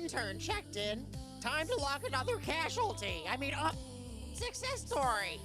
intern checked in. Time to lock another casualty. Success story.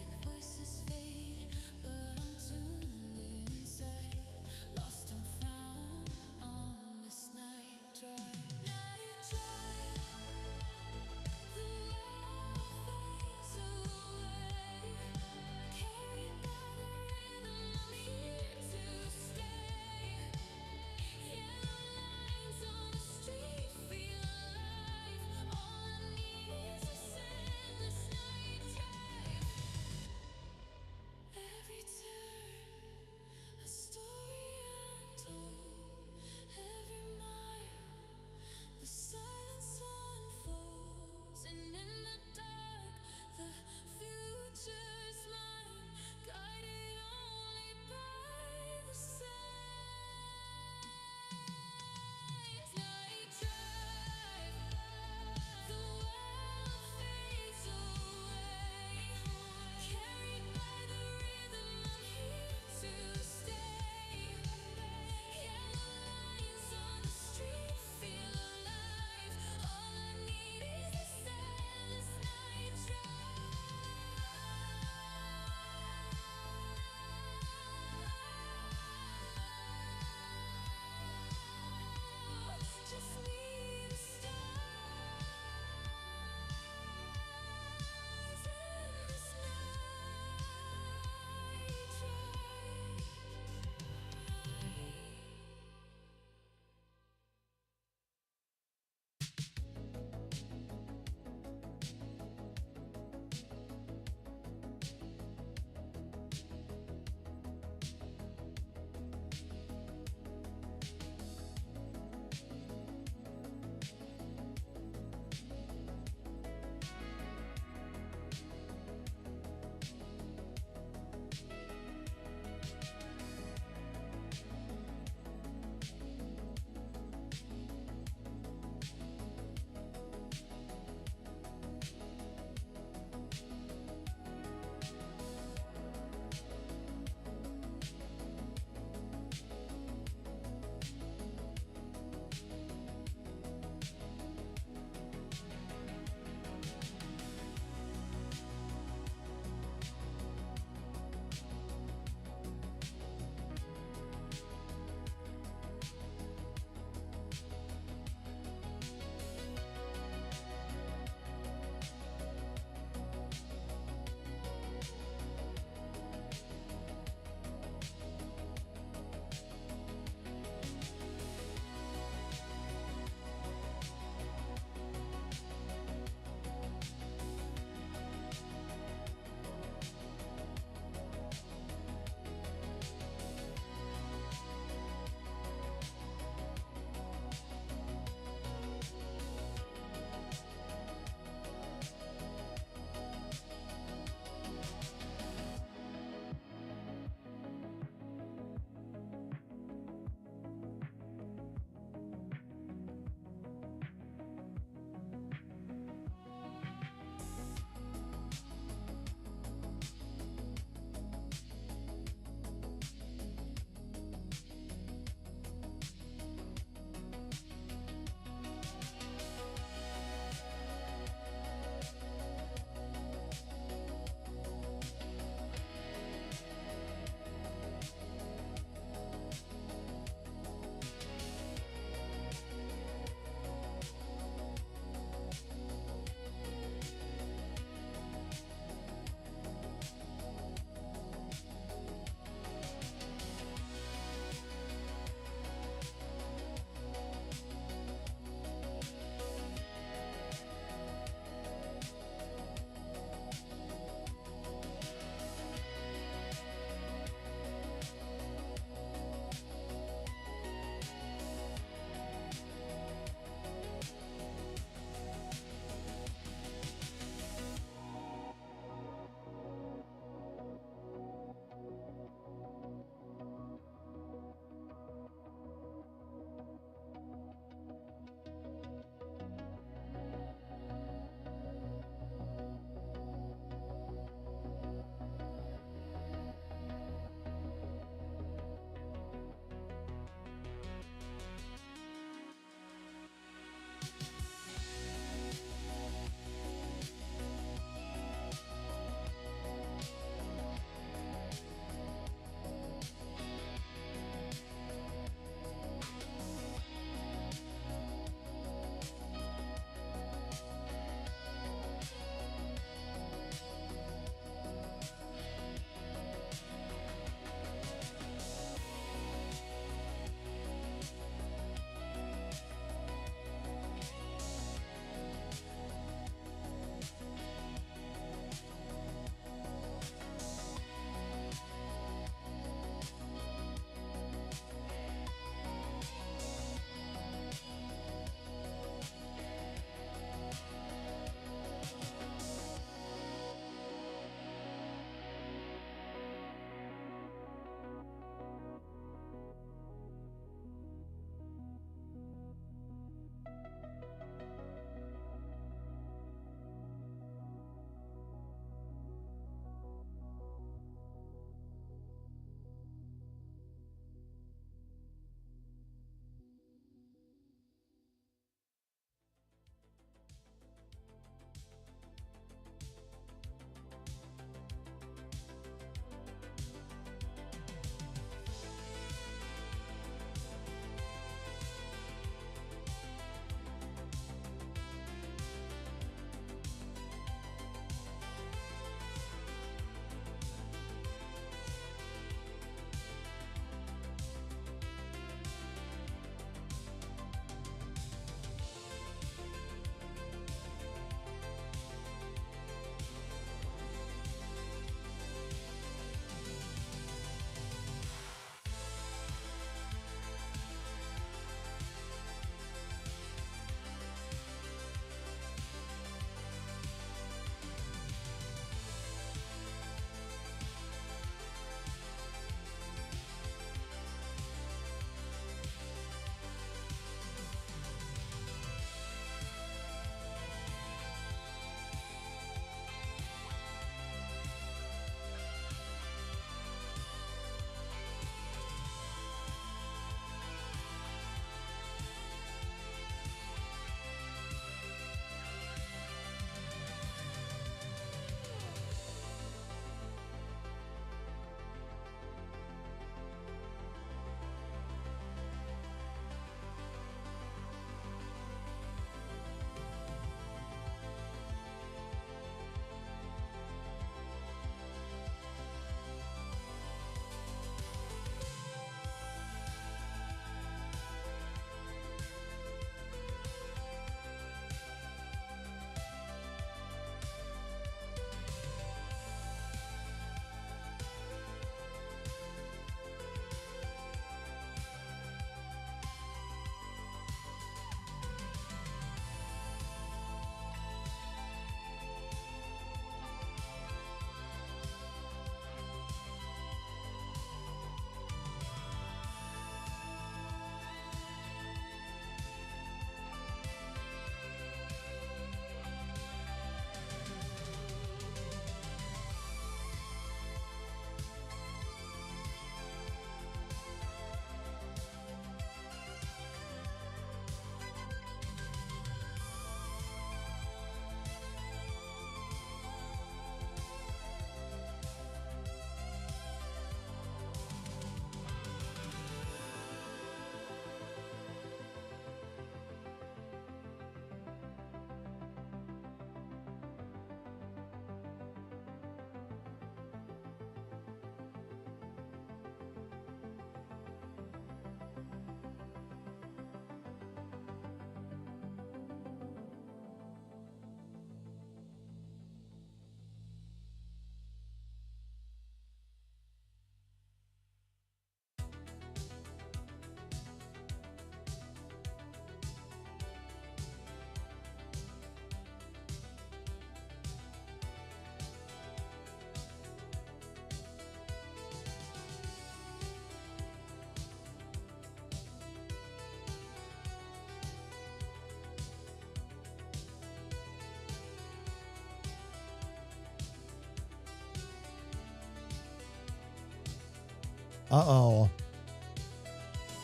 Uh-oh.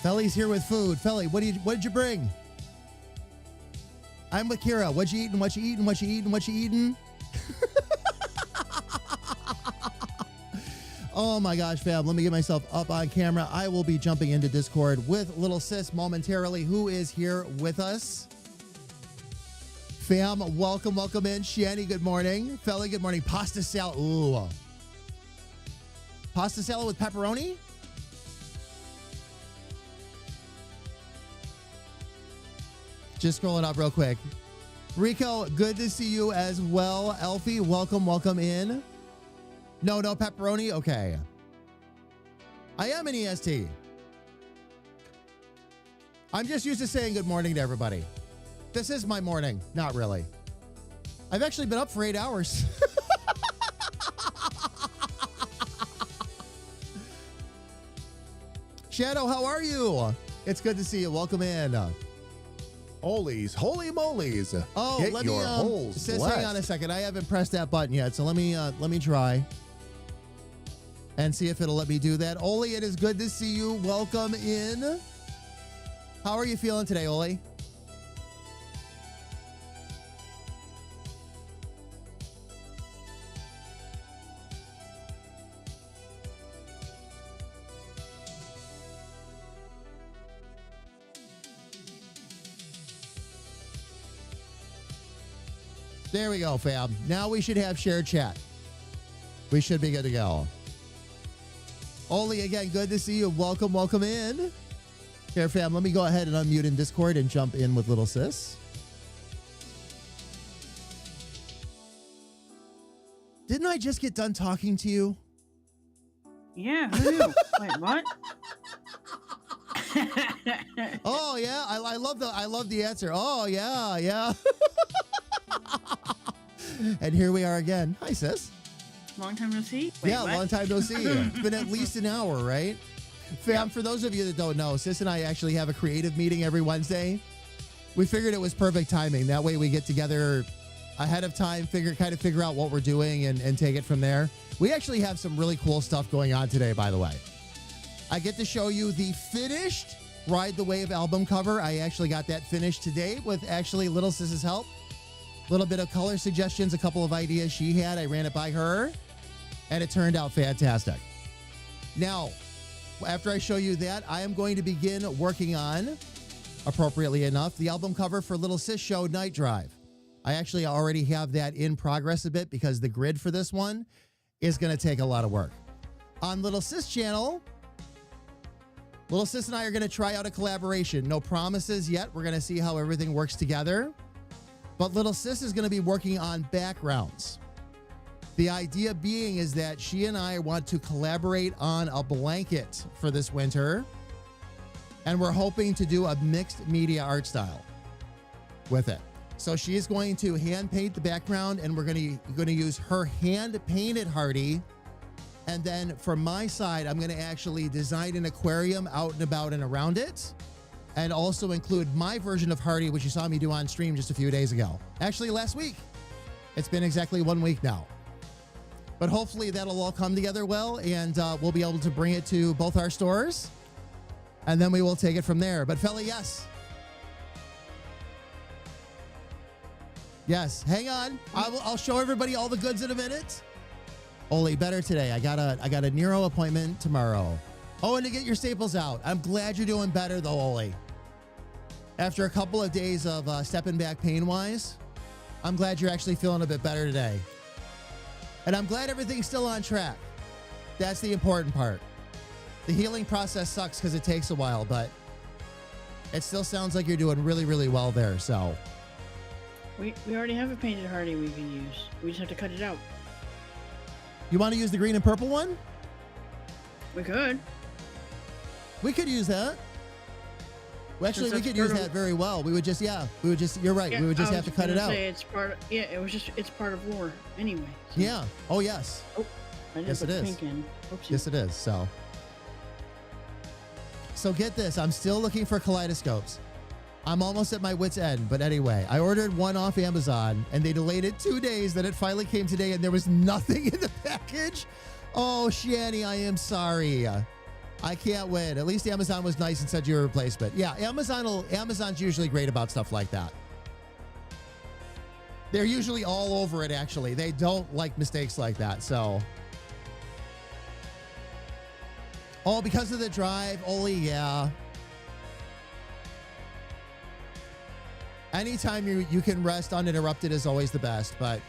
Felly's here with food. Felly, what did you bring? I'm with Kira. What you eating? What you eating? What you eating? What you eating? Oh my gosh, fam. Let me get myself up on camera. I will be jumping into Discord with Little Sis momentarily, who is here with us. Fam, welcome in. Shani, good morning. Felly, good morning. Pasta salad. Ooh. Pasta salad with pepperoni? Just scrolling up real quick. Rico, good to see you as well. Elfie, welcome in. No pepperoni? Okay. I am an EST. I'm just used to saying good morning to everybody. This is my morning. Not really. I've actually been up for 8 hours. Shadow, how are you? It's good to see you. Welcome in. Olies, holy molies. Oh, get let your me holes sis, blessed. hang on a second. I haven't pressed that button yet, so let me try and see if it'll let me do that. Oli, it is good to see you. Welcome in. How are you feeling today, Oli? There we go, fam. Now we should have shared chat. We should be good to go. Oli, again, good to see you. Welcome in. Here, fam, let me go ahead and unmute in Discord and jump in with Little Sis. Didn't I just get done talking to you? Yeah, who knew? Wait, what? Oh yeah, I love the answer. Oh yeah. And here we are again. Hi, sis. Long time no see? Wait, yeah, what? long time no see. It's been at least an hour, right? Fam, for those of you that don't know, sis and I actually have a creative meeting every Wednesday. We figured it was perfect timing. That way we get together ahead of time, figure out what we're doing and take it from there. We actually have some really cool stuff going on today, by the way. I get to show you the finished Ride the Wave album cover. I actually got that finished today with actually Little Sis's help. A little bit of color suggestions, a couple of ideas she had. I ran it by her, and it turned out fantastic. Now, after I show you that, I am going to begin working on, appropriately enough, the album cover for Little Sis Show Night Drive. I actually already have that in progress a bit because the grid for this one is going to take a lot of work. On Little Sis channel, Little Sis and I are going to try out a collaboration. No promises yet. We're going to see how everything works together. But Little Sis is going to be working on backgrounds. The idea being is that she and I want to collaborate on a blanket for this winter. And we're hoping to do a mixed media art style with it. So she is going to hand paint the background, and we're going to use her hand painted Hardy. And then from my side, I'm going to actually design an aquarium out and about and around it. And also include my version of Hardy, which you saw me do on stream just a few days ago. Actually, last week. It's been exactly 1 week now. But hopefully that'll all come together well, and we'll be able to bring it to both our stores. And then we will take it from there. But Felly, yes. Yes, hang on. I'll show everybody all the goods in a minute. Oli, better today. I got a Nero appointment tomorrow. Oh, and to get your staples out. I'm glad you're doing better though, Oli. After a couple of days of stepping back pain-wise, I'm glad you're actually feeling a bit better today. And I'm glad everything's still on track. That's the important part. The healing process sucks because it takes a while, but it still sounds like you're doing really, really well there, so. We already have a painted Hardy we can use. We just have to cut it out. You want to use the green and purple one? We could. We could use that. Well, actually, we could use that very well. We would just, you're right. Yeah, we would just have to cut it out. It's part of, it's part of lore anyway. So. Yeah. Oh, yes. Oh, I didn't yes, put it the is. pink in. Oopsie. Yes, it is. So get this. I'm still looking for kaleidoscopes. I'm almost at my wit's end. But anyway, I ordered one off Amazon and they delayed it 2 days. Then it finally came today and there was nothing in the package. Oh, Shani, I am sorry. I can't win. At least Amazon was nice and said you were a replacement. Yeah, Amazon's usually great about stuff like that. They're usually all over it, actually. They don't like mistakes like that, so. Oh, because of the drive? Oli, yeah. Anytime you can rest uninterrupted is always the best, but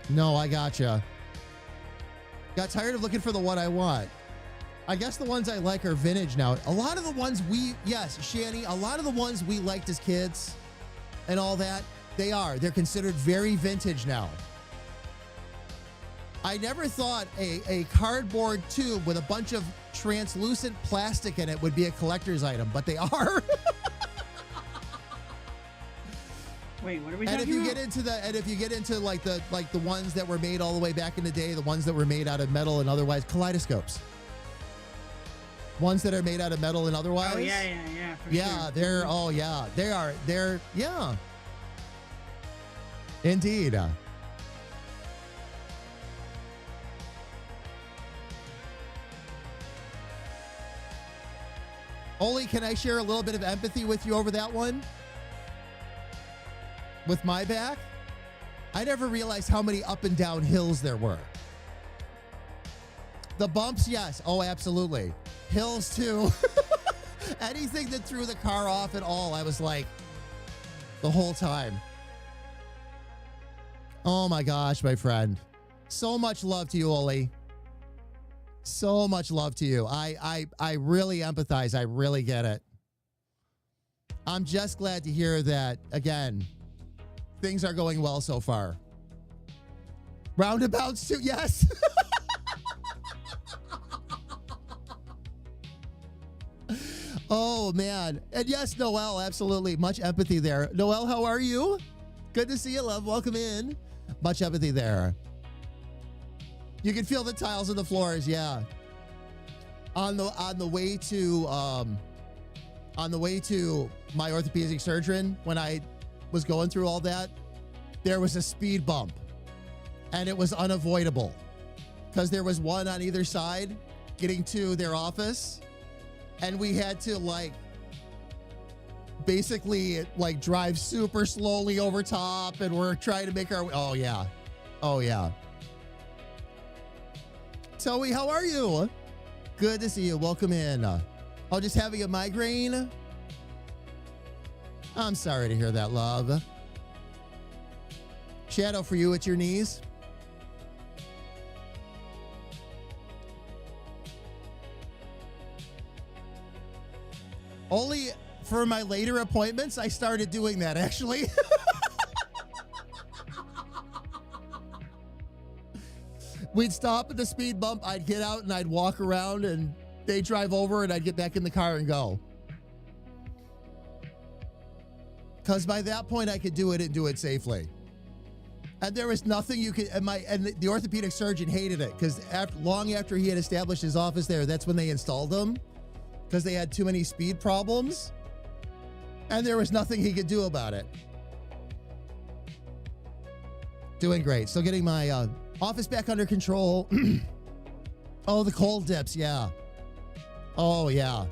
no, I gotcha. Got tired of looking for the one I want. I guess the ones I like are vintage now. A lot of the ones yes, Shani, a lot of the ones we liked as kids and all that, they're considered very vintage now. I never thought a cardboard tube with a bunch of translucent plastic in it would be a collector's item, but they are. Wait, what are we and talking about? If you get into like the ones that were made all the way back in the day, the ones that were made out of metal and otherwise, kaleidoscopes. Ones that are made out of metal and otherwise. Oh yeah. Yeah, sure. They're yeah. Indeed. Oli, can I share a little bit of empathy with you over that one? With my back? I never realized how many up and down hills there were. The bumps, yes. Oh, absolutely. Hills, too. Anything that threw the car off at all, I was like, the whole time. Oh, my gosh, my friend. So much love to you, Oli. So much love to you. I really empathize. I really get it. I'm just glad to hear that, again, things are going well so far. Roundabouts, too. Yes. Oh, man. And yes, Noel, absolutely. Much empathy there. Noel, how are you? Good to see you, love. Welcome in. Much empathy there. You can feel the tiles on the floors, yeah. On the way to my orthopedic surgeon, when I was going through all that, there was a speed bump, and it was unavoidable because there was one on either side getting to their office, and we had to basically drive super slowly over top, and we're trying to make our way. Oh yeah. Zoe, how are you? Good to see you. Welcome in. Oh, just having a migraine? I'm sorry to hear that, love. Shadow, for you, it's your knees? Only for my later appointments, I started doing that, actually. We'd stop at the speed bump, I'd get out and I'd walk around, and they'd drive over and I'd get back in the car and go. Because by that point I could do it and do it safely. And there was nothing you could, and the orthopedic surgeon hated it because long after he had established his office there, that's when they installed him because they had too many speed problems. And there was nothing he could do about it. Doing great. Still getting my office back under control. Oh, the cold dips. Yeah. Oh, yeah.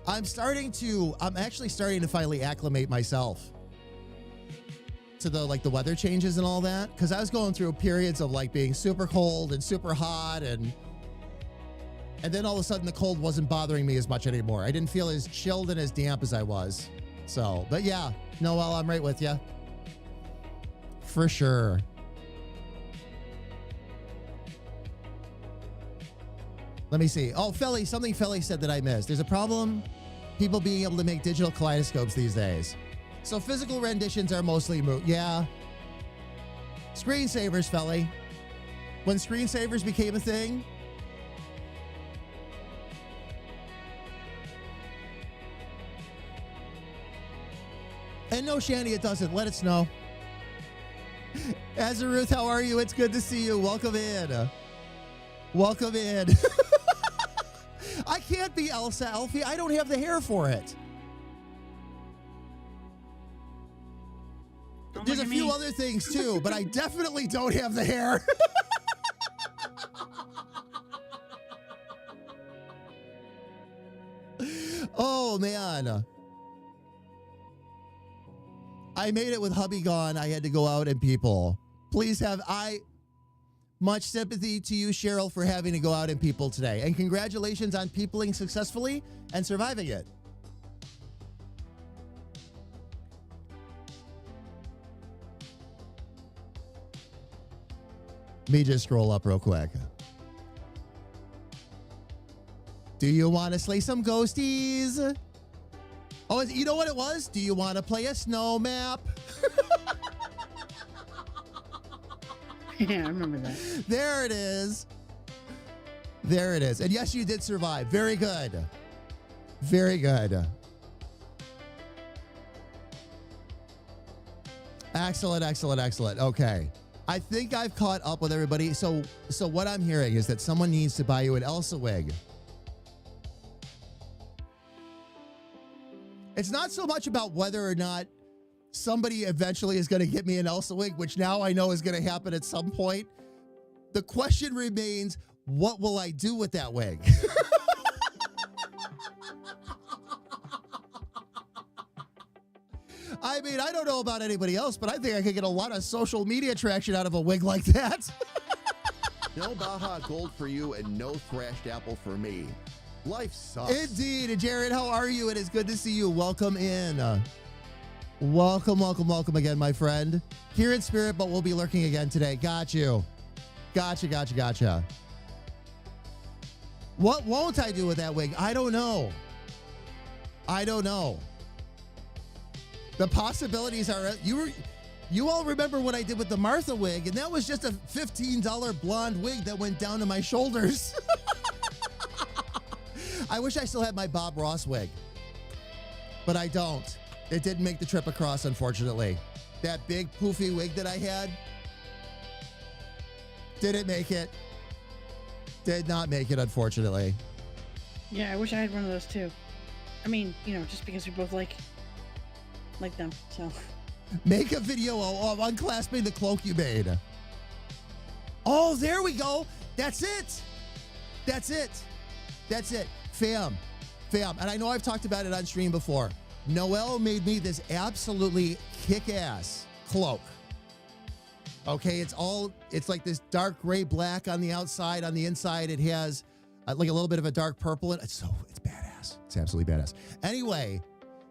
I'm actually starting to finally acclimate myself to the weather changes and all that. Cause I was going through periods of being super cold and super hot. And then all of a sudden the cold wasn't bothering me as much anymore. I didn't feel as chilled and as damp as I was. So, but yeah, Noel, I'm right with you. For sure. Let me see. Oh, something Felly said that I missed. There's a problem, people being able to make digital kaleidoscopes these days. So physical renditions are mostly moot. Yeah. Screensavers, Felly. When screensavers became a thing. And no, Shandy, it doesn't. Let us know. Azaruth, how are you? It's good to see you. Welcome in. Welcome in. I can't be Elsa, Elfie. I don't have the hair for it. There's a few other things too, but I definitely don't have the hair. Oh, man. I made it with hubby gone. I had to go out and people. Please have much sympathy to you, Cheryl, for having to go out and people today. And congratulations on peopling successfully and surviving it. Let me just scroll up real quick. Do you want to slay some ghosties? Oh, you know what it was? Do you want to play a snow map? Yeah, I remember that. There it is. There it is. And yes, you did survive. Very good. Very good. Excellent, excellent, excellent. Okay. I think I've caught up with everybody. So what I'm hearing is that someone needs to buy you an Elsa wig. It's not so much about whether or not somebody eventually is going to get me an Elsa wig, which now I know is going to happen at some point. The question remains, what will I do with that wig? I mean, I don't know about anybody else, but I think I could get a lot of social media traction out of a wig like that. No Baja Gold for you and no Thrashed Apple for me. Life sucks. Indeed. Jared, how are you? It is good to see you. Welcome in. Welcome, welcome, welcome again, my friend. Here in spirit, but we'll be lurking again today. Got you. Gotcha, gotcha, gotcha. What won't I do with that wig? I don't know. I don't know. The possibilities are, you all remember what I did with the Martha wig, and that was just a $15 blonde wig that went down to my shoulders. I wish I still had my Bob Ross wig, but I don't. It didn't make the trip across, unfortunately. That big poofy wig that I had didn't make it. Did not make it, unfortunately. Yeah, I wish I had one of those too. I mean, you know, just because we both like them, so. Make a video of unclasping the cloak you made. Oh, there we go. That's it. That's it. That's it. Fam. And I know I've talked about it on stream before. Noelle made me this absolutely kick-ass cloak. Okay, it's like this dark gray black on the outside. On the inside, it has like a little bit of a dark purple. It's badass. It's absolutely badass. Anyway,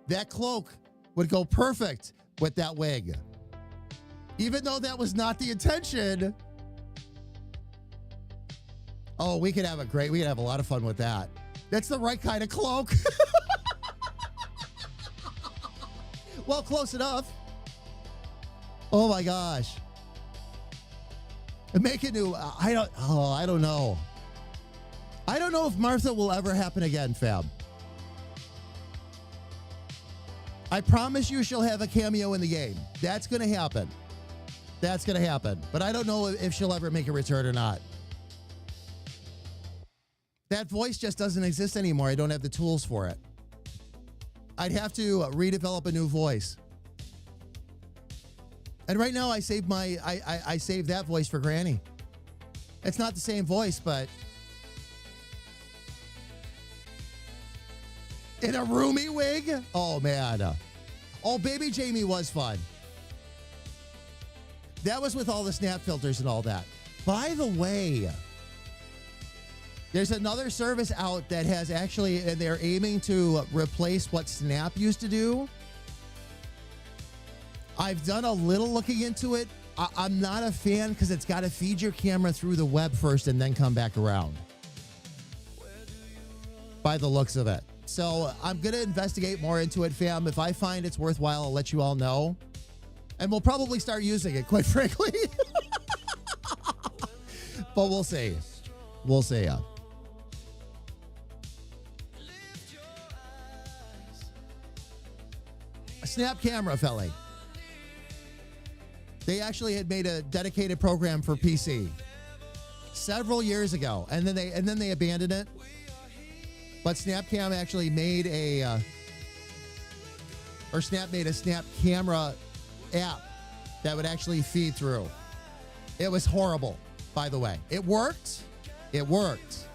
that cloak would go perfect with that wig. Even though that was not the intention. Oh, we could have a lot of fun with that. That's the right kind of cloak. Well, close enough. Oh my gosh. Make a new, I don't know. I don't know if Martha will ever happen again, fam. I promise you she'll have a cameo in the game. That's going to happen. That's going to happen. But I don't know if she'll ever make a return or not. That voice just doesn't exist anymore. I don't have the tools for it. I'd have to redevelop a new voice. And right now I saved I saved that voice for Granny. It's not the same voice, but in a roomy wig? Oh, man. Oh, Baby Jamie was fun. That was with all the snap filters and all that. By the way, there's another service out that has actually, and they're aiming to replace what Snap used to do. I've done a little looking into it. I'm not a fan because it's got to feed your camera through the web first and then come back around. By the looks of it. So I'm going to investigate more into it, fam. If I find it's worthwhile, I'll let you all know. And we'll probably start using it, quite frankly. But we'll see. We'll see. A Snap camera, fella. They actually had made a dedicated program for PC several years ago, and then they abandoned it. But Snapcam actually made Snap made a Snap camera app that would actually feed through. It was horrible, by the way. It worked. It worked.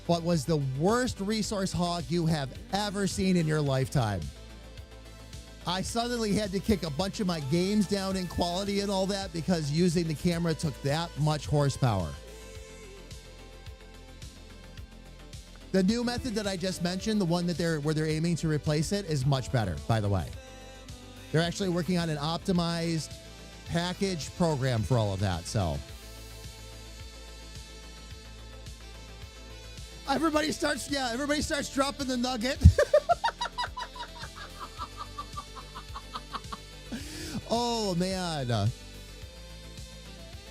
what was the worst resource hog you have ever seen in your lifetime. I suddenly had to kick a bunch of my games down in quality and all that because using the camera took that much horsepower. The new method that I just mentioned, the one that they're aiming to replace it, is much better, by the way. They're actually working on an optimized package program for all of that, so. Everybody starts dropping the nugget. Oh, man.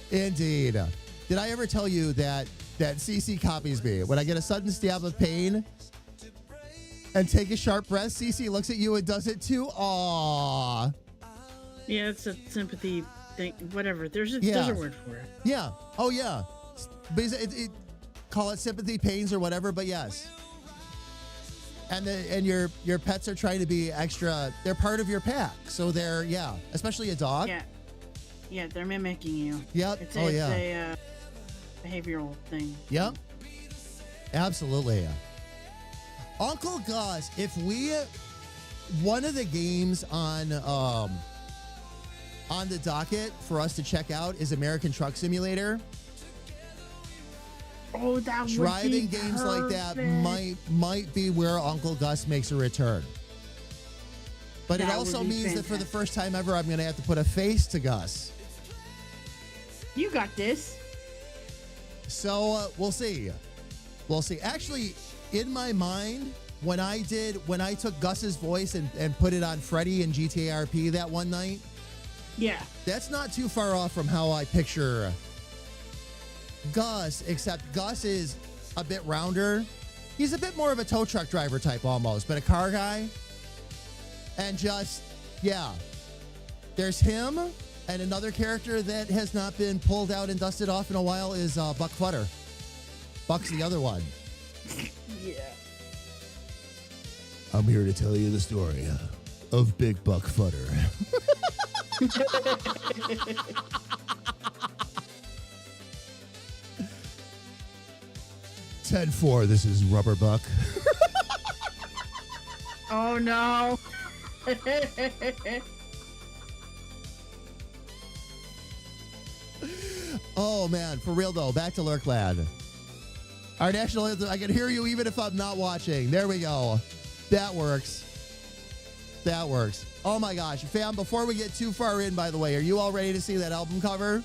Indeed. Did I ever tell you that CC copies me? When I get a sudden stab of pain and take a sharp breath, CC looks at you and does it too? Aww. Yeah, it's a sympathy thing. Whatever. There's a word for it. Yeah. Oh, yeah. Call it sympathy pains or whatever, but yes. And your pets are trying to be extra. They're part of your pack, so they're especially a dog. Yeah, they're mimicking you. Yep. It's a behavioral thing. Yep. Absolutely. Uncle Gus, one of the games on the docket for us to check out is American Truck Simulator. Oh, that would driving be games perfect. like that might be where Uncle Gus makes a return. But it also means that for the first time ever, I'm going to have to put a face to Gus. You got this. So we'll see. We'll see. Actually, in my mind, when I took Gus's voice and put it on Freddy in GTA RP that one night, that's not too far off from how I picture Gus, except Gus is a bit rounder. He's a bit more of a tow truck driver type almost, but a car guy. And there's him, and another character that has not been pulled out and dusted off in a while is Buck Futter. Buck's the other one. Yeah. I'm here to tell you the story of Big Buck Futter. 10-4, this is Rubber Buck. Oh, no. Oh, man. For real, though. Back to Lurklad. Our national anthem. I can hear you even if I'm not watching. There we go. That works. That works. Oh, my gosh. Fam, before we get too far in, by the way, are you all ready to see that album cover?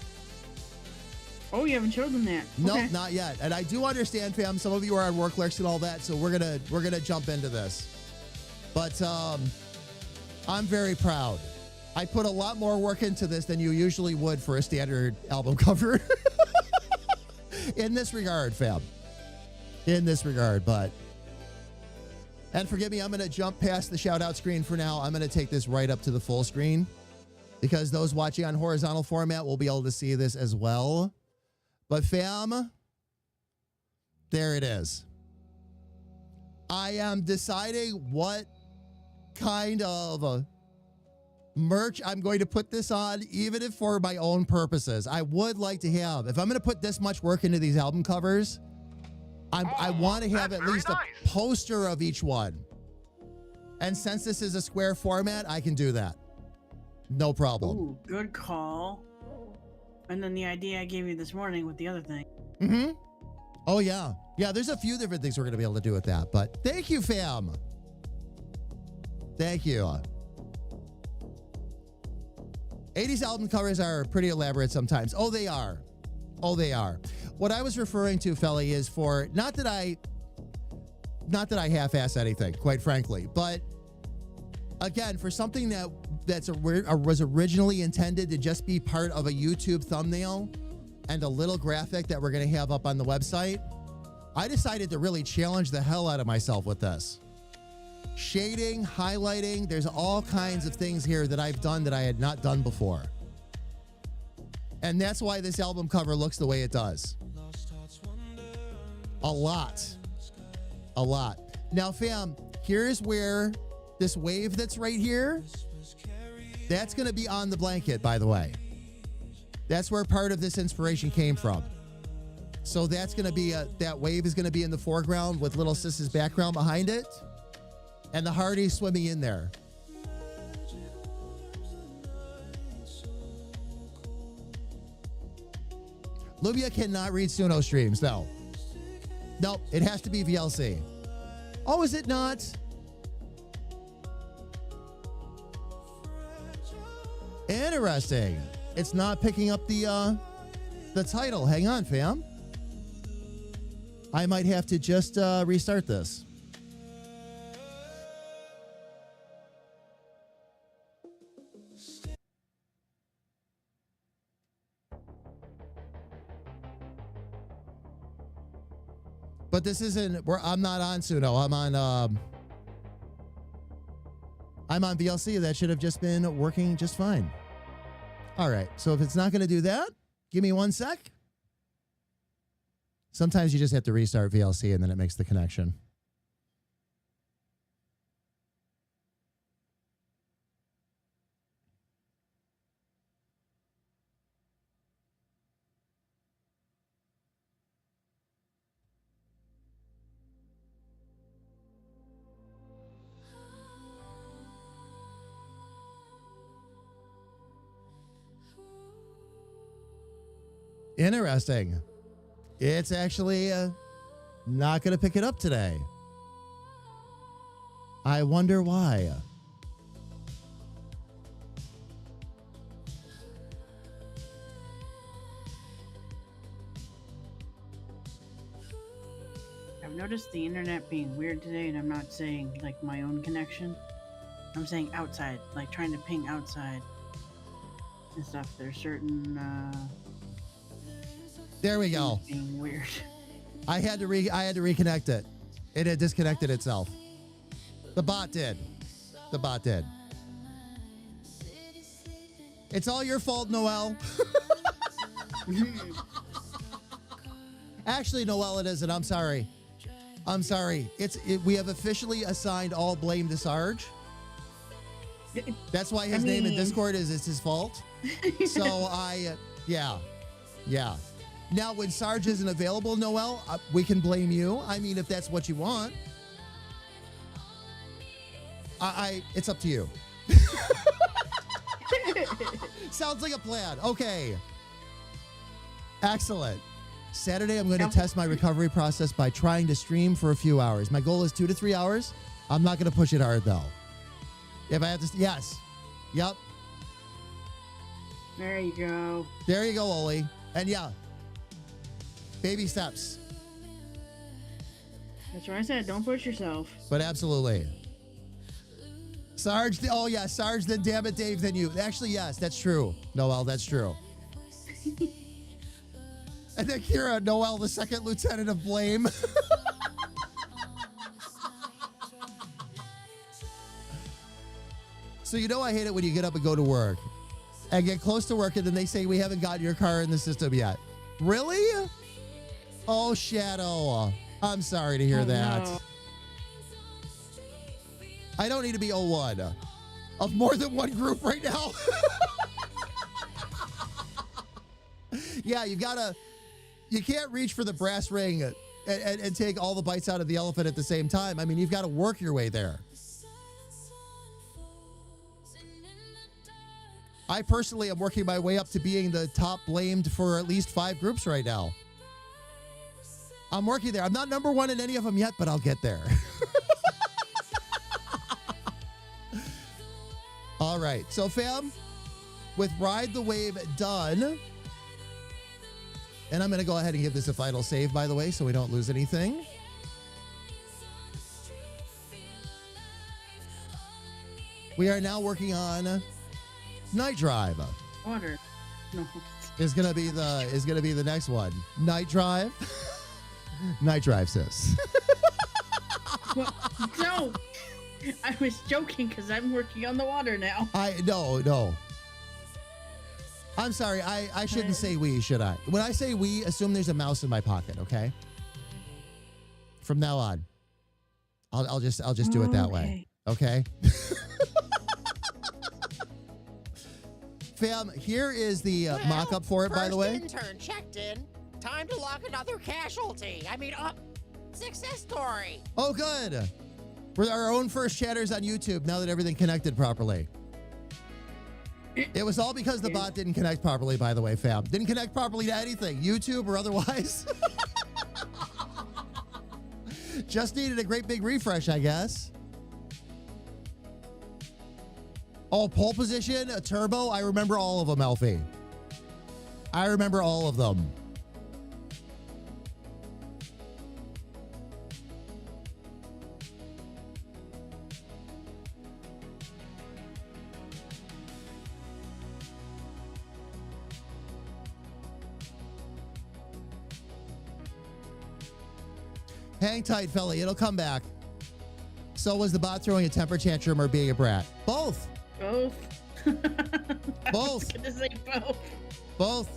Oh, you haven't showed them that. Nope, Okay. not yet. And I do understand, fam, some of you are on work lurks and all that, so we're gonna jump into this. But I'm very proud. I put a lot more work into this than you usually would for a standard album cover. In this regard, fam. In this regard, but. And forgive me, I'm going to jump past the shout out screen for now. I'm going to take this right up to the full screen because those watching on horizontal format will be able to see this as well. But fam, there it is. I am deciding what kind of merch I'm going to put this on, even if for my own purposes. I would like to have, if I'm going to put this much work into these album covers, I want to have at least a poster of each one. And since this is a square format, I can do that. No problem. Ooh, good call. And then the idea I gave you this morning with the other thing. Mm-hmm. Oh, yeah. Yeah, there's a few different things we're going to be able to do with that. But thank you, fam. Thank you. 80s album covers are pretty elaborate sometimes. Oh, they are. Oh, they are. What I was referring to, Felly, is for, not that I half-ass anything, quite frankly, but again, for something was originally intended to just be part of a YouTube thumbnail and a little graphic that we're going to have up on the website, I decided to really challenge the hell out of myself with this. Shading, highlighting, there's all kinds of things here that I've done that I had not done before. And that's why this album cover looks the way it does. A lot. Now, fam, here's where this wave that's right here, that's going to be on the blanket, by the way. That's where part of this inspiration came from. So that's going to be that wave is going to be in the foreground with Little Sis's background behind it. And the Hardy's swimming in there. Lumia cannot read Suno streams, no. Nope, it has to be VLC. Oh, is it not? Interesting. It's not picking up the title. Hang on, fam. I might have to just restart this. But this isn't where I'm not on Suno. I'm on VLC. That should have just been working just fine. All right. So if it's not going to do that, give me 1 sec. Sometimes you just have to restart VLC and then it makes the connection. Interesting. It's actually not going to pick it up today. I wonder why. I've noticed the internet being weird today, and I'm not saying like my own connection. I'm saying outside, like trying to ping outside and stuff. There's certain There we go. being weird. I had to reconnect it. It had disconnected itself. The bot did. The bot did. It's all your fault, Noel. Actually, Noel, it isn't. I'm sorry. I'm sorry. We have officially assigned all blame to Sarge. That's why his name in Discord is it's his fault. So yeah. Now, when Sarge isn't available, Noel, we can blame you. I mean, if that's what you want. It's up to you. Sounds like a plan. Okay. Excellent. Saturday, I'm going to test my recovery process by trying to stream for a few hours. My goal is 2 to 3 hours. I'm not going to push it hard, though. If I have to, yes. Yep. There you go. There you go, Oli. And yeah, baby steps. That's what I said. Don't push yourself. But absolutely. Sarge, oh yeah, Sarge, then damn it, Dave, then you. Actually, yes, that's true. Noel, that's true. And then Kira, Noel, the second lieutenant of blame. So you know I hate it when you get up and go to work and get close to work and then they say we haven't gotten your car in the system yet. Really? Oh, Shadow. I'm sorry to hear that. No. I don't need to be 01 of more than one group right now. Yeah, you can't reach for the brass ring and take all the bites out of the elephant at the same time. I mean, you've got to work your way there. I personally am working my way up to being the top blamed for at least 5 groups right now. I'm working there. I'm not number 1 in any of them yet, but I'll get there. All right. So, fam, with Ride the Wave done, and I'm going to go ahead and give this a final save, by the way, so we don't lose anything. We are now working on Night Drive. Water. No. Is gonna be the next one. Night Drive. Night Drive, sis. Well, no. I was joking because I'm working on the water now. No. I'm sorry. I shouldn't say we, should I? When I say we, assume there's a mouse in my pocket, okay? From now on. I'll just do it that way. Okay? Fam, here is the mock-up for it, by the way. First intern checked in. time to log another casualty. I mean, success story. Oh, good. We're our own first chatters on YouTube now that everything connected properly. It was all because the bot didn't connect properly, by the way, fam. Didn't connect properly to anything, YouTube or otherwise. Just needed a great big refresh, I guess. Oh, pole position, a turbo. I remember all of them, Elfie. I remember all of them. Hang tight, Felly. It'll come back. So was the bot throwing a temper tantrum or being a brat? Both. Both. Both. I was gonna say both. Both.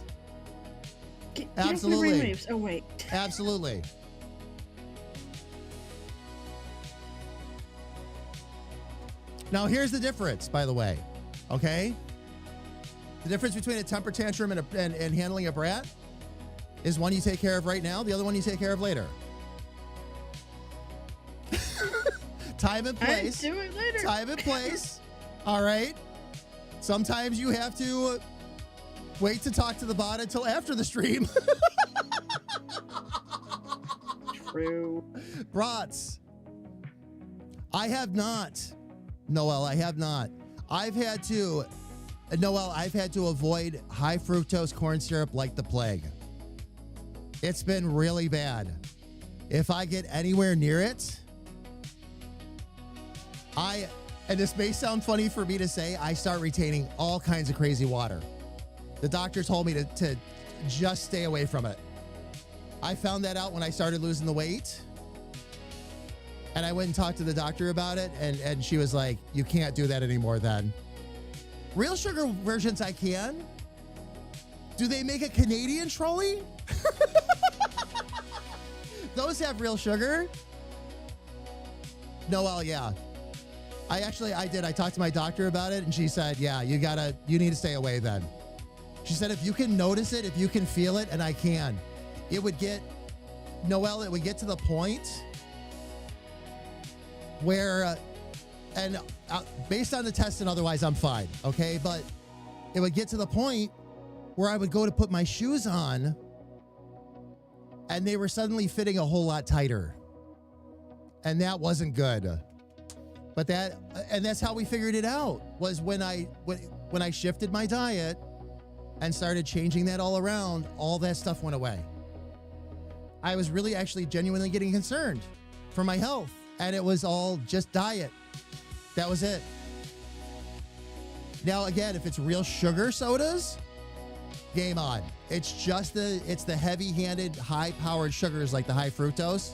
Get off my Absolutely. brainwaves. Oh, wait. Absolutely. Now, here's the difference, by the way. Okay? The difference between a temper tantrum and handling a brat is one you take care of right now, the other one you take care of later. Time and place. I do it later. Time and place. All right. Sometimes you have to wait to talk to the bot until after the stream. True. Brats. I have not. Noel, I have not. I've had to avoid high fructose corn syrup like the plague. It's been really bad. If I get anywhere near it, and this may sound funny for me to say, I start retaining all kinds of crazy water. The doctor told me to just stay away from it. I found that out when I started losing the weight. And I went and talked to the doctor about it, and she was like, you can't do that anymore then. Real sugar versions I can. Do they make a Canadian trolley? Those have real sugar. Noel, yeah. I did. I talked to my doctor about it, and she said, yeah, you need to stay away then. She said, if you can notice it, if you can feel it, and I can, it would get to the point where, based on the test and otherwise, I'm fine, okay? But it would get to the point where I would go to put my shoes on, and they were suddenly fitting a whole lot tighter. And that wasn't good. But that's how we figured it out, was when I shifted my diet and started changing that all around, all that stuff went away. I was really actually genuinely getting concerned for my health, and it was all just diet. That was it. Now, again, if it's real sugar sodas, game on. It's the heavy-handed, high-powered sugars like the high fructose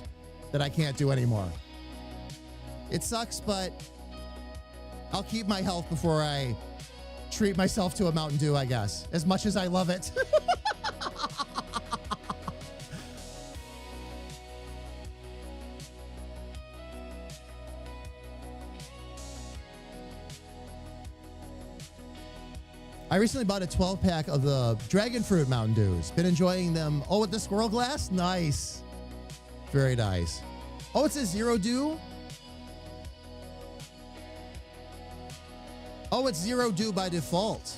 that I can't do anymore. It sucks, but I'll keep my health before I treat myself to a Mountain Dew, I guess, as much as I love it. I recently bought a 12-pack of the Dragon Fruit Mountain Dews. Been enjoying them. Oh, with the squirrel glass? Nice. Very nice. Oh, it says Zero Dew? Oh, it's Zero Dew by default.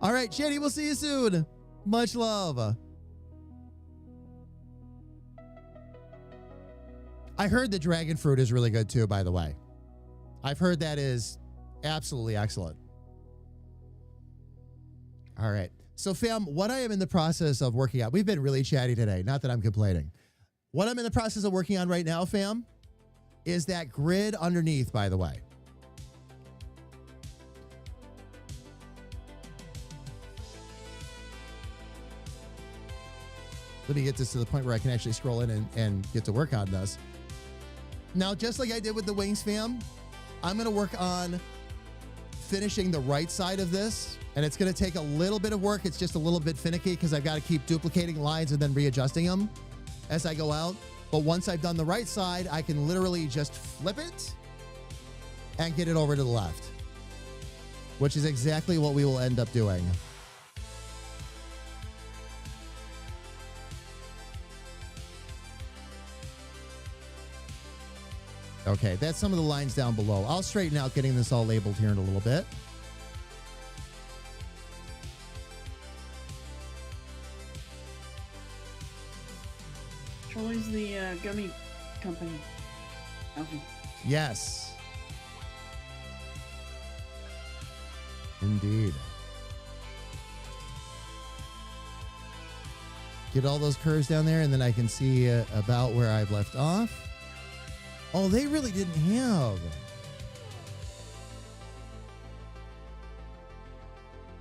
All right, Shady, we'll see you soon. Much love. I heard the dragon fruit is really good too, by the way. I've heard that is absolutely excellent. All right. So, fam, what I am in the process of working on, we've been really chatty today, not that I'm complaining. What I'm in the process of working on right now, fam, is that grid underneath, by the way. Let me get this to the point where I can actually scroll in and get to work on this. Now, just like I did with the wings, fam, I'm going to work on finishing the right side of this, and it's going to take a little bit of work. It's just a little bit finicky because I've got to keep duplicating lines and then readjusting them as I go out. But once I've done the right side, I can literally just flip it and get it over to the left. which is exactly what we will end up doing. Okay, that's some of the lines down below. I'll straighten out getting this all labeled here in a little bit. Trolley's the gummy company. Alfie. Yes. Indeed. Get all those curves down there, and then I can see about where I've left off. Oh, they really didn't have.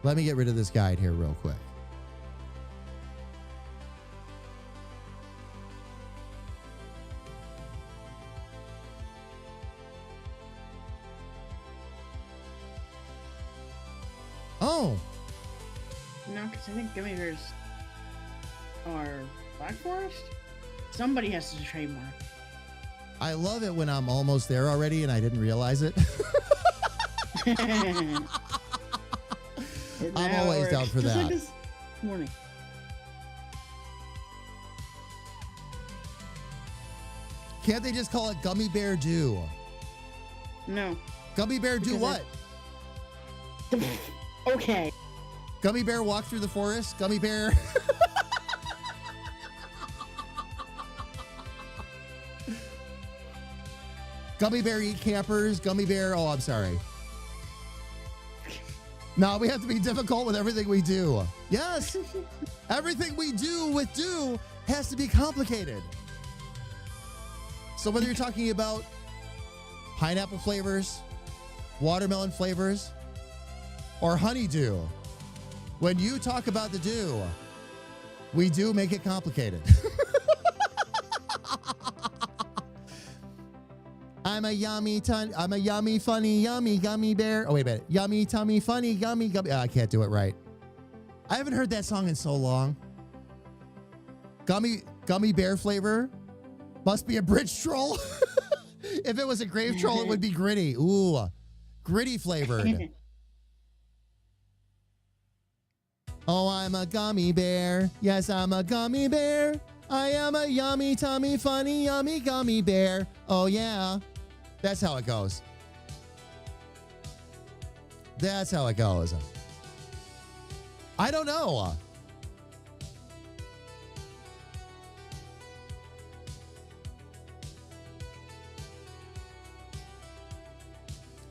Let me get rid of this guide here real quick. Oh. No, because I think gummy bears are Black Forest. Somebody has to trademark. I love it when I'm almost there already and I didn't realize it. I'm always down for just that. Like this morning. Can't they just call it Gummy Bear Do? No. Gummy Bear Do what? Okay. Gummy Bear Walk Through the Forest? Gummy Bear... Gummy Bear Eat Campers, Gummy Bear... Oh, I'm sorry. No, we have to be difficult with everything we do. Yes. Everything we do with do has to be complicated. So whether you're talking about pineapple flavors, watermelon flavors, or honeydew, when you talk about the do, we do make it complicated. I'm a yummy, funny, yummy gummy bear. Oh, wait a minute. Yummy, tummy, funny, gummy. I can't do it right. I haven't heard that song in so long. Gummy bear flavor. Must be a bridge troll. If it was a grave troll, it would be gritty. Ooh, gritty flavored. Oh, I'm a gummy bear. Yes, I'm a gummy bear. I am a yummy, tummy, funny, yummy gummy bear. Oh, yeah. That's how it goes. That's how it goes. I don't know.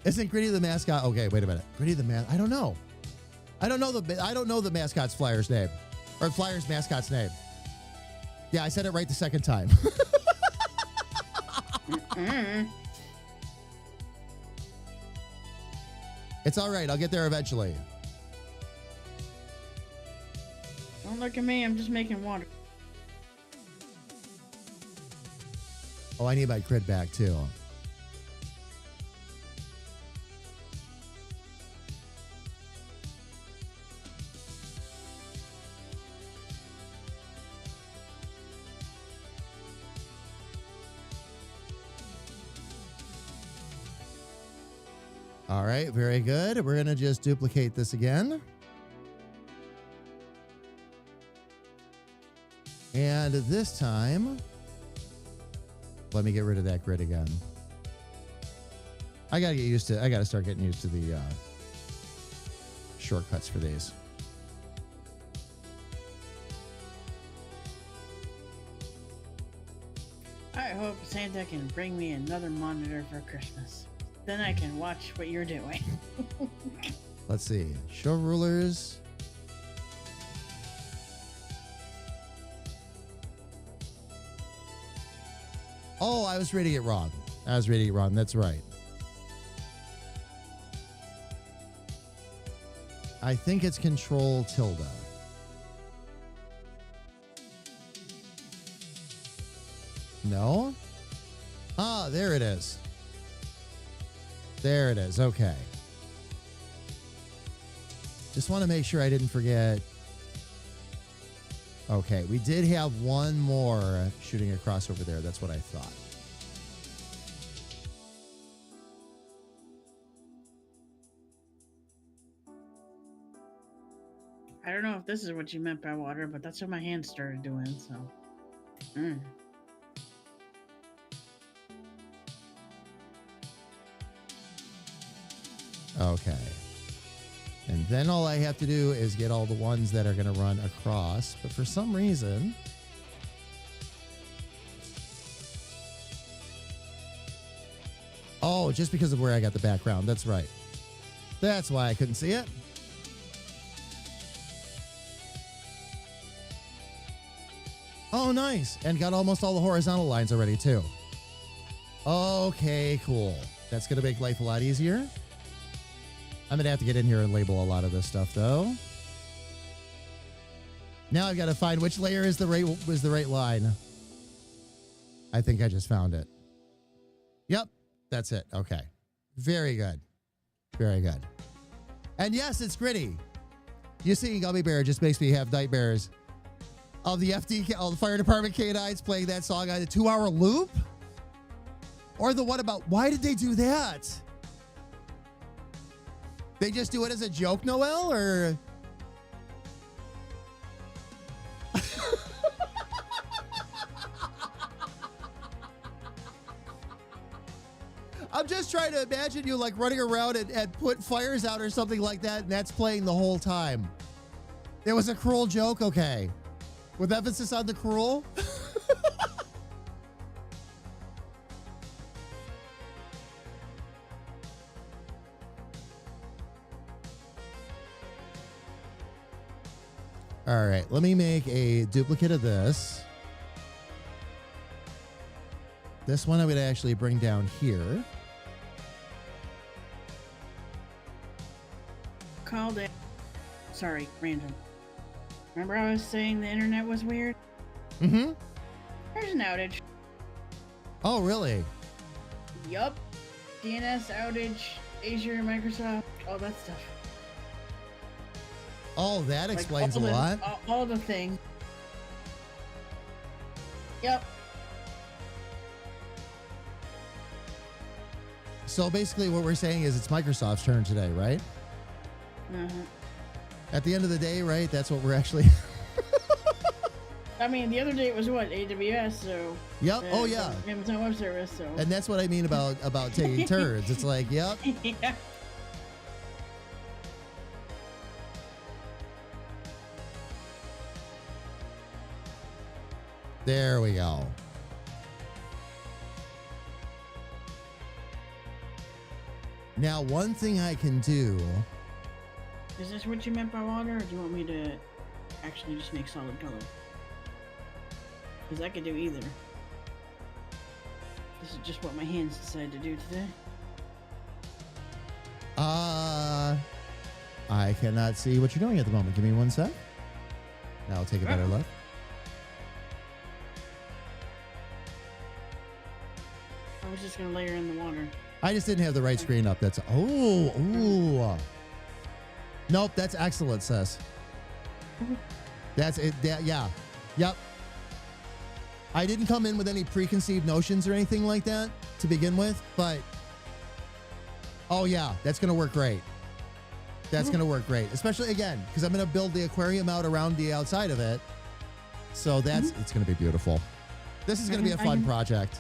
Isn't Gritty the mascot? Okay, wait a minute. Gritty the mascot. I don't know. I don't know the mascot's Flyer's name, or Flyer's mascot's name. Yeah, I said it right the second time. It's all right. I'll get there eventually. Don't look at me. I'm just making water. Oh, I need my grid back too. All right, very good. We're going to just duplicate this again. And this time, let me get rid of that grid again. I got to start getting used to the shortcuts for these. I hope Santa can bring me another monitor for Christmas. Then I can watch what you're doing. Let's see. Show rulers. Oh, I was reading it wrong. That's right. I think it's Control tilde. No? Ah, there it is. There it is. Okay. Just want to make sure I didn't forget. Okay, we did have one more shooting across over there. That's what I thought. this is what you meant by water, but that's what my hands started doing, so. Mm. Okay. And then all I have to do is get all the ones that are going to run across. But for some reason... Oh, just because of where I got the background. That's right. That's why I couldn't see it. Oh, nice. And got almost all the horizontal lines already, too. Okay, cool. That's going to make life a lot easier. I'm going to have to get in here and label a lot of this stuff, though. Now I've got to find which layer is the right line. I think I just found it. Yep, that's it. Okay. Very good. Very good. And yes, it's gritty. You see, Gummy Bear just makes me have nightmares of the all the fire department canines playing that song on a 2-hour loop. Or the one about, why did they do that? They just do it as a joke, Noel, or? I'm just trying to imagine you like running around and put fires out or something like that, and that's playing the whole time. It was a cruel joke, okay. With emphasis on the cruel. All right, let me make a duplicate of this. This one I would actually bring down here. Called it. Sorry, random. Remember I was saying the internet was weird? Mm-hmm. There's an outage. Oh, really? Yup. DNS outage, Azure, Microsoft, all that stuff. Oh, that Like, explains a all the- lot. All the things. Yep. So basically what we're saying is it's Microsoft's turn today, right? Uh-huh. At the end of the day, right? That's what we're actually... I mean, the other day it was what? AWS, so... Yep. Oh, yeah. Amazon Web Service, so... And that's what I mean about taking turns. It's like, yep. yeah. There we go. Now, one thing I can do... Is this what you meant by water, or do you want me to actually just make solid color? Because I could do either. This is just what my hands decided to do today. I cannot see what you're doing at the moment. Give me one sec. Now I'll take a better look. I was just going to layer in the water. I just didn't have the right screen up. That's... Oh, ooh. Nope, that's excellent, sis. That's it. Yeah. Yep. I didn't come in with any preconceived notions or anything like that to begin with, but... Oh, yeah, that's going to work great. That's going to work great. Especially, again, because I'm going to build the aquarium out around the outside of it. So that's... It's going to be beautiful. This is going to be a fun project.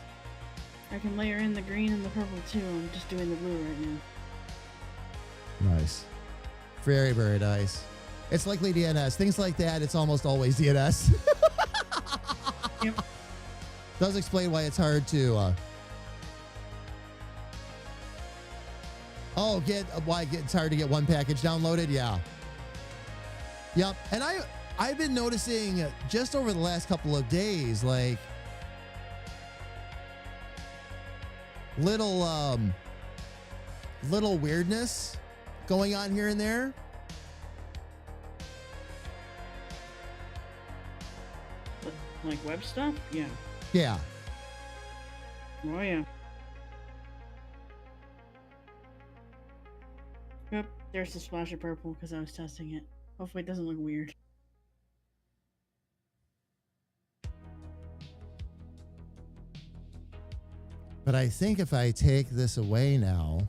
I can layer in the green and the purple, too. I'm just doing the blue right now. Nice. Very, very nice. It's likely DNS. Things like that, it's almost always DNS. Yep. Does explain why it's hard to... it's hard to get one package downloaded? Yeah. Yep. And I've been noticing just over the last couple of days, like... little weirdness going on here and there. Like web stuff? Yeah. Yeah. Oh, yeah. Yep, there's the splash of purple because I was testing it. Hopefully it doesn't look weird. But I think if I take this away now...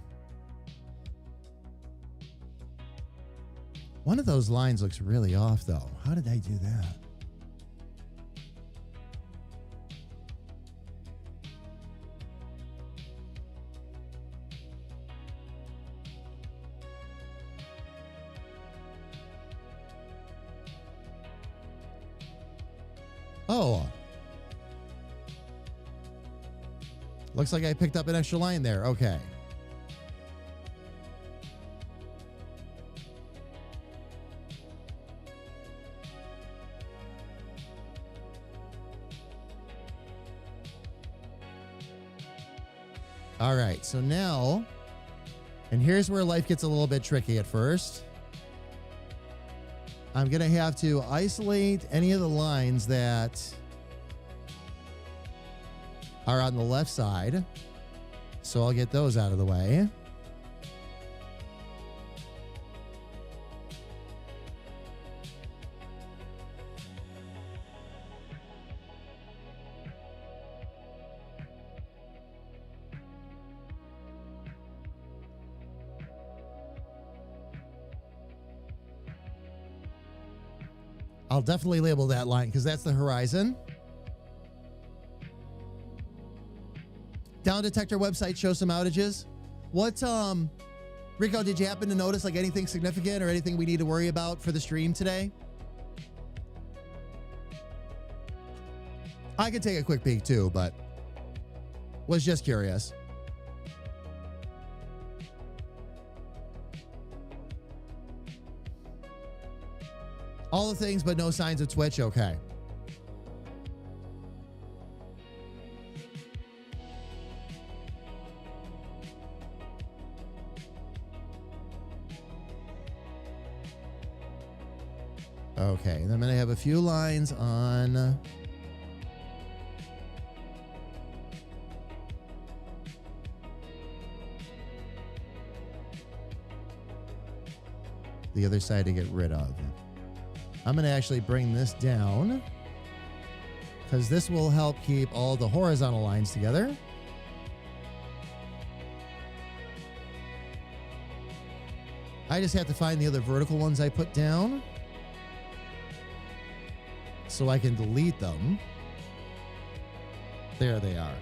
One of those lines looks really off, though. How did I do that? Oh. Looks like I picked up an extra line there. Okay. All right, so now, and here's where life gets a little bit tricky at first. I'm going to have to isolate any of the lines that are on the left side. So I'll get those out of the way. I'll definitely label that line because that's the horizon. Down Detector website shows some outages. What, Rico, did you happen to notice like anything significant or anything we need to worry about for the stream today? I could take a quick peek too, but was just curious. All the things, but no signs of Twitch. Okay. Okay, and I'm going to have a few lines on the other side to get rid of. I'm going to actually bring this down because this will help keep all the horizontal lines together. I just have to find the other vertical ones I put down so I can delete them. There they are.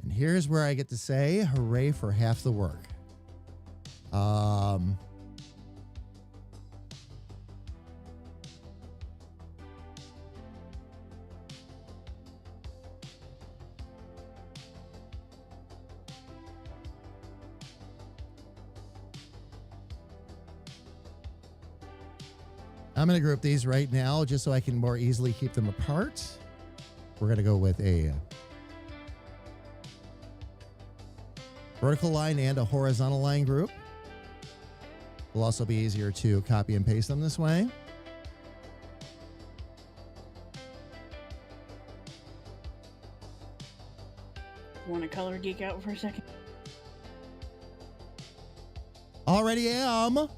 And here's where I get to say, hooray for half the work. I'm going to group these right now just so I can more easily keep them apart. We're going to go with a vertical line and a horizontal line group. Will also be easier to copy and paste them this way. Want to color geek out for a second? Already am.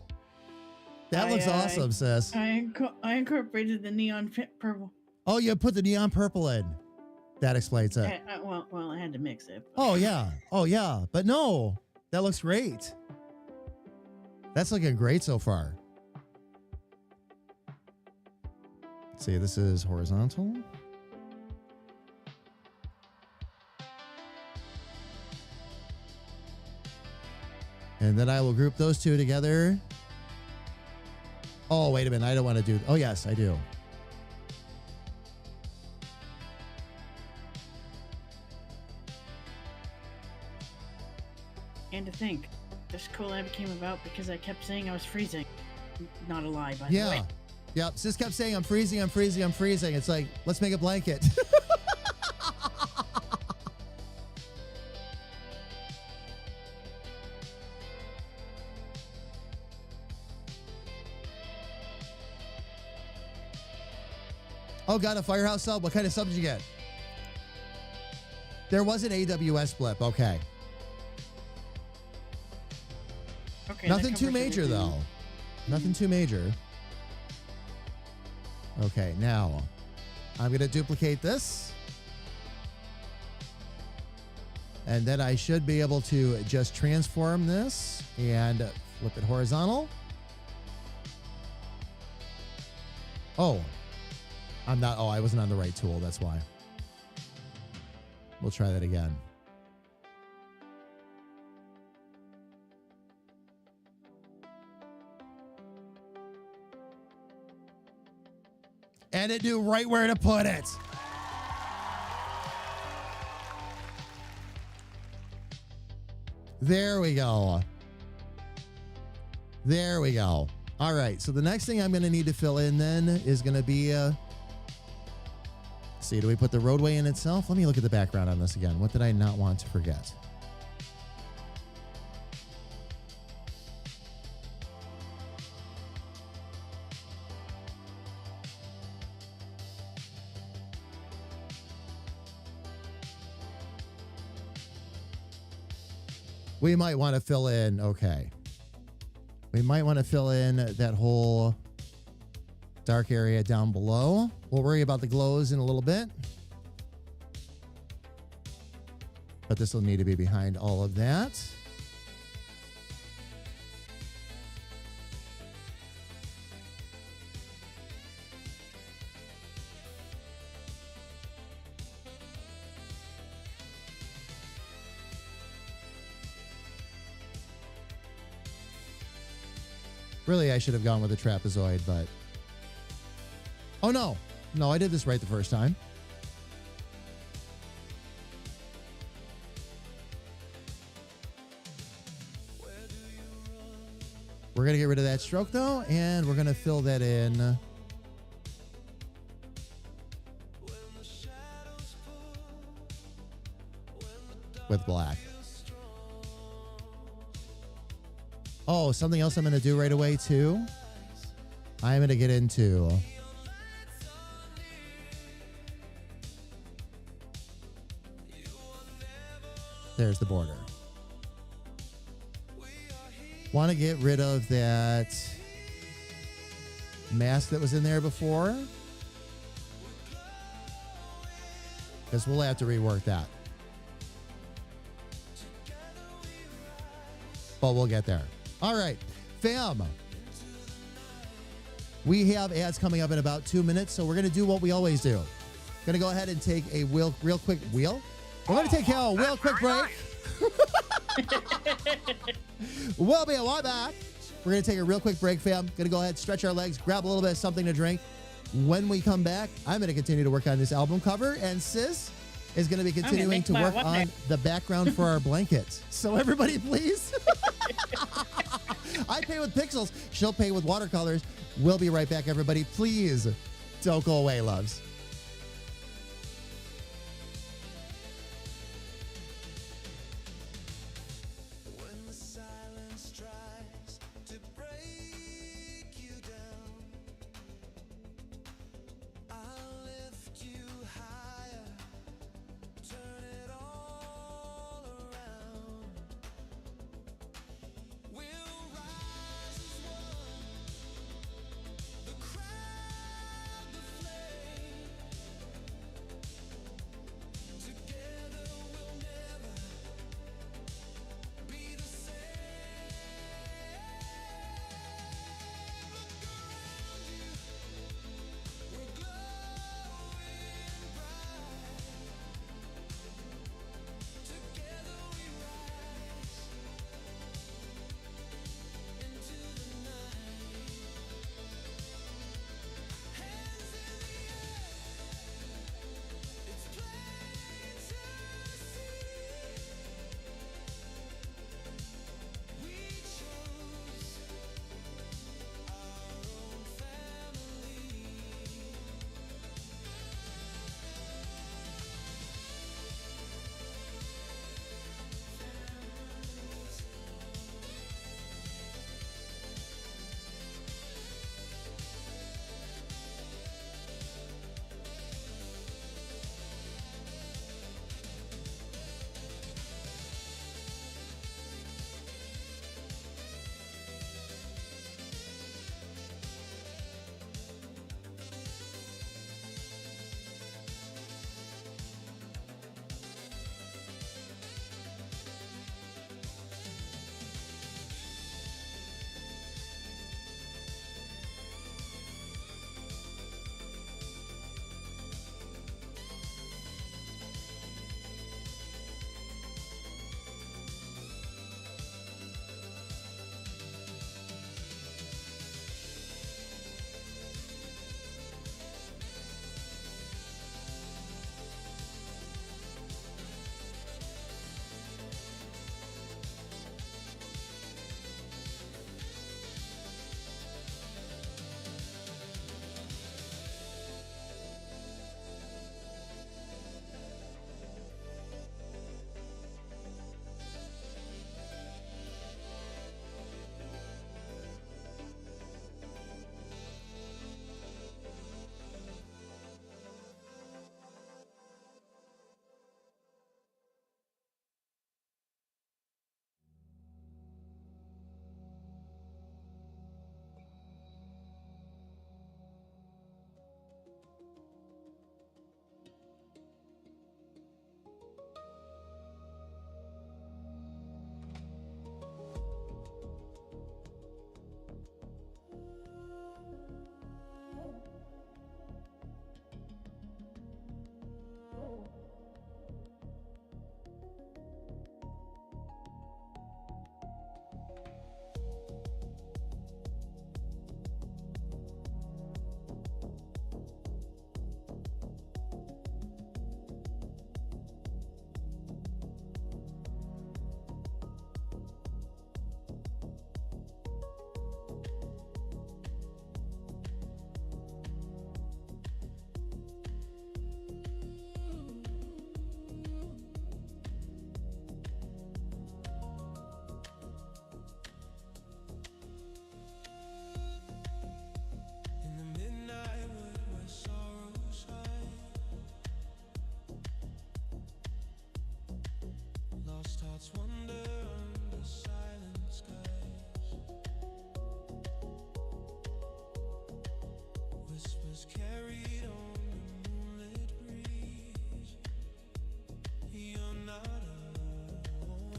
That looks awesome, sis. I incorporated the neon purple. Oh, you put the neon purple in. That explains it. Well, I had to mix it. Oh, yeah. Oh, yeah. But no, that looks great. That's looking great so far. Let's see, this is horizontal. And then I will group those two together. Oh, wait a minute. I don't want to do... Oh, yes, I do. And to think, this collab came about because I kept saying I was freezing. Not a lie, by the way. Yeah. Yep. Sis kept saying, I'm freezing, I'm freezing, I'm freezing. It's like, let's make a blanket. Oh, got a Firehouse sub? What kind of sub did you get? There was an AWS blip. Okay. Okay. Nothing that too covers major, everything. though. Nothing too major. Okay, now I'm going to duplicate this. And then I should be able to just transform this and flip it horizontal. Oh, I wasn't on the right tool. That's why. We'll try that again. And it knew right where to put it. There we go. There we go. All right. So the next thing I'm going to need to fill in then is going to be, see, do we put the roadway in itself? Let me look at the background on this again. What did I not want to forget? We might want to fill in, okay. We might want to fill in that whole dark area down below. We'll worry about the glows in a little bit. But this will need to be behind all of that. Really, I should have gone with a trapezoid, but... Oh, no. No, I did this right the first time. We're going to get rid of that stroke, though, and we're going to fill that in with black. Oh, something else I'm going to do right away, too. I'm going to get into... There's the border. Want to get rid of that mask that was in there before. Because we'll have to rework that. But we'll get there. All right, fam. We have ads coming up in about 2 minutes, so we're going to do what we always do. Going to go ahead and take a real quick wheel. We're going to take a real quick break. We'll be right back. We're going to take a real quick break, fam. Going to go ahead, stretch our legs, grab a little bit of something to drink. When we come back, I'm going to continue to work on this album cover, and Sis is going to be continuing to work on the background for our blanket. So everybody, please. I pay with pixels. She'll pay with watercolors. We'll be right back, everybody. Please don't go away, loves.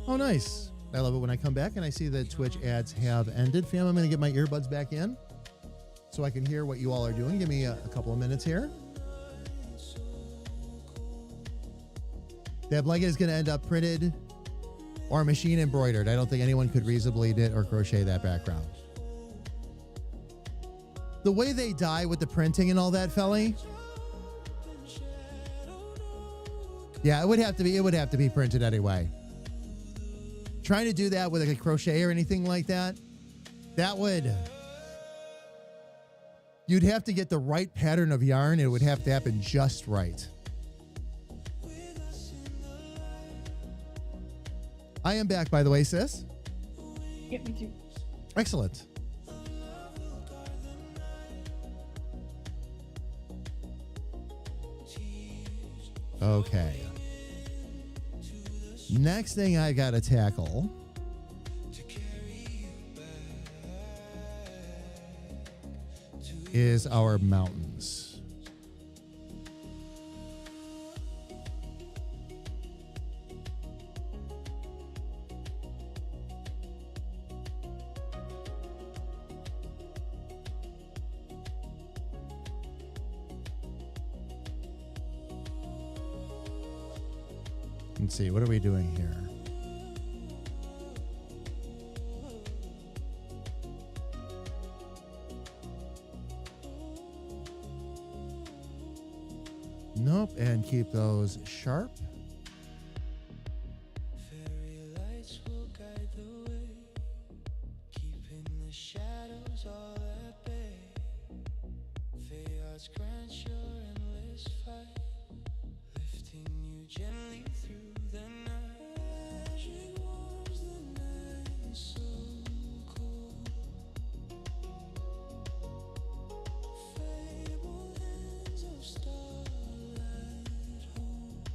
Oh, nice. I love it when I come back and I see that Twitch ads have ended. Fam, I'm going to get my earbuds back in so I can hear what you all are doing. Give me a couple of minutes here. That blanket is going to end up printed or machine embroidered. I don't think anyone could reasonably knit or crochet that background. The way they dye with the printing and all that, Felly. Yeah, it would have to be printed anyway. Trying to do that with a crochet or anything like that, you'd have to get the right pattern of yarn. It would have to happen just right. I am back, by the way, sis. Yeah, me too. Excellent. Okay. Next thing I got to tackle is our mountains. Let's see, what are we doing here? Nope, and keep those sharp. Fairy lights will guide the way, keeping the shadows all at bay. Feyards grant your endless fight, lifting you gently through the night. Magic warms the night so cold. Fabled hands of starlight hold.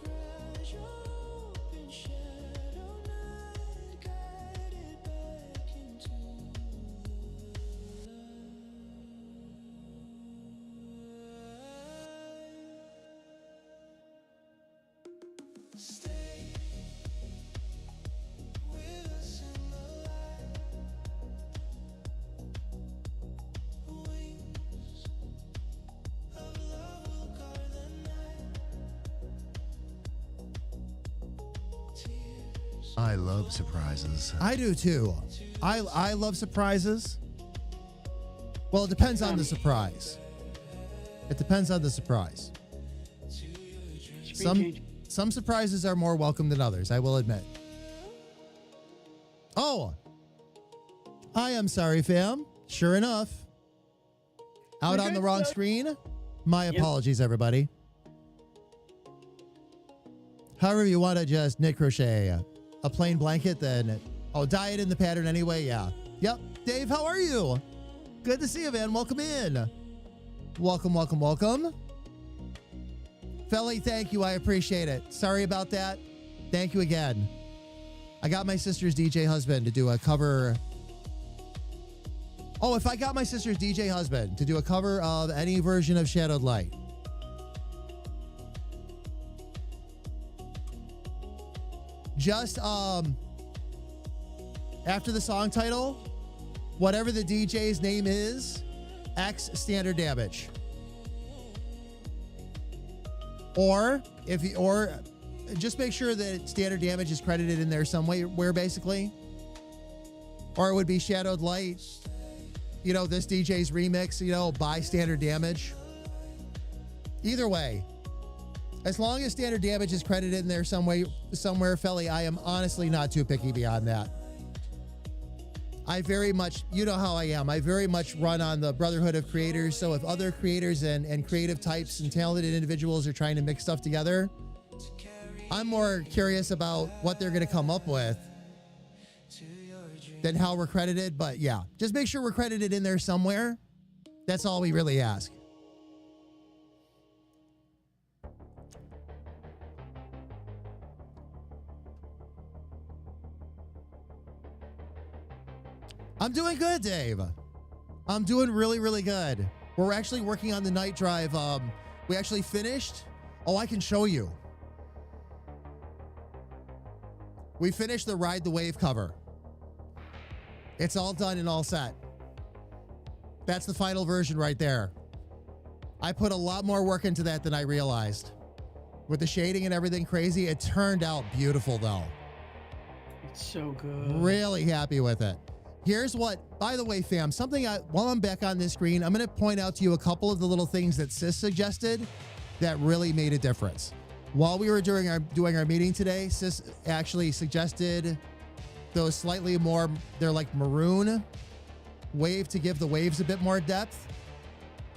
Fragile open shadow night, guided back into the light. Stay with us in the light. Wings of love will guard the night. Tears I love surprises. I do too. I love surprises. Well, it depends on the surprise. It depends on the surprise. Some surprises are more welcome than others, I will admit. Oh, I am sorry, fam. Sure enough. Out on the wrong screen. My apologies, everybody. However you want to just knit crochet a plain blanket, then dye it in the pattern anyway. Yeah. Yep. Dave, how are you? Good to see you, man. Welcome in. Welcome, welcome, welcome. Felly, thank you. I appreciate it. Sorry about that. Thank you again. I got my sister's DJ husband to do a cover. Oh, if I got my sister's DJ husband to do a cover of any version of Shadowed Light. Just after the song title, whatever the DJ's name is, X standard damage. Or just make sure that standard damage is credited in there some way, where basically, or it would be Shadowed Light, this DJ's remix, by standard damage. Either way, as long as standard damage is credited in there somewhere, Felly, I am honestly not too picky beyond that. I very much, you know how I am. I very much run on the brotherhood of creators. So if other creators and creative types and talented individuals are trying to mix stuff together, I'm more curious about what they're going to come up with than how we're credited. But yeah, just make sure we're credited in there somewhere. That's all we really ask. I'm doing good, Dave. I'm doing really, really good. We're actually working on the night drive. We actually finished. Oh, I can show you. We finished the Ride the Wave cover. It's all done and all set. That's the final version right there. I put a lot more work into that than I realized. With the shading and everything crazy, it turned out beautiful though. It's so good. Really happy with it. Here's what, by the way, fam, while I'm back on this screen, I'm going to point out to you a couple of the little things that Sis suggested that really made a difference. While we were doing our meeting today, Sis actually suggested those slightly more, they're like maroon wave to give the waves a bit more depth.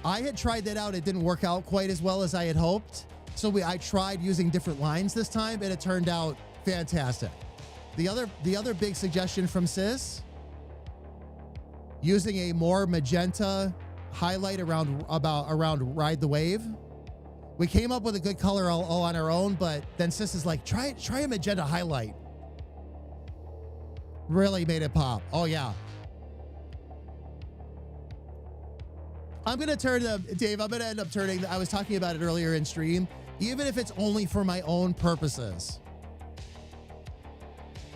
I had tried that out. It didn't work out quite as well as I had hoped. So I tried using different lines this time and it turned out fantastic. The other big suggestion from Sis, using a more magenta highlight around Ride the Wave. We came up with a good color all on our own, but then Sis is like, try a magenta highlight. Really made it pop. Oh yeah. I'm going to turn Dave, I'm going to end up turning, I was talking about it earlier in stream, even if it's only for my own purposes.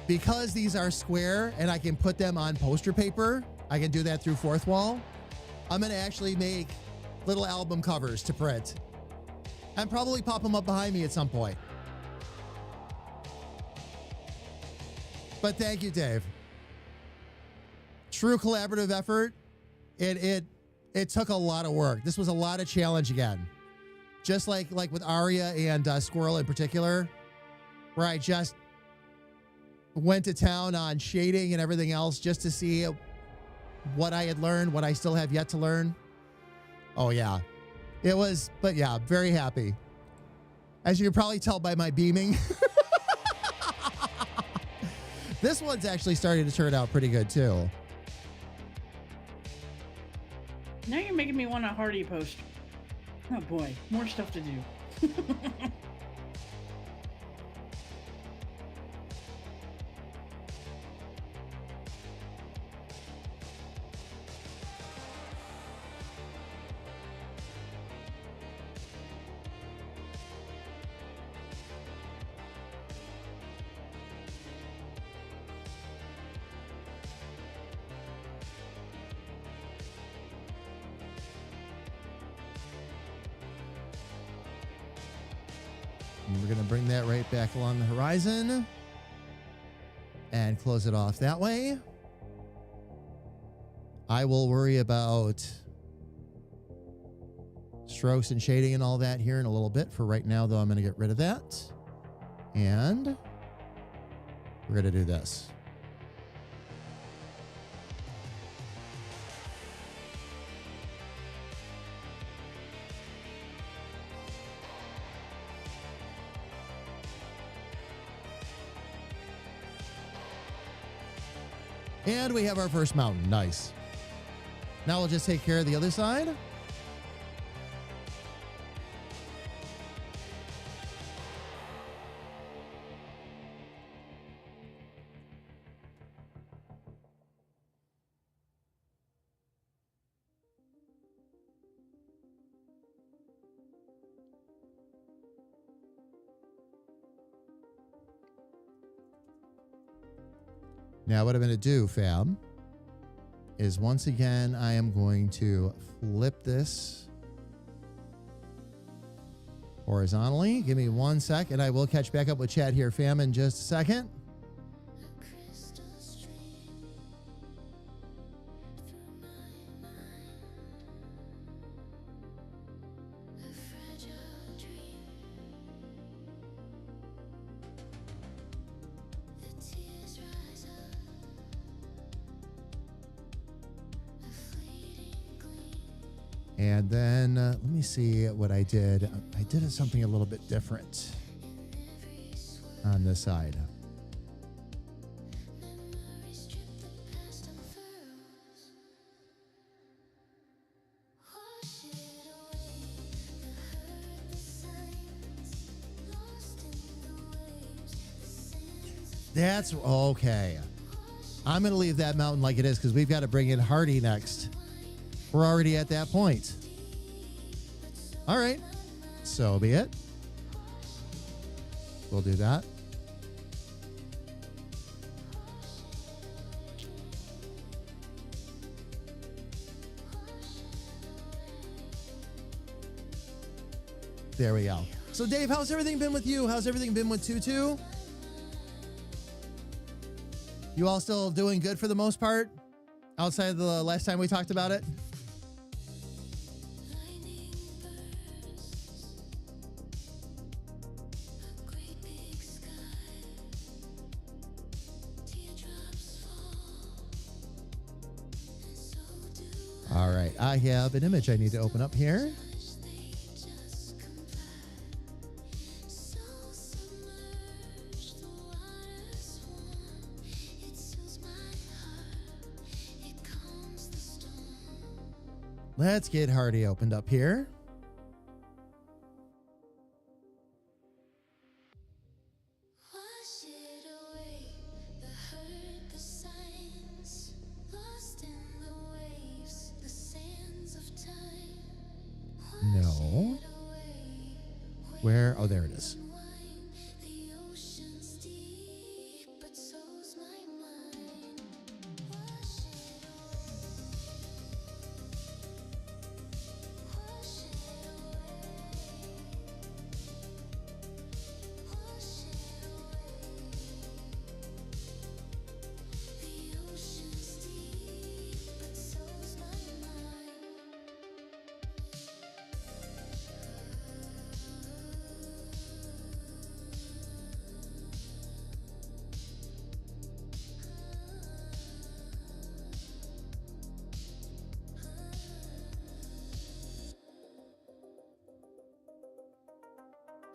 Because these are square and I can put them on poster paper, I can do that through Fourth Wall. I'm going to actually make little album covers to print and probably pop them up behind me at some point. But thank you, Dave. True collaborative effort. It took a lot of work. This was a lot of challenge again. Just like with Aria and Squirrel in particular, where I just went to town on shading and everything else just to see what I had learned, what I still have yet to learn. Oh yeah, it was, but yeah, very happy. As you can probably tell by my beaming. This one's actually starting to turn out pretty good too. Now you're making me want a Hardy post. Oh boy, more stuff to do. And we're going to bring that right back along the horizon and close it off that way. I will worry about strokes and shading and all that here in a little bit. For right now, though, I'm going to get rid of that. And we're going to do this. And we have our first mountain. Nice. Now we'll just take care of the other side. Now what I'm going to do, fam, is once again, I am going to flip this horizontally. Give me 1 sec, and I will catch back up with chat here, fam, in just a second. And then let me see what I did. I did something a little bit different on this side. That's okay. I'm going to leave that mountain like it is because we've got to bring in Hardy next. We're already at that point. All right. So be it. We'll do that. There we go. So Dave, how's everything been with you? How's everything been with Tutu? You all still doing good for the most part? Outside of the last time we talked about it? All right, I have an image I need to open up here. Let's get Hardy opened up here. Wash it away, the hurt, the signs, lost in the waves, the sands of time. No. Where? Oh, there it is. The ocean's deep, but so's my mind. Wash it away. Wash it away. Wash it away. The ocean's deep, but so's my mind.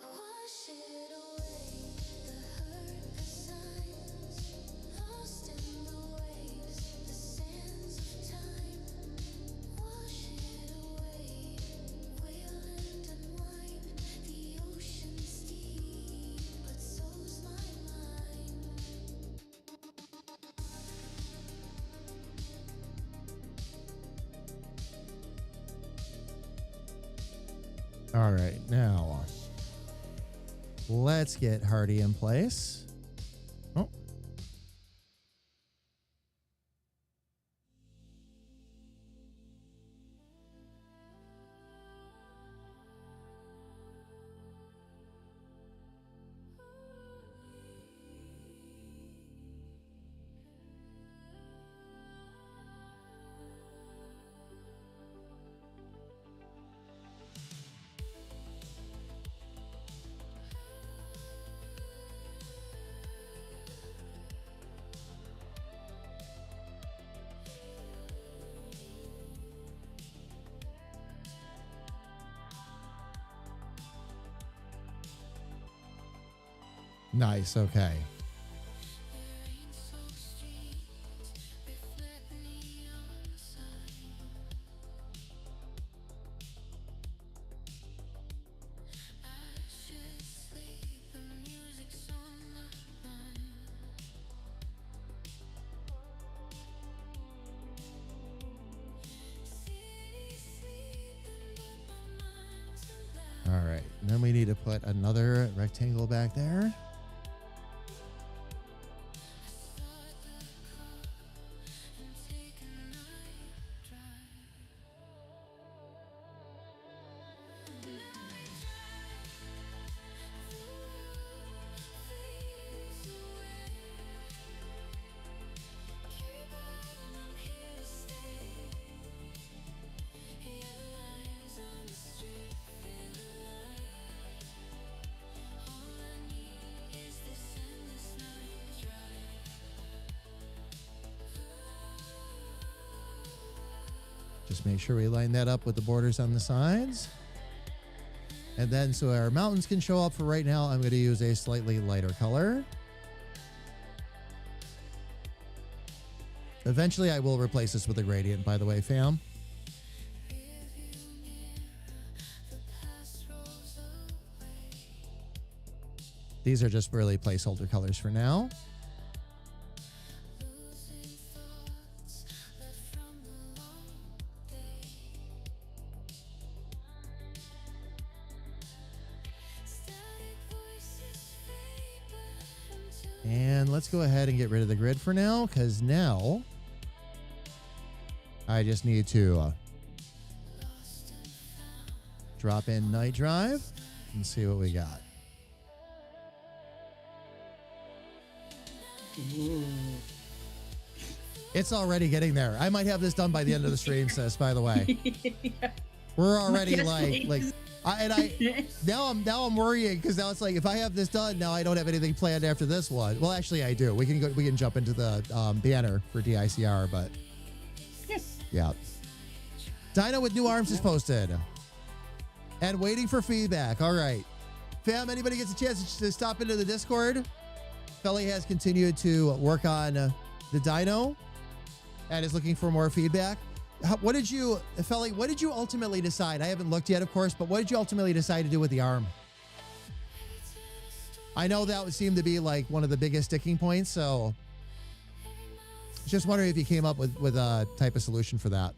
Wash it away, the hurt, the signs, lost in the waves, the sands of time. Wash it away, we'll unwind. The ocean's deep, but so's my mind. All right, now let's get Hardy in place. Oh. Nice, okay. All right, and then we need to put another rectangle back there. Just make sure we line that up with the borders on the sides. And then so our mountains can show up, for right now, I'm going to use a slightly lighter color. Eventually, I will replace this with a gradient, by the way, fam. These are just really placeholder colors for now. And let's go ahead and get rid of the grid for now, because now I just need to drop in Night Drive. and see what we got. Ooh. It's already getting there. I might have this done by the end of the stream, sis, by the way. Yeah. We're already Yes, like please. now I'm worrying because now it's like if I have this done, now I don't have anything planned after this one. Well, actually I do. We can jump into the banner for DICR, but Yes. yeah. Dino with new arms is posted. And waiting for feedback. All right. Fam, anybody gets a chance to stop into the Discord? Felly has continued to work on the Dino and is looking for more feedback. What did you, Felly, what did you ultimately decide? I haven't looked yet, of course, but what did you ultimately decide to do with the arm? I know that would seem to be like one of the biggest sticking points, so just wondering if you came up with a type of solution for that.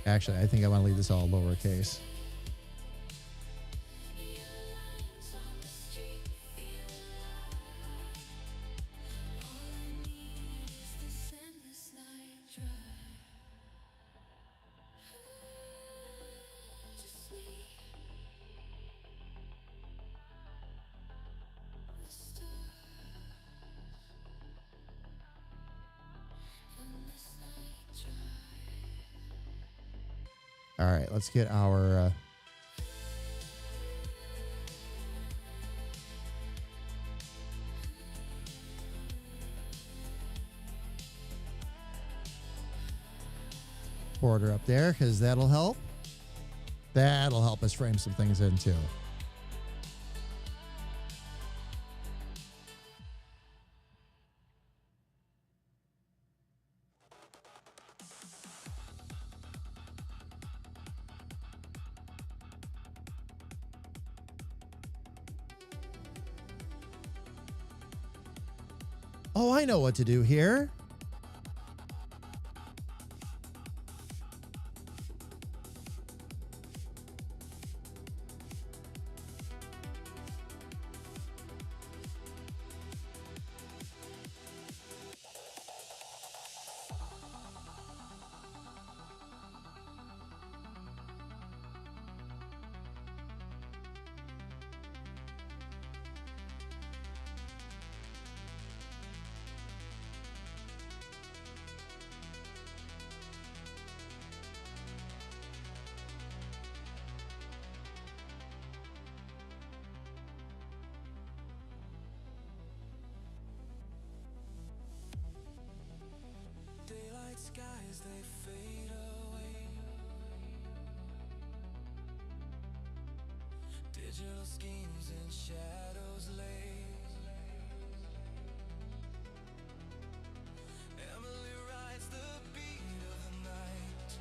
Actually, I think I want to leave this all lowercase. All right, let's get our border up there because that'll help. That'll help us frame some things in too. Oh, I know what to do here. Daylight skies, they fade away. Digital schemes and shadows lay. Emily rides the beat of the night.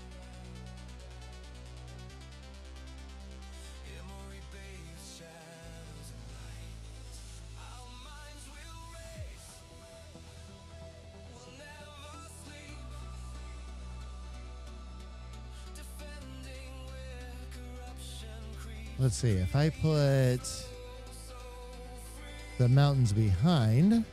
Emory bathes shadows and light. Our minds will race. We'll never sleep. Defending where corruption creeps. Let's see if I put the mountains behind.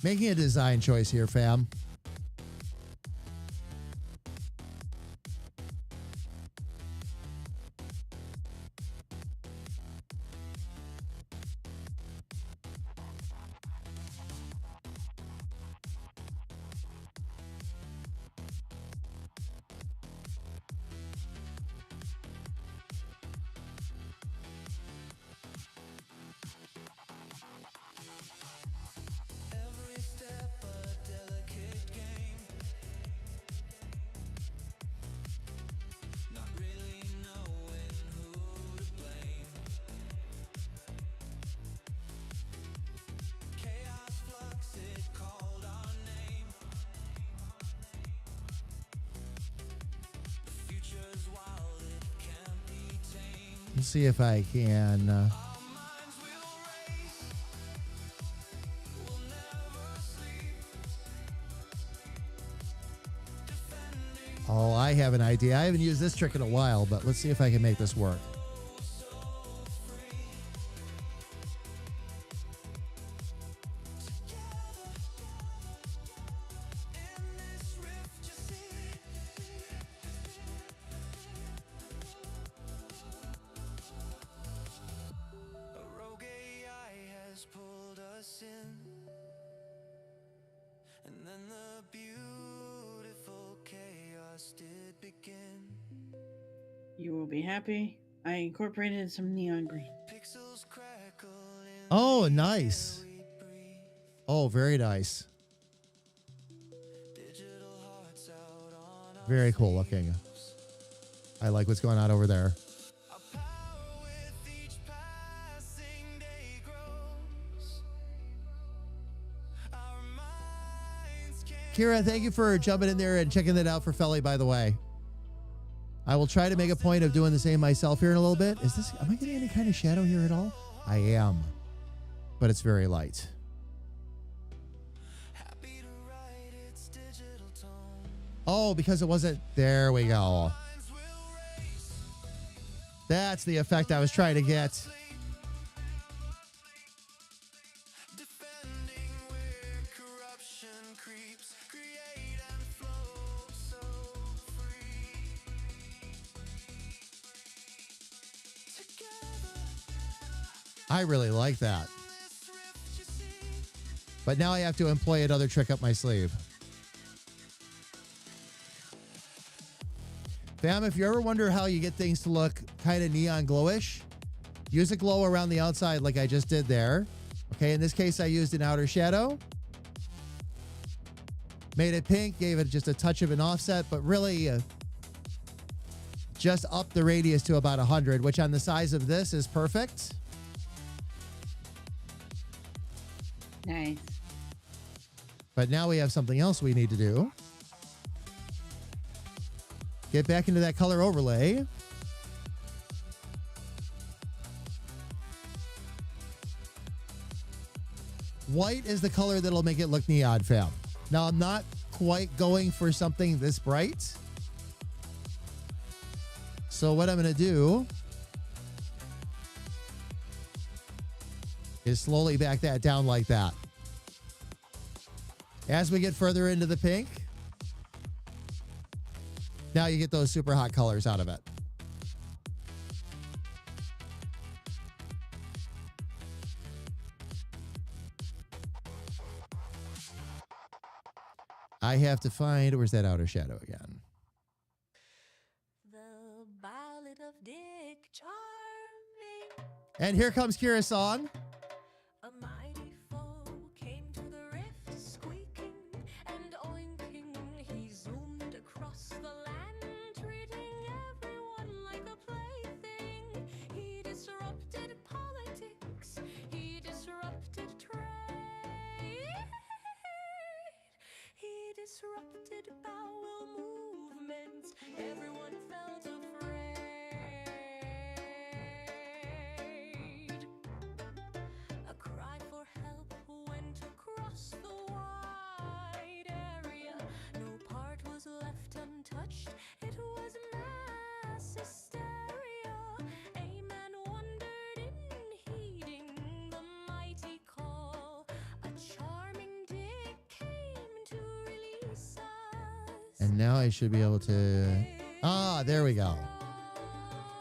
Making a design choice here, fam. Every step a delicate Let's see if I can. Oh, I have an idea. I haven't used this trick in a while, but let's see if I can make this work. A rogue AI has pulled us in, and then the beautiful chaos did begin. You will be happy. I incorporated some neon green. Pixels crackle in Oh, nice. we breathe. Oh, very nice. Digital hearts out on our Very cool looking. I like what's going on over there. Our power with each passing day grows. Our minds can Kira, thank you for jumping in there and checking that out for Felly, by the way. I will try to make a point of doing the same myself here in a little bit. Am I getting any kind of shadow here at all? I am, but it's very light. happy to write its digital tone. Oh, because it wasn't, there we go. Minds will race. That's the effect I was trying to get. Defending where corruption creeps, create and flow so free. Together, I really like that. this rift you see. But now I have to employ another trick up my sleeve. Fam, if you ever wonder how you get things to look kind of neon glowish, use a glow around the outside like I just did there. Okay, in this case, I used an outer shadow. Made it pink, gave it just a touch of an offset, but really just up the radius to about 100, which on the size of this is perfect. Nice. But now we have something else we need to do. Get back into that color overlay. White is the color that'll make it look neon, fam. Now, I'm not quite going for something this bright. So what I'm going to do is slowly back that down like that. As we get further into the pink, now you get those super hot colors out of it. I have to find, where's that outer shadow again? The Ballad of Dick Charming. And here comes Kira's song. A mighty foe came to the rift, squeaking and oinking. He zoomed across the land, treating everyone like a plaything. He disrupted politics. He disrupted trade. He disrupted bowel movements. Everyone felt afraid. A cry for help went across the wide area. No part was left untouched. It was mass hysteria. A man wondered in heeding the mighty call. A charming dick came to release us. And now I should be able to, there we go.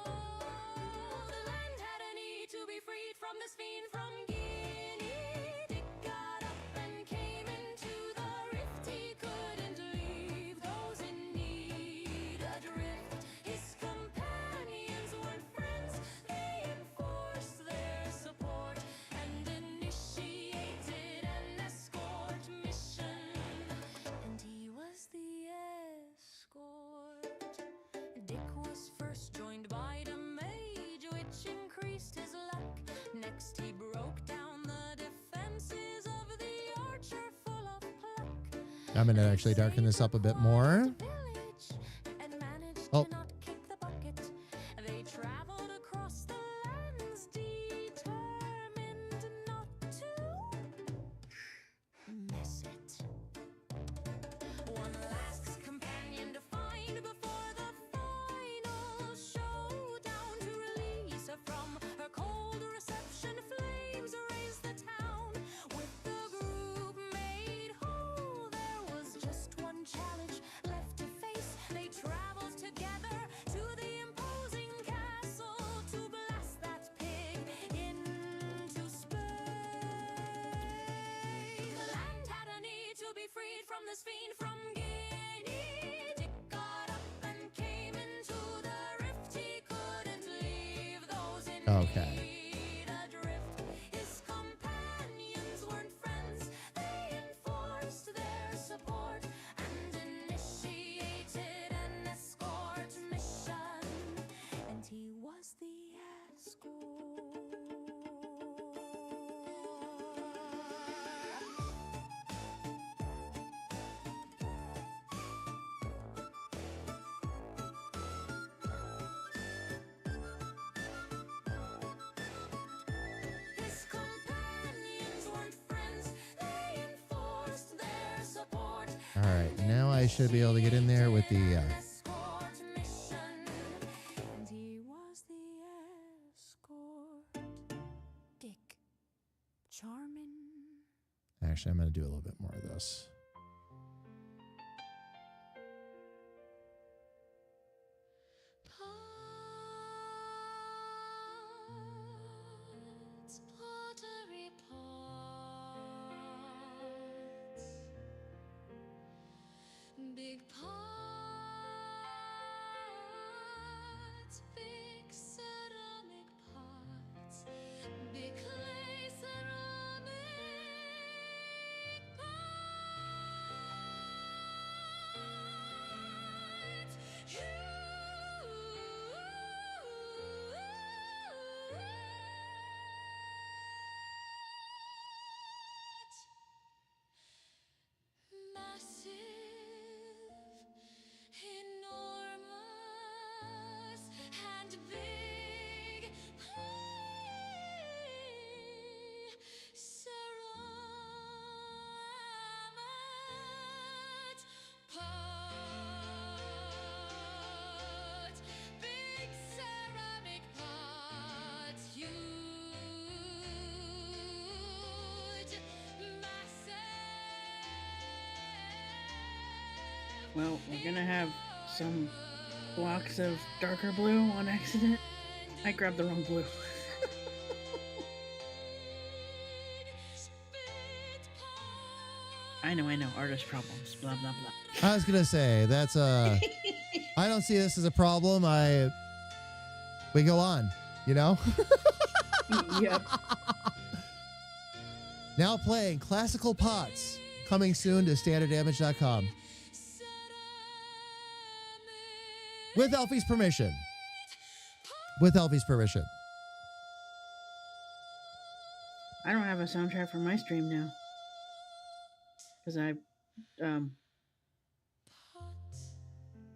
The land had a need to be freed from this fiend from Guinea. Dick got up and came into the rift. He couldn't leave those in need adrift. His companions weren't friends. They enforced their support and initiated an escort mission. And he was the escort. Dick was first joined by the mage, which increased his luck. Next, he broke down the defenses of the archer, full of pluck. I'm going to actually darken this up a bit more. And managed Oh. to not kick the bucket. They traveled across the from this fiend from Guinea. Dick got up and came into the rift. He couldn't leave those in Okay. need adrift. His companions weren't friends. They enforced their support and initiated an escort mission. And he was the escort. His companions weren't friends. They enforced their support. All right. Now I should be able to get in there with the. Escort mission. And he was the escort. Dick. Charming. Actually, I'm going to do a little bit more of this. Pots, pottery pots, big pots, big ceramic pots, big clay ceramic pots. Massive, enormous, and big ceramic pots, big ceramic pots, huge, massive. Well, we're gonna have some blocks of darker blue on accident. I grabbed the wrong blue. I know, artist problems, blah, blah, blah. I was going to say, that's I don't see this as a problem. We go on, you know? Yep. Now playing Classical Pots, coming soon to standarddamage.com. With Elfie's permission. With Elfie's permission. I don't have a soundtrack for my stream now. Because I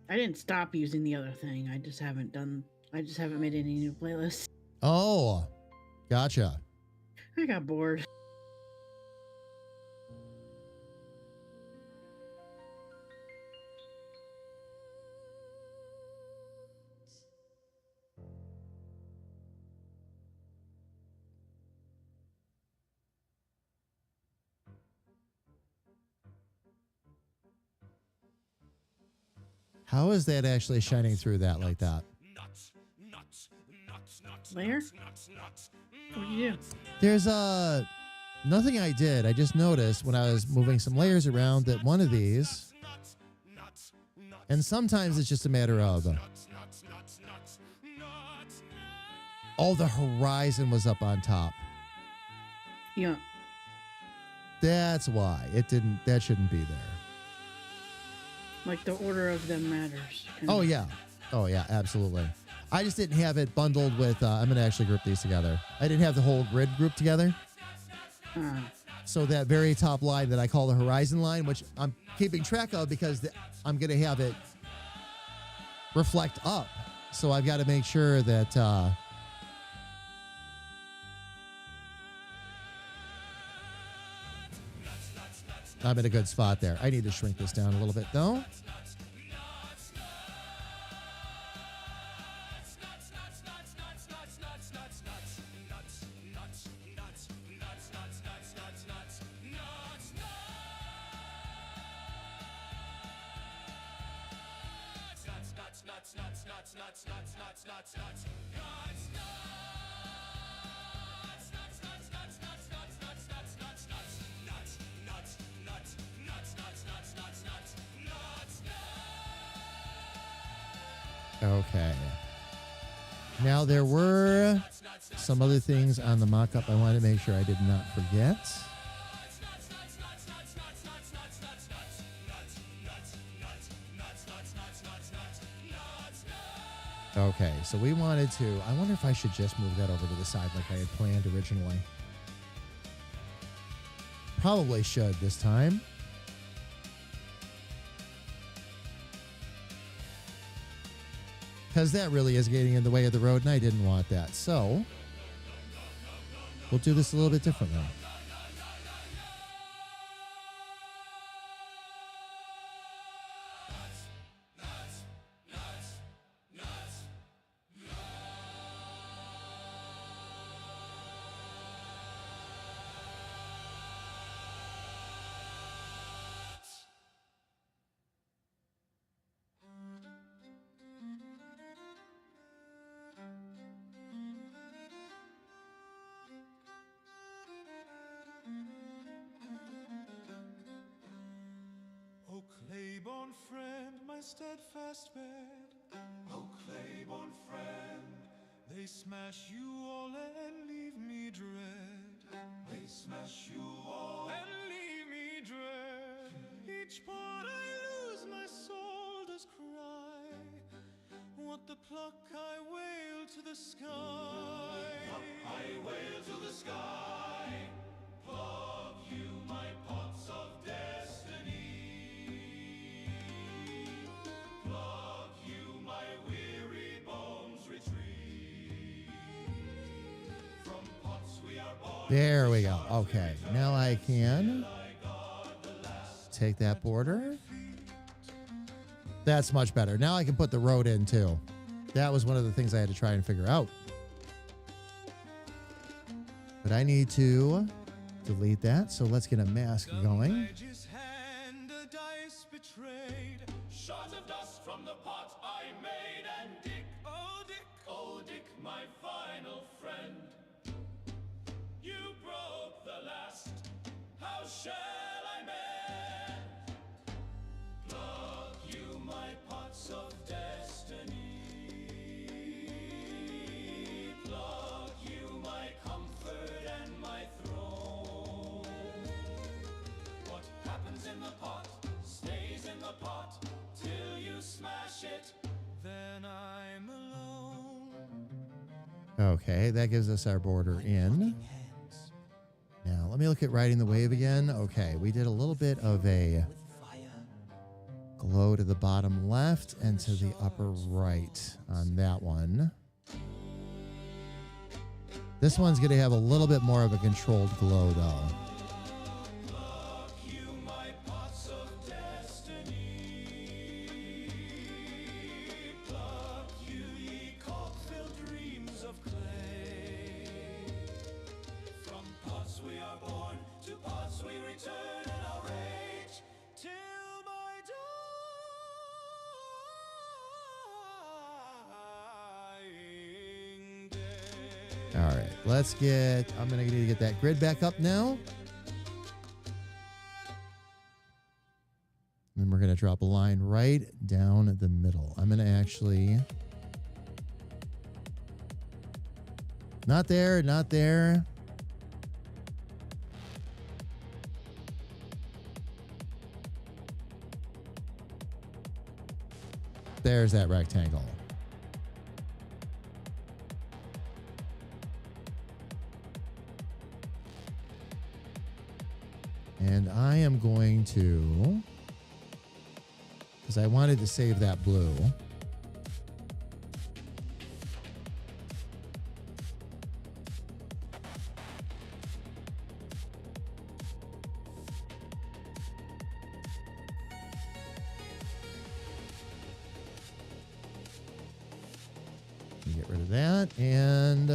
didn't stop using the other thing. I just haven't made any new playlists. Oh, gotcha. I got bored. How is that actually shining through that like that? Layer? What'd you do? There's nothing I did. I just noticed when I was moving some layers around that one of these, and sometimes it's just a matter of, the horizon was up on top. Yeah. That's why that shouldn't be there. Like the order of them matters. Oh yeah, absolutely. I just didn't have it bundled with. I'm gonna actually group these together. I didn't have the whole grid grouped together. So that very top line that I call the horizon line, which I'm keeping track of because I'm gonna have it reflect up. So I've got to make sure that. I'm in a good spot there. I need to shrink this down a little bit, though. Okay. Now, there were some other things on the mock-up I wanted to make sure I did not forget. Okay, so we wanted to... I wonder if I should just move that over to the side like I had planned originally. Probably should this time. Because that really is getting in the way of the road, and I didn't want that. So, we'll do this a little bit differently. Oh, Claiborne friend, my steadfast bed. Oh, Claiborne friend, they smash you all and leave me dread. They smash you all and leave me dread. Each part I lose, my soul does cry. What the pluck I wail to the sky. I wail to the sky. Plug you my pots of destiny. Plug you my weary bones retreat. From pots we are born. There we go. Okay, now I can take that border. That's much better. Now I can put the road in too. That was one of the things I had to try and figure out. But I need to delete that. So let's get a mask going. Hand a dice betrayed. Shot of dust from the pot I made. And Dick, oh Dick, my final friend. You broke the last. How shall I mend? Plug you my pots of destiny. Plug you my comfort and my throne. What happens in the pot stays in the pot till you smash it. Then I'm alone. Okay, that gives us our border in. Now, let me look at riding the wave again. Okay, we did a little bit of a glow to the bottom left and to the upper right on that one. This one's going to have a little bit more of a controlled glow, though. Plug you my pots of destiny. Plug you ye cork-filled dreams of clay. From pots we are born, to pots we return in our rage, till my dying day. All right, let's get... I'm going to need to get that grid back up now. And we're going to drop a line right down the middle. I'm going to actually... Not there, not there. There's that rectangle. And I am going to, because I wanted to save that blue. Get rid of that, and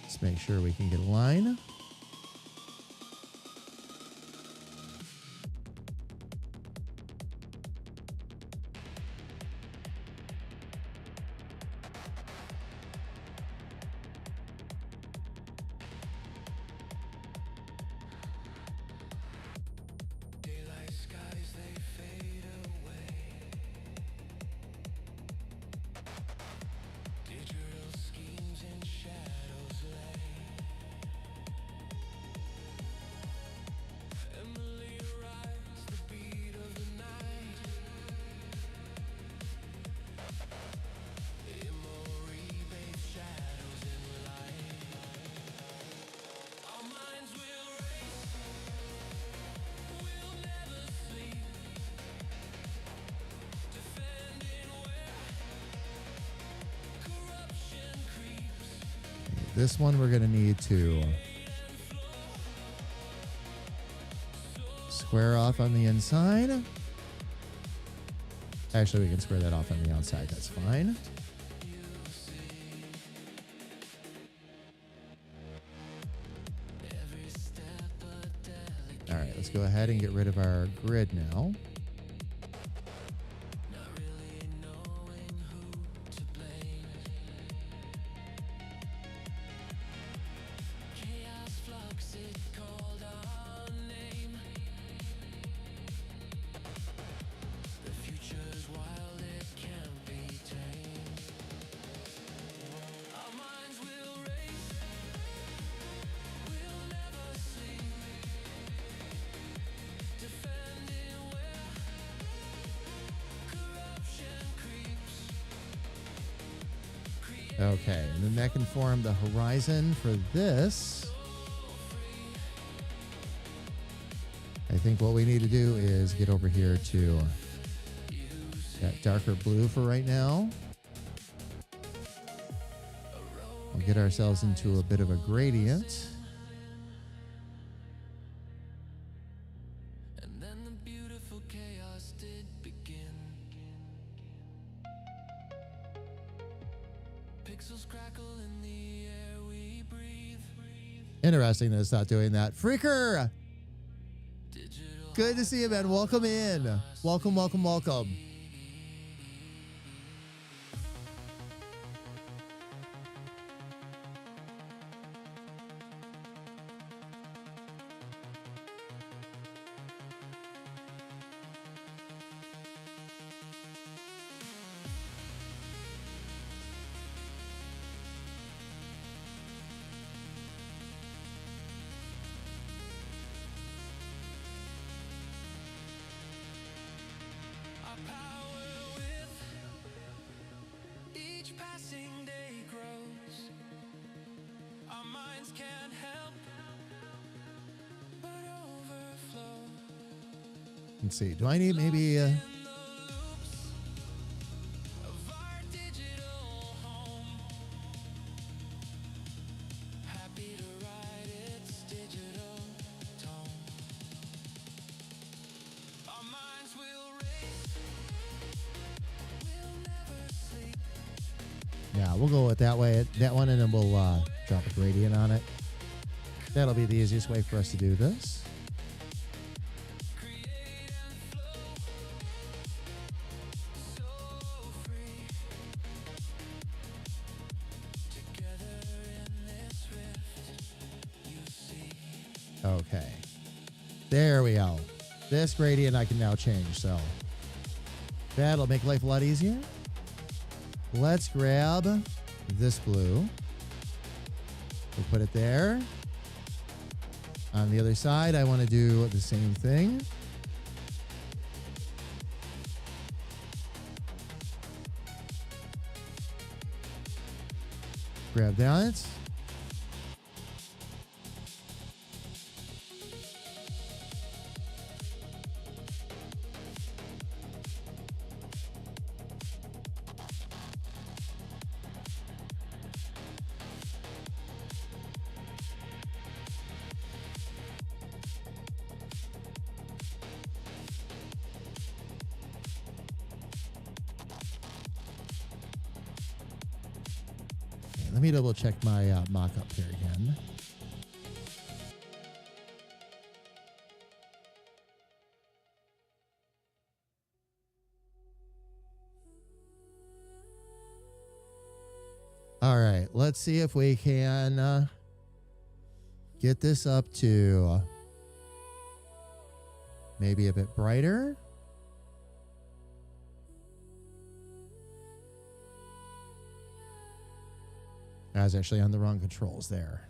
let's make sure we can get a line. Daylight skies, they fade away. This one we're going to need to square off on the inside. Actually, we can square that off on the outside. That's fine. All right, let's go ahead and get rid of our grid now. Okay, and then that can form the horizon for this. I think what we need to do is get over here to that darker blue for right now. We'll get ourselves into a bit of a gradient. Interesting that it's not doing that. Freaker! Good to see you, man. Welcome in. Welcome, welcome, welcome. Let's see. Do I need maybe... Yeah, we'll go with that way, that one, and then we'll drop a gradient on it. That'll be the easiest way for us to do this. Okay. There we go. This gradient I can now change, so that'll make life a lot easier. Let's grab this blue. We'll put it there. On the other side, I want to do the same thing. Grab that. Let me double check my mock-up here again. All right, let's see if we can get this up to maybe a bit brighter. I was actually on the wrong controls there.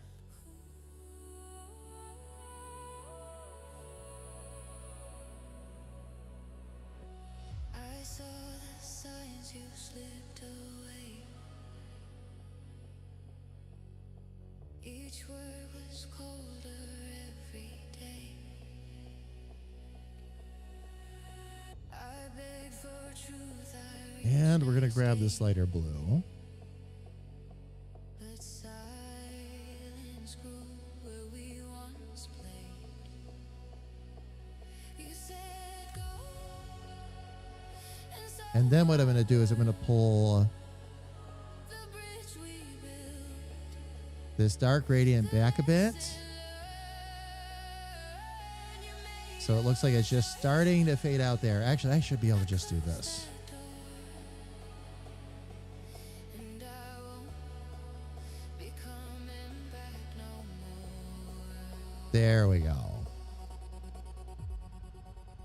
I saw the signs, you slipped away. Each word was colder every day. I begged for truth, And we're going to grab this lighter blue. but silence And then what I'm going to do is I'm going to pull this dark gradient back a bit. So it looks like it's just starting to fade out there. Actually, I should be able to just do this. There we go.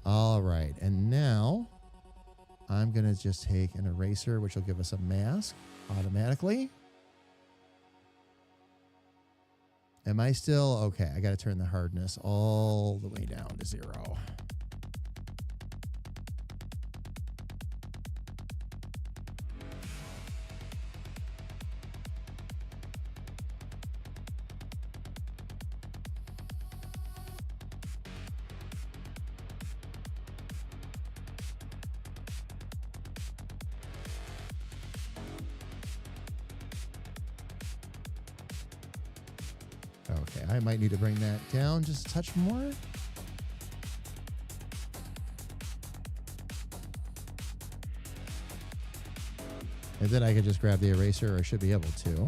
All right. And now I'm going to just take an eraser, which will give us a mask automatically. Am I still okay? I got to turn the hardness all the way down to 0. Okay, I might need to bring that down just a touch more. And then I can just grab the eraser, or I should be able to.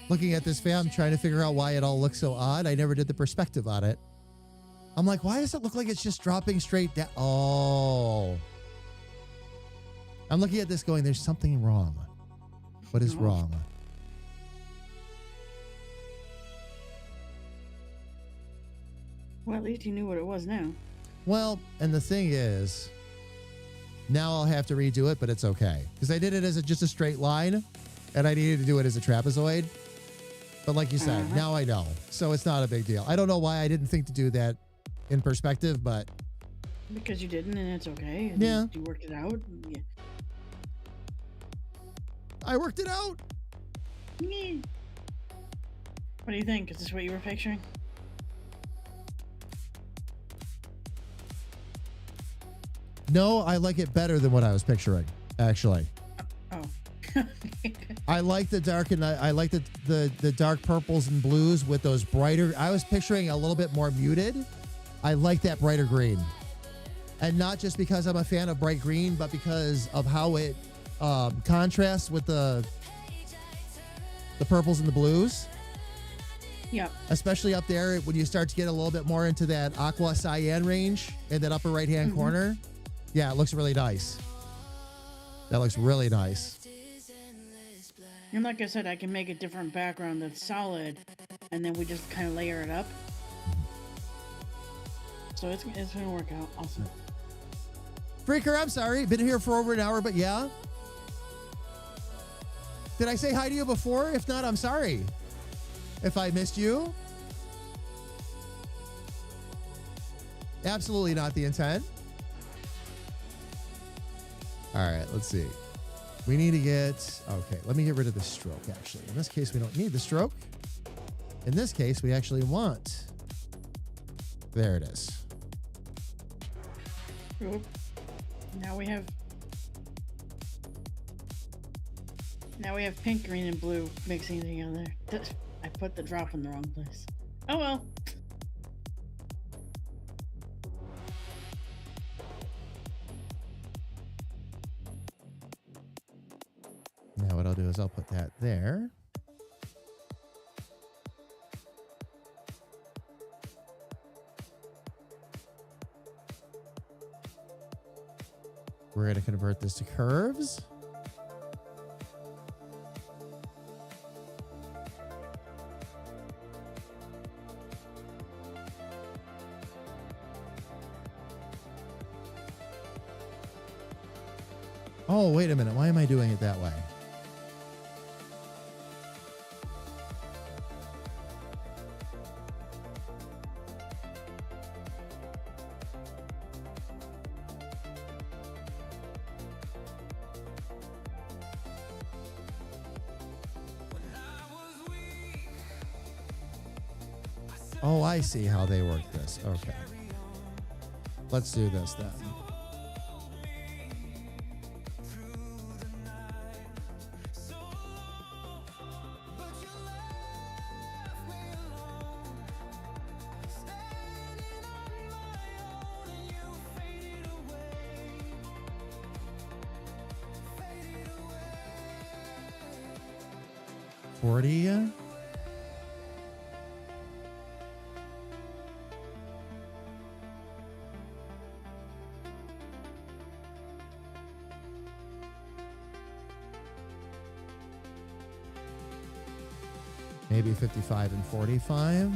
Looking at this fam, trying to figure out why it all looks so odd. I never did the perspective on it. I'm like, why does it look like it's just dropping straight down? Oh. I'm looking at this going, there's something wrong. What is wrong? Well, at least you knew what it was now. Well, and the thing is, now I'll have to redo it, but it's okay. Because I did it as just a straight line, and I needed to do it as a trapezoid. But like you said, now I know. So it's not a big deal. I don't know why I didn't think to do that in perspective, but... Because you didn't, and it's okay. And yeah. You worked it out. Yeah. I worked it out. Yeah. What do you think? Is this what you were picturing? No, I like it better than what I was picturing, actually. Oh. I like the dark, and I like the dark purples and blues with those brighter. I was picturing a little bit more muted. I like that brighter green. And not just because I'm a fan of bright green, but because of how it contrasts with the purples and the blues. Yeah. Especially up there when you start to get a little bit more into that aqua cyan range in that upper right-hand corner. Yeah, it looks really nice. That looks really nice. And like I said, I can make a different background that's solid, and then we just kind of layer it up. So it's going to work out. Awesome. Freaker, I'm sorry. Been here for over an hour, but yeah. Did I say hi to you before? If not, I'm sorry. If I missed you. Absolutely not the intent. All right, let's see. We need to get, okay, let me get rid of the stroke, actually. In this case, we don't need the stroke. In this case, we actually want, there it is. Oop. Now we have pink, green, and blue mixing together. I put the drop in the wrong place. Oh well. Now what I'll do is I'll put that there. We're going to convert this to curves. Oh, wait a minute. Why am I doing it that way? Oh, I see how they work this. Okay. Let's do this then. Maybe 55 and 45.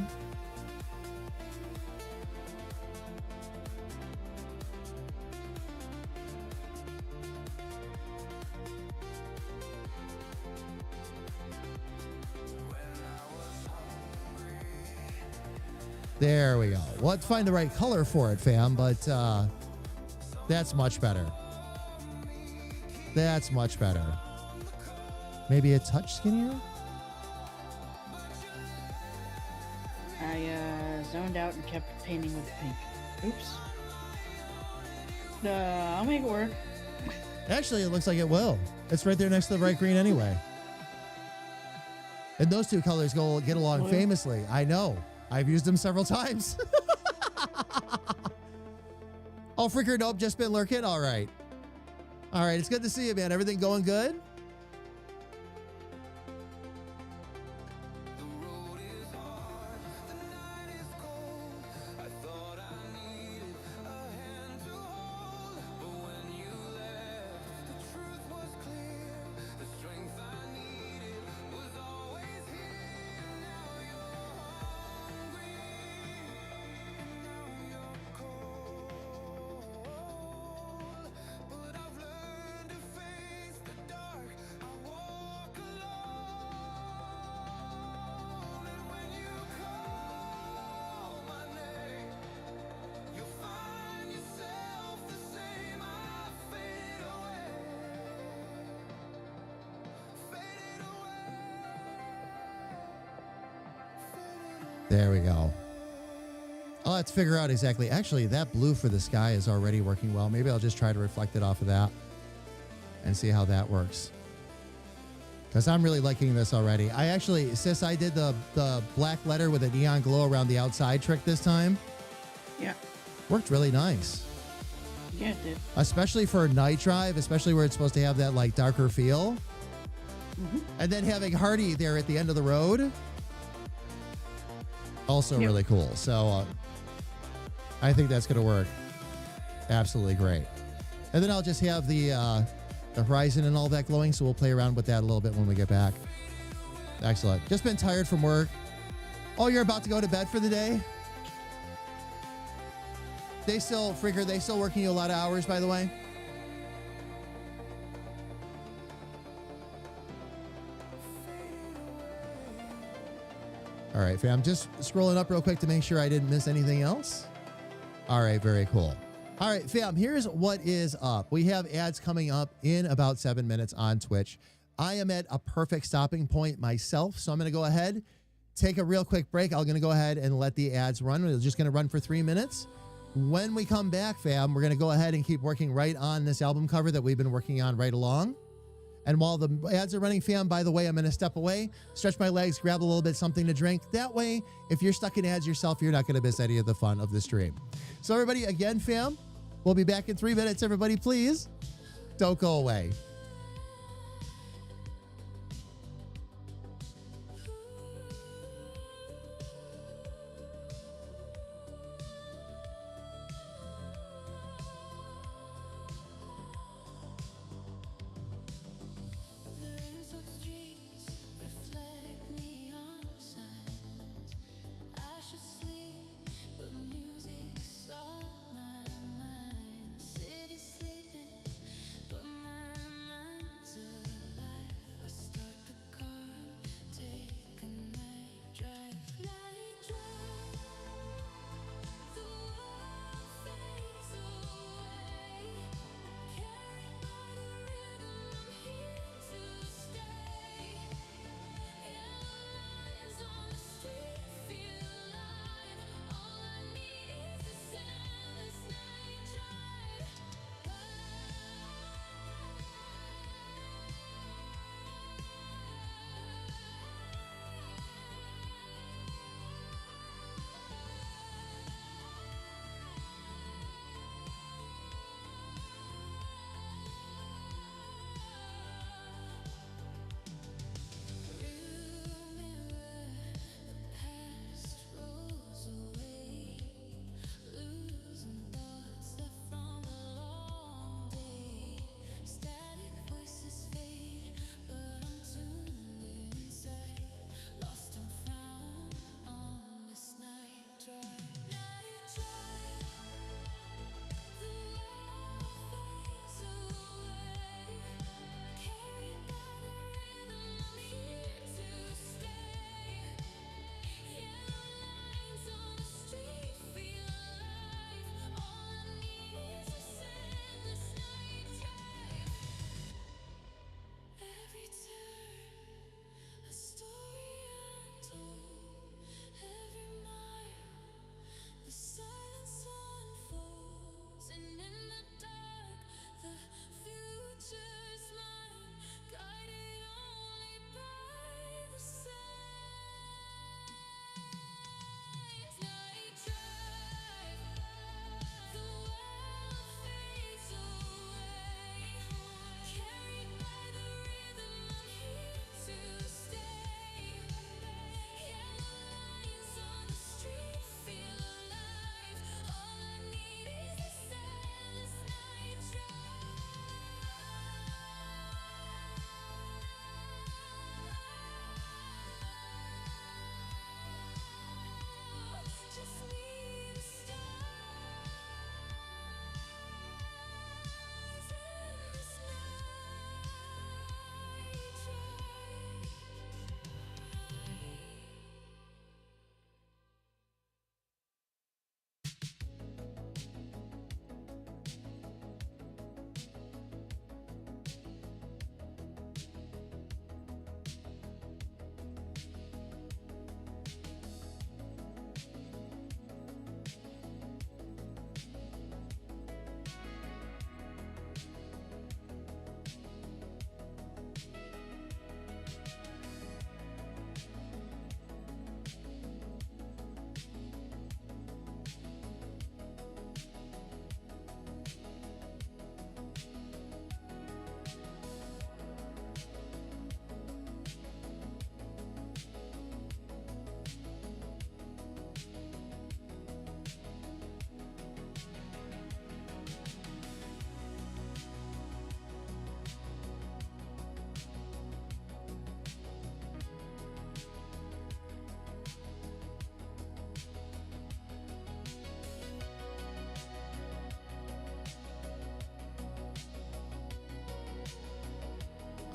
There we go. Well, let's find the right color for it, fam, but that's much better. That's much better. Maybe a touch skinnier? I zoned out and kept painting with pink. Oops. I'll make it work. Actually, it looks like it will. It's right there next to the bright green anyway. And those two colors get along famously. I know. I've used them several times. Oh, Freaker, nope, just been lurking. All right. All right, it's good to see you, man. Everything going good? There we go. I'll have to figure out exactly. Actually, that blue for the sky is already working well. Maybe I'll just try to reflect it off of that and see how that works. Because I'm really liking this already. I actually, sis, I did the black letter with a neon glow around the outside trick this time. Yeah. Worked really nice. Yeah, it did. Especially for night drive, especially where it's supposed to have that like darker feel. Mm-hmm. And then having Hardy there at the end of the road. Also really cool. So I think that's going to work absolutely great. And then I'll just have the horizon and all that glowing. So we'll play around with that a little bit when we get back. Excellent. Just been tired from work. Oh, you're about to go to bed for the day? They still working you a lot of hours, by the way? All right, fam, just scrolling up real quick to make sure I didn't miss anything else. All right, very cool. All right, fam, here's what is up. We have ads coming up in about 7 minutes on Twitch. I am at a perfect stopping point myself, so I'm going to go ahead, take a real quick break. I'm going to go ahead and let the ads run. We're just going to run for 3 minutes. When we come back, fam, we're going to go ahead and keep working right on this album cover that we've been working on right along. And while the ads are running, fam, by the way, I'm going to step away, stretch my legs, grab a little bit something to drink. That way, if you're stuck in ads yourself, you're not going to miss any of the fun of the stream. So everybody, again, fam, we'll be back in 3 minutes. Everybody, please don't go away. City sleeping, but my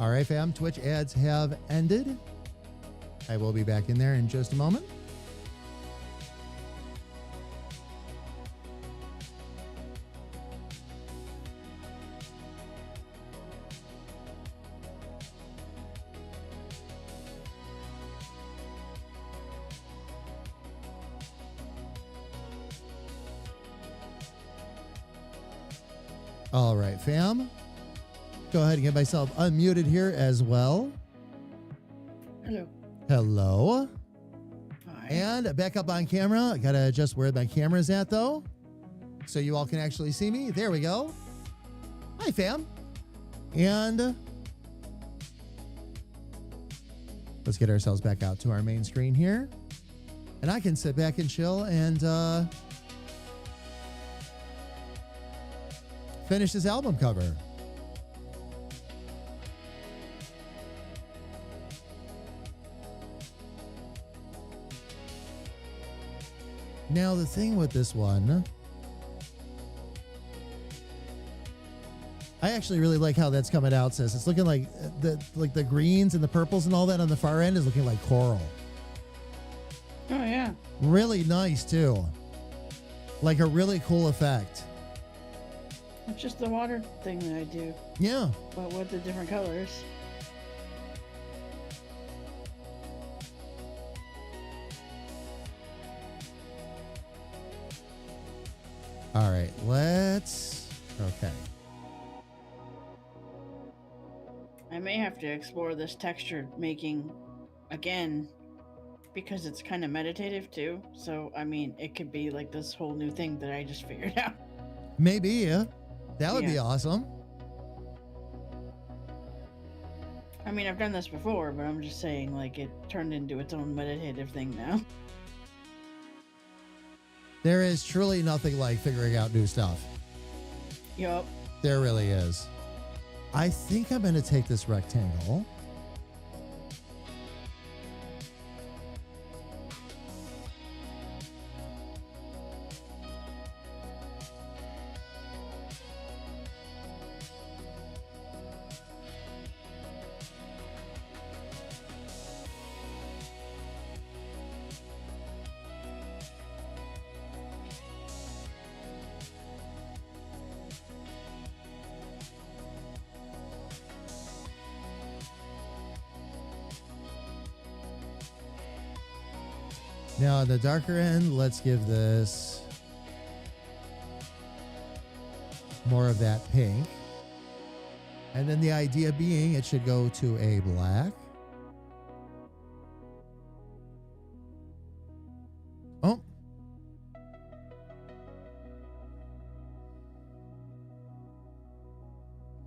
All right, fam. Twitch ads have ended. I will be back in there in just a moment. All right, fam. Go ahead and get myself unmuted here as well. Hello. Hello. Hi. And back up on camera. I gotta adjust where my camera's at though, so you all can actually see me. There we go. Hi, fam. And let's get ourselves back out to our main screen here. And I can sit back and chill and finish this album cover. Now, the thing with this one, I actually really like how that's coming out, sis. It's looking like the greens and the purples and all that on the far end is looking like coral. Oh, yeah. Really nice, too. Like a really cool effect. It's just the water thing that I do, Yeah. but with the different colors. All right, okay. I may have to explore this texture making again because it's kind of meditative too. So, I mean, it could be like this whole new thing that I just figured out. Maybe, yeah. That would be Yeah. awesome. I mean, I've done this before, but I'm just saying, like, it turned into its own meditative thing now. There is truly nothing like figuring out new stuff. Yup. There really is. I think I'm going to take this rectangle. Now on the darker end, let's give this more of that pink. And then the idea being it should go to a black. Oh.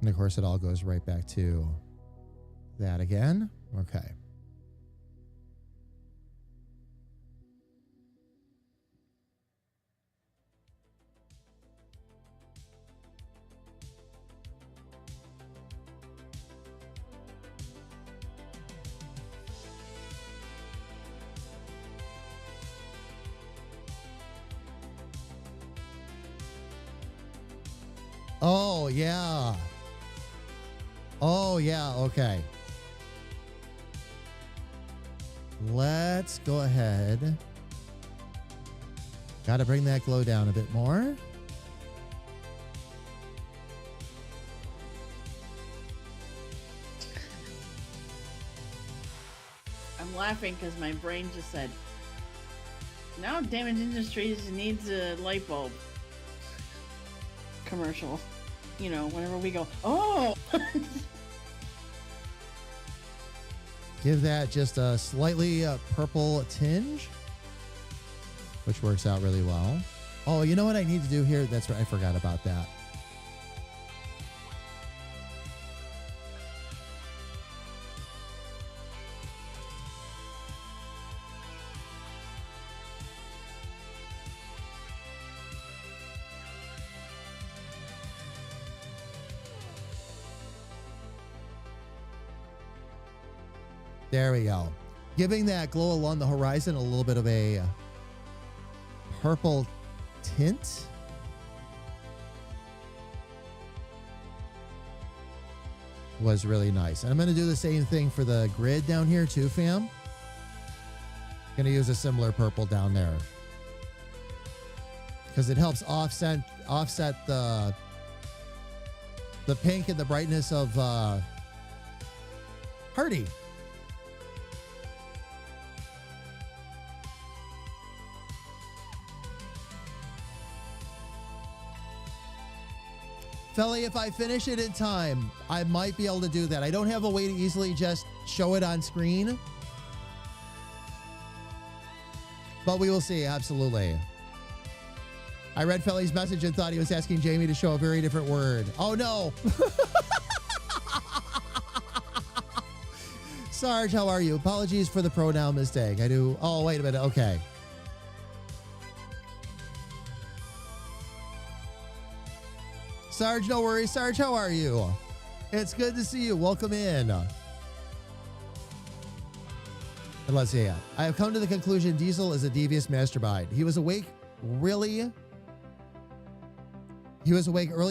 And of course it all goes right back to that again. Okay. Oh, yeah. Oh, yeah. Okay. Let's go ahead. Got to bring that glow down a bit more. I'm laughing because my brain just said, now Damage Industries needs a light bulb commercial. You know, whenever we go, oh! Give that just a slightly purple tinge, which works out really well. Oh, you know what I need to do here? That's right. I forgot about that. There we go. Giving that glow along the horizon a little bit of a purple tint. was really nice. And I'm going to do the same thing for the grid down here too, fam. Going to use a similar purple down there because it helps offset the pink and the brightness of Hardy. Felly, if I finish it in time, I might be able to do that. I don't have a way to easily just show it on screen. But we will see, absolutely. I read Felly's message and thought he was asking Jamie to show a very different word. Oh, no. Sarge, how are you? Apologies for the pronoun mistake. I do. Oh, wait a minute. Okay. Sarge, no worries. Sarge, how are you? It's good to see you. Welcome in. And let's see. I have come to the conclusion Diesel is a devious mastermind. He was awake early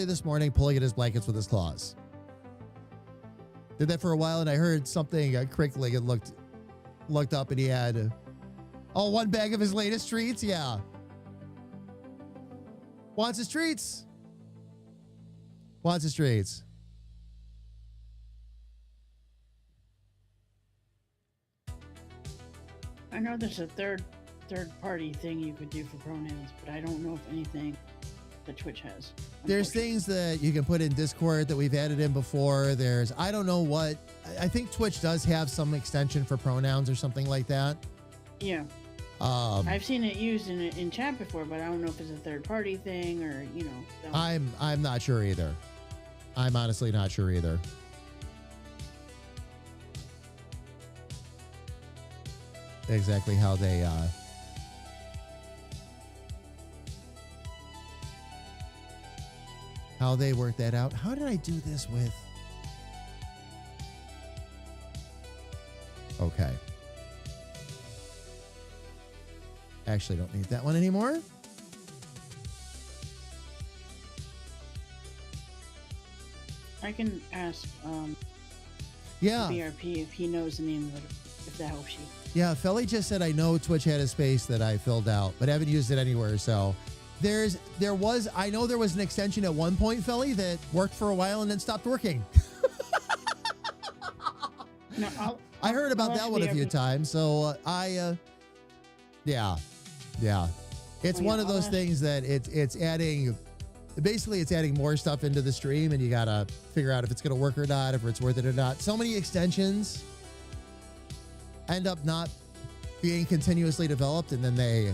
this morning, pulling at his blankets with his claws. Did that for a while, and I heard something crinkling and looked up, and he had one bag of his latest treats. Yeah. Wants his treats. Wants his treats. I know there's a third party thing you could do for pronouns, but I don't know if anything that Twitch has. There's things that you can put in Discord that we've added in before. I don't know what, I think Twitch does have some extension for pronouns or something like that. Yeah. I've seen it used in chat before, but I don't know if it's a third party thing or, you know. I'm not sure either. I'm honestly not sure either. Exactly how they work that out. How did I do this with? Okay. Actually, don't need that one anymore. I can ask Yeah. BRP if he knows the name of it, if that helps you. Yeah, Felly just said I know Twitch had a space that I filled out, but haven't used it anywhere. So I know there was an extension at one point, Felly, that worked for a while and then stopped working. No, I heard about I'll that one a few times. So yeah. It's one of those things that it's adding more stuff into the stream, and you gotta figure out if it's gonna work or not, if it's worth it or not. So many extensions end up not being continuously developed, and then they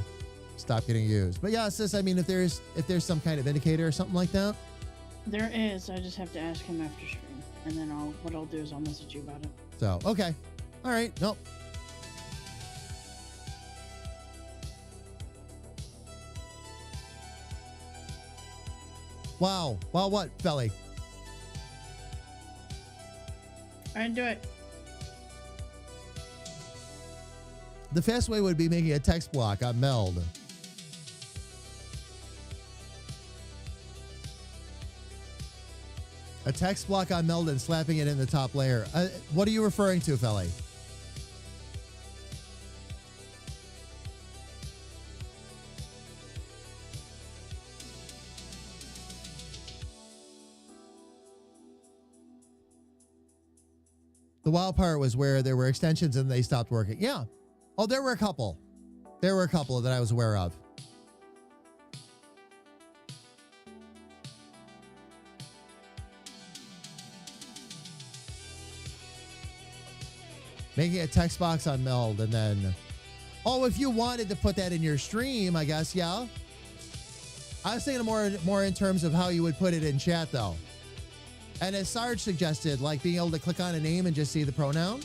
stop getting used. But yeah, sis, I mean, if there's some kind of indicator or something like that. There is. I just have to ask him after stream, and then what I'll do is I'll message you about it. So, okay. All right. Nope. Wow. Wow, what, Felly? I didn't do it. The fast way would be making a text block on Meld. A text block on Meld and slapping it in the top layer. What are you referring to, Felly? The wild part was where there were extensions and they stopped working. Yeah. Oh, there were a couple. There were a couple that I was aware of. Making a text box on Meld and then... Oh, if you wanted to put that in your stream, I guess, yeah. I was thinking more in terms of how you would put it in chat, though. And as Sarge suggested, like being able to click on a name and just see the pronoun.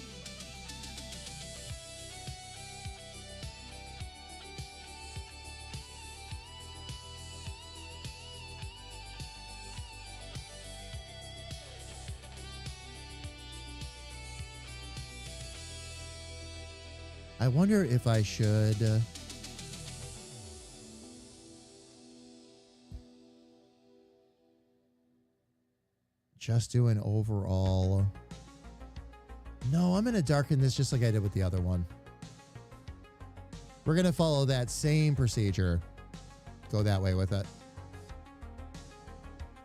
I wonder if I should... just do an overall. No, I'm going to darken this just like I did with the other one. We're going to follow that same procedure. Go that way with it.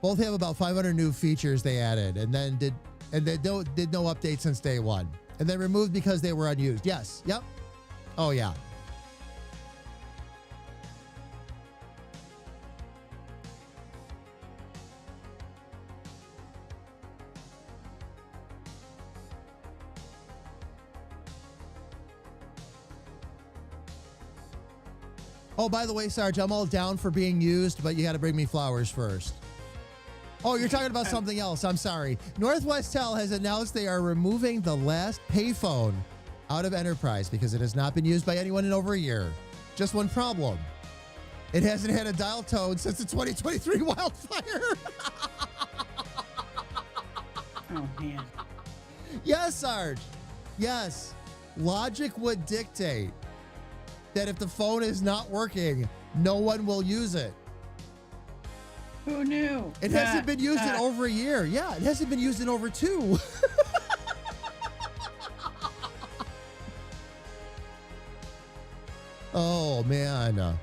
Both have about 500 new features they added and then did no update since day one. And then removed because they were unused. Yes. Yep. Oh, yeah. Oh, by the way, Sarge, I'm all down for being used, but you got to bring me flowers first. Oh, you're talking about something else. I'm sorry. Northwest Tel has announced they are removing the last payphone out of Enterprise because it has not been used by anyone in over a year. Just one problem. It hasn't had a dial tone since the 2023 wildfire. Oh, man. Yes, Sarge. Yes. Logic would dictate that if the phone is not working, no one will use it. Who knew? It hasn't been used in over a year. Yeah, it hasn't been used in over 2. Oh, man.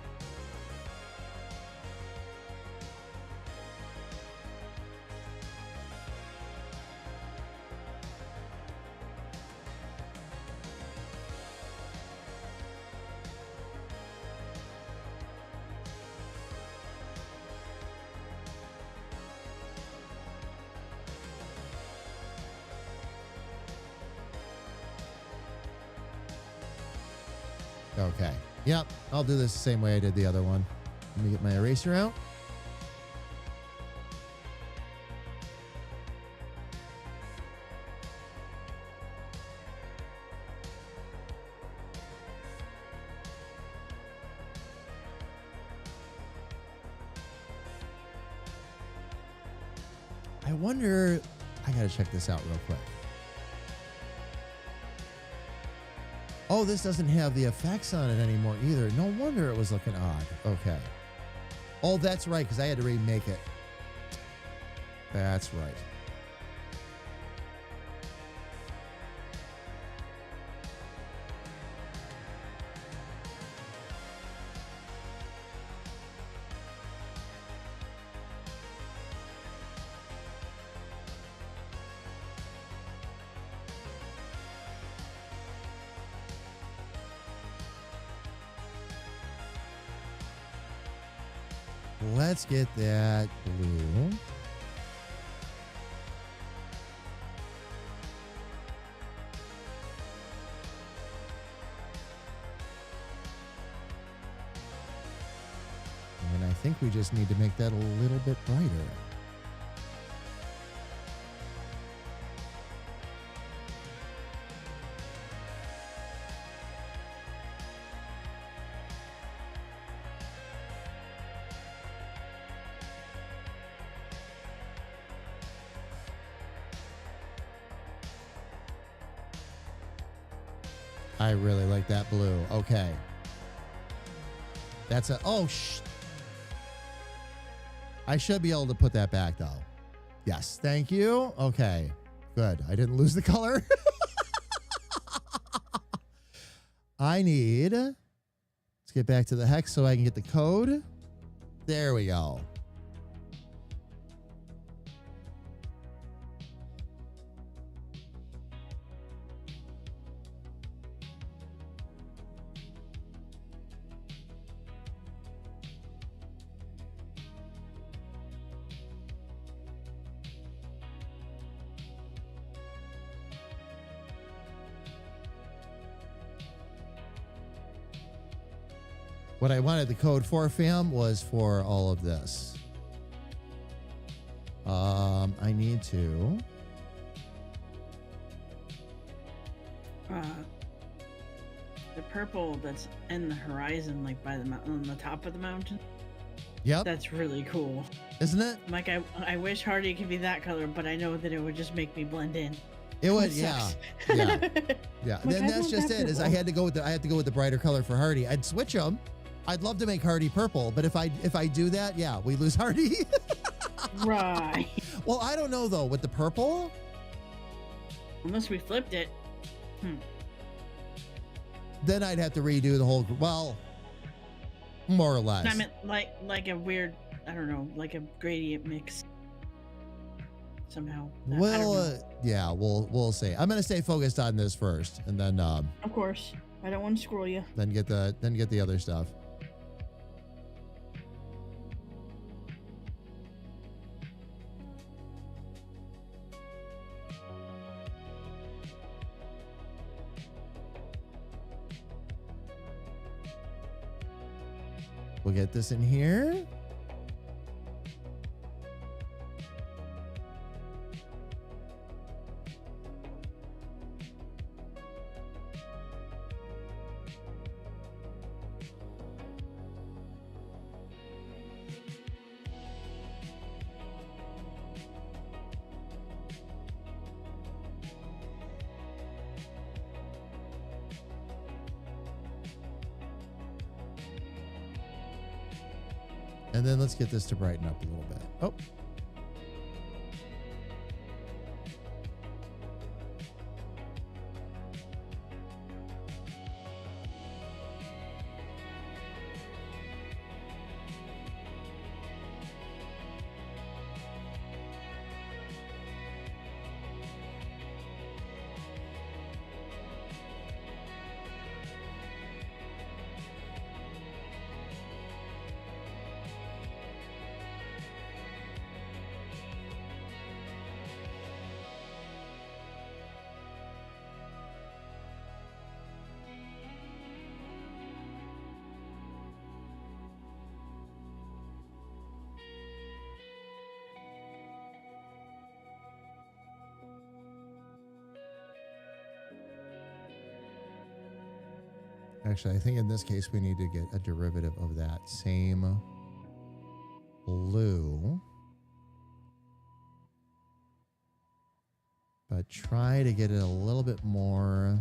Okay. Yep. I'll do this the same way I did the other one. Let me get my eraser out. I wonder, I gotta check this out real quick. Oh, this doesn't have the effects on it anymore either. No wonder it was looking odd. Okay. Oh, that's right, because I had to remake it. That's right. Let's get that blue. And I think we just need to make that a little bit brighter. I really like that blue. Okay. That's a, oh, I should be able to put that back though. Yes. Thank you. Okay. Good. I didn't lose the color. I need, let's get back to the hex so I can get the code. There we go. What I wanted the code for, fam, was for all of this. I need to. The purple that's in the horizon, like by the mountain, on the top of the mountain. Yep. That's really cool. Isn't it? Like I wish Hardy could be that color, but I know that it would just make me blend in. It would, It yeah. sucks. Yeah. Yeah. Like, Then I that's want just that it. Is I purple. had to go with the brighter color for Hardy. I'd switch them. I'd love to make Hardy purple, but if I do that, yeah, we lose Hardy. Right. Well, I don't know though. With the purple, Unless we flipped it. then I'd have to redo the whole. Well, more or less. I meant like a weird, I don't know, like a gradient mix. Somehow. I don't Well, know. yeah, we'll see. I'm gonna stay focused on this first, and then Of course. I don't want to scroll you. get the other stuff. We'll get this in here. And then let's get this to brighten up a little bit. Oh. Actually, I think in this case, we need to get a derivative of that same blue. But try to get it a little bit more.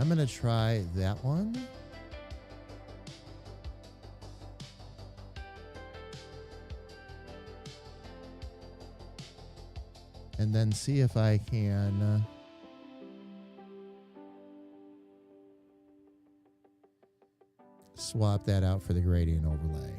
I'm going to try that one. And then see if I can swap that out for the gradient overlay.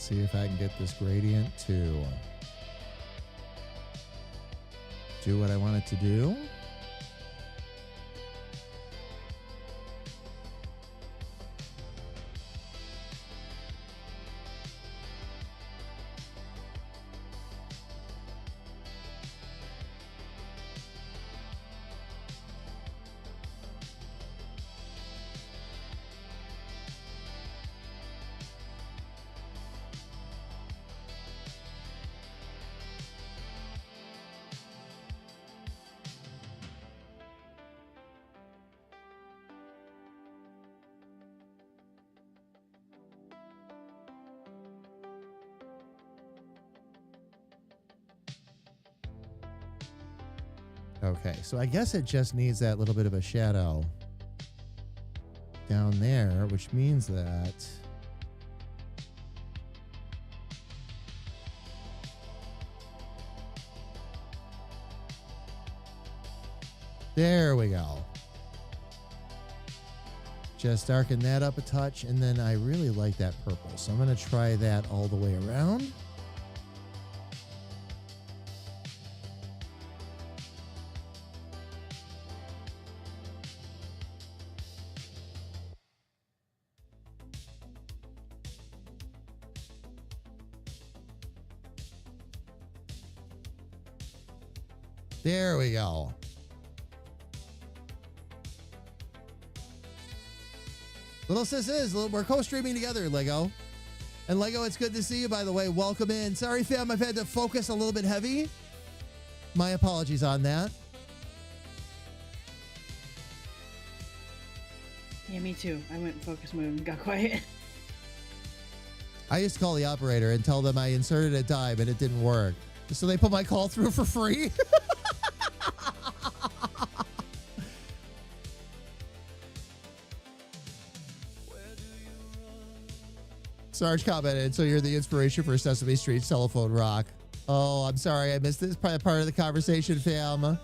See if I can get this gradient to do what I want it to do. Okay, so I guess it just needs that little bit of a shadow down there, which means that there we go. Just darken that up a touch, and then I really like that purple, so I'm going to try that all the way around. There we go. Little sis we're co-streaming together, Lego. And Lego, it's good to see you, by the way. Welcome in. Sorry, fam, I've had to focus a little bit heavy. My apologies on that. Yeah, me too. I went in focus mode and got quiet. I used to call the operator and tell them I inserted a dime and it didn't work. So they put my call through for free. Sarge commented, so you're the inspiration for Sesame Street's telephone rock. Oh, I'm sorry. I missed this part of the conversation, fam.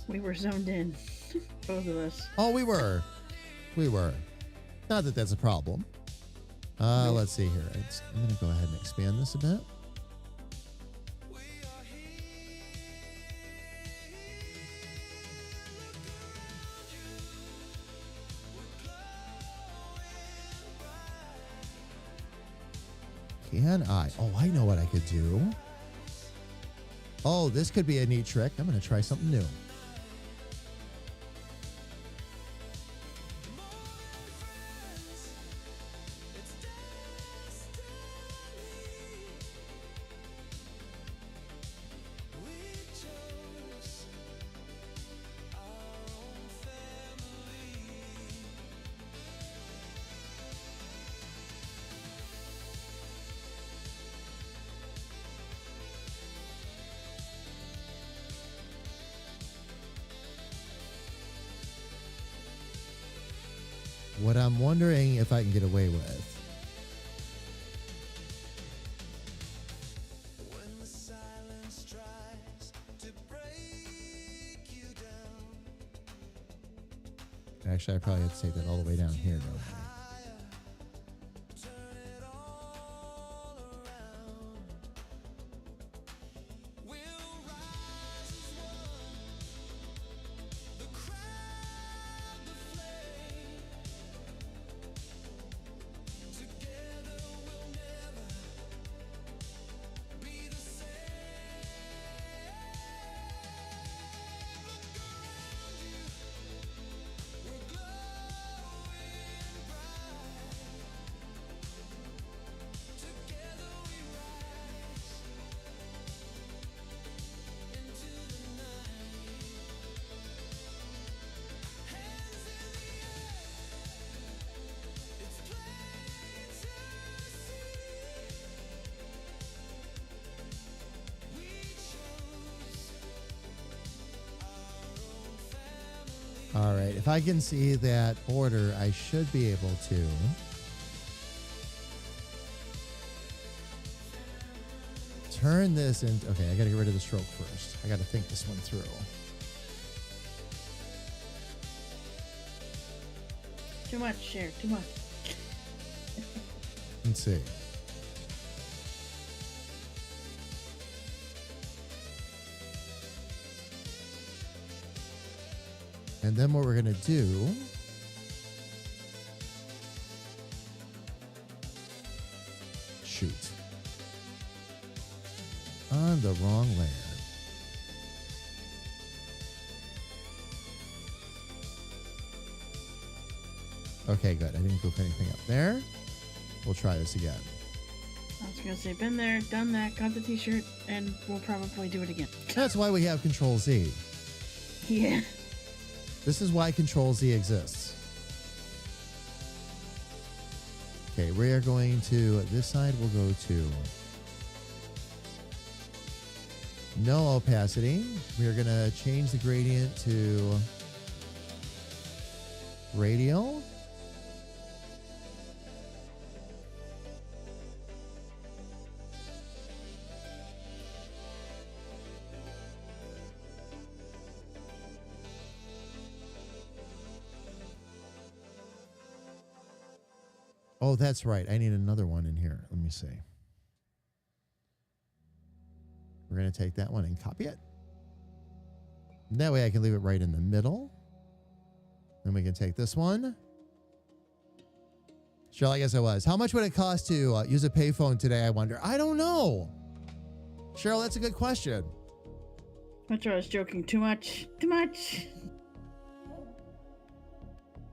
We were zoned in. Both of us. Oh, we were. We were. Not that that's a problem. Let's see here. I'm going to go ahead and expand this a bit. Can I? Oh, I know what I could do. Oh, this could be a neat trick. I'm going to try something new. What I'm wondering if I can get away with. Actually, I probably have to take that all the way down here, don't I? All right, if I can see that border, I should be able to. Turn this into, okay, I got to get rid of the stroke first. I got to think this one through. Too much, Cher, too much. Let's see. And then what we're going to do shoot on the wrong layer. Okay, good. I didn't goof anything up there. We'll try this again. I was gonna say, been there, done that, got the t-shirt, and we'll probably do it again. That's why we have Control Z. Yeah. This is why Control Z exists. Okay, we are going to this side. We'll go to no opacity. We are going to change the gradient to radial. Oh, that's right. I need another one in here. Let me see. We're going to take that one and copy it. That way I can leave it right in the middle. Then we can take this one. Sure, I guess I was. How much would it cost to use a payphone today, I wonder? I don't know. Cheryl, that's a good question. That's why I was joking. Too much. Too much.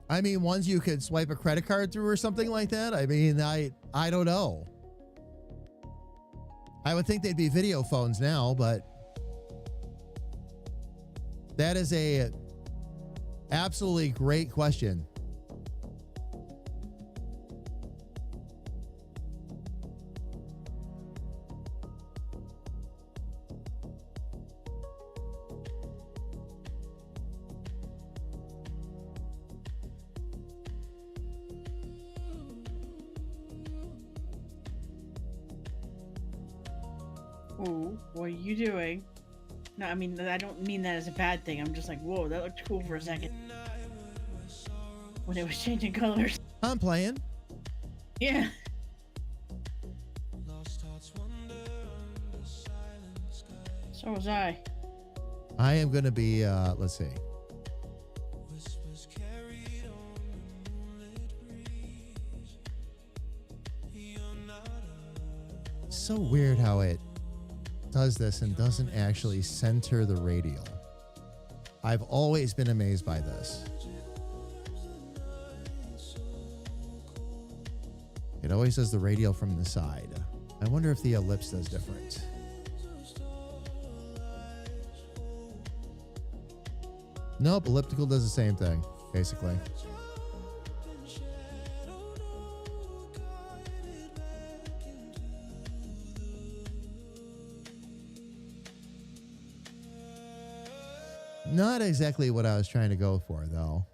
I mean, ones you could swipe a credit card through or something like that. I mean, I don't know. I would think they'd be video phones now, but that is a absolutely great question. Ooh, what are you doing? No, I mean, I don't mean that as a bad thing. I'm just like, whoa, that looked cool for a second. When it was changing colors. I'm playing. Yeah. So was I. I am going to be, let's see. So weird how it does this and doesn't actually center the radial. I've always been amazed by this. It always does the radial from the side. I wonder if the ellipse does different. Nope, elliptical does the same thing, basically. Not exactly what I was trying to go for, though.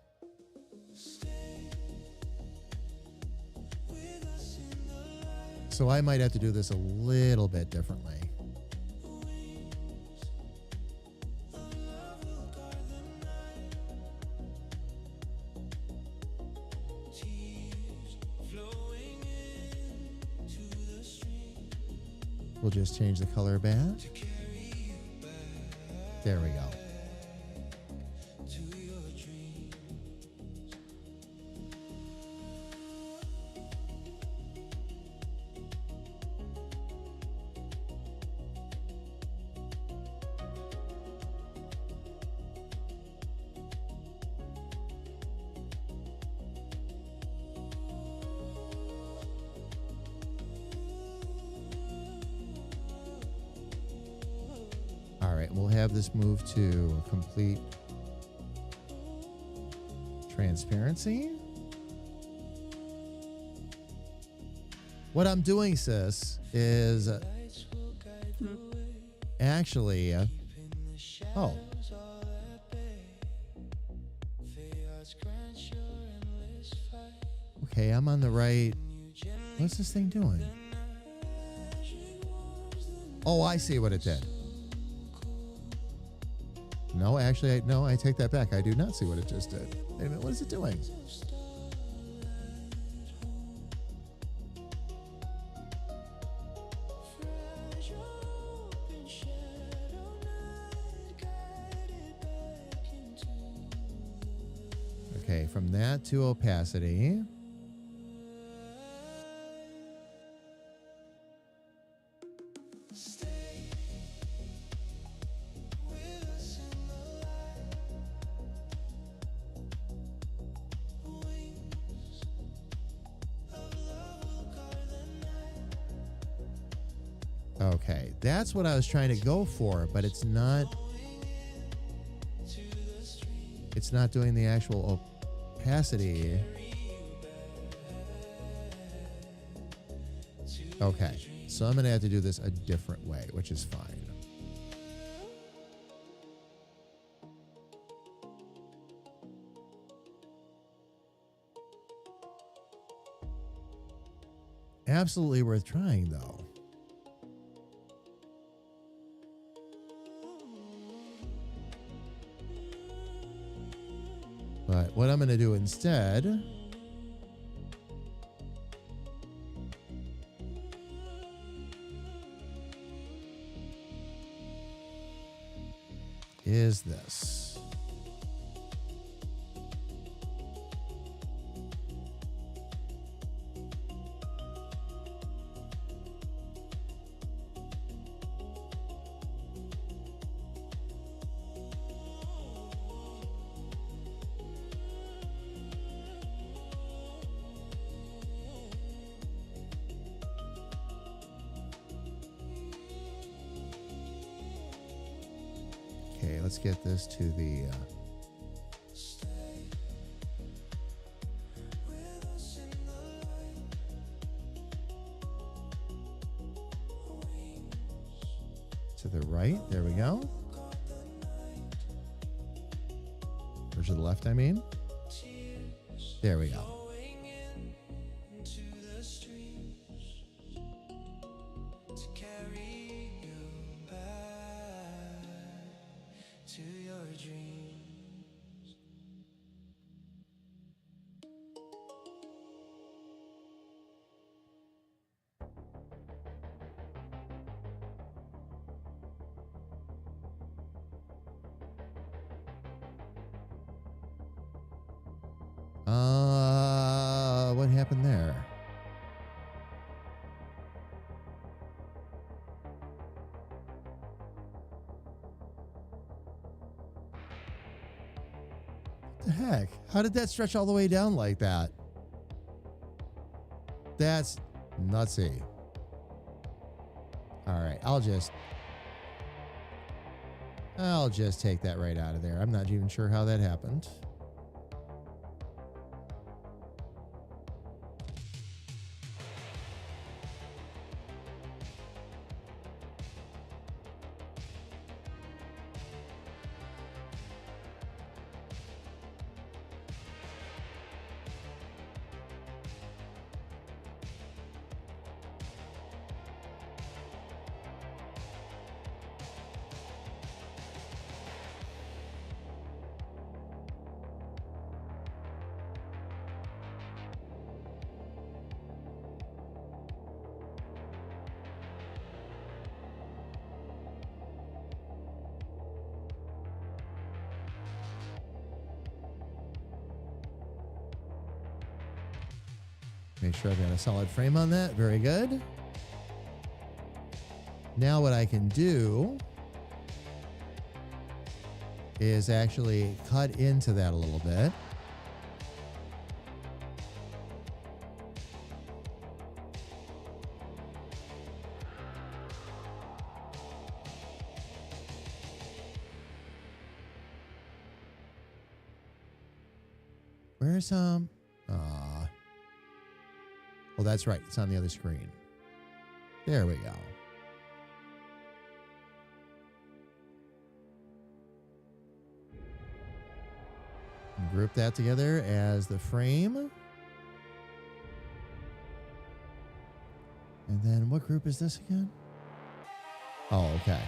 So I might have to do this a little bit differently. We'll just change the color back. There we go. All right, we'll have this move to complete transparency. What I'm doing, sis, is actually, oh. Okay, I'm on the right. What's this thing doing? Oh, I see what it did. No, actually, no, I take that back. I do not see what it just did. Wait a minute, what is it doing? Okay, from that to opacity. Okay, that's what I was trying to go for, but it's not doing the actual opacity. Okay, so I'm going to have to do this a different way, which is fine. Absolutely worth trying, though. But what I'm going to do instead is this. Okay, let's get this to the right. There we go. Or to the left, I mean. There we go. What happened there? What the heck? How did that stretch all the way down like that? That's nutsy. All right, I'll just take that right out of there. I'm not even sure how that happened. Make sure I've got a solid frame on that. Very good. Now what I can do is actually cut into that a little bit. Where's well, that's right. It's on the other screen. There we go. And group that together as the frame. And then what group is this again? Oh, okay.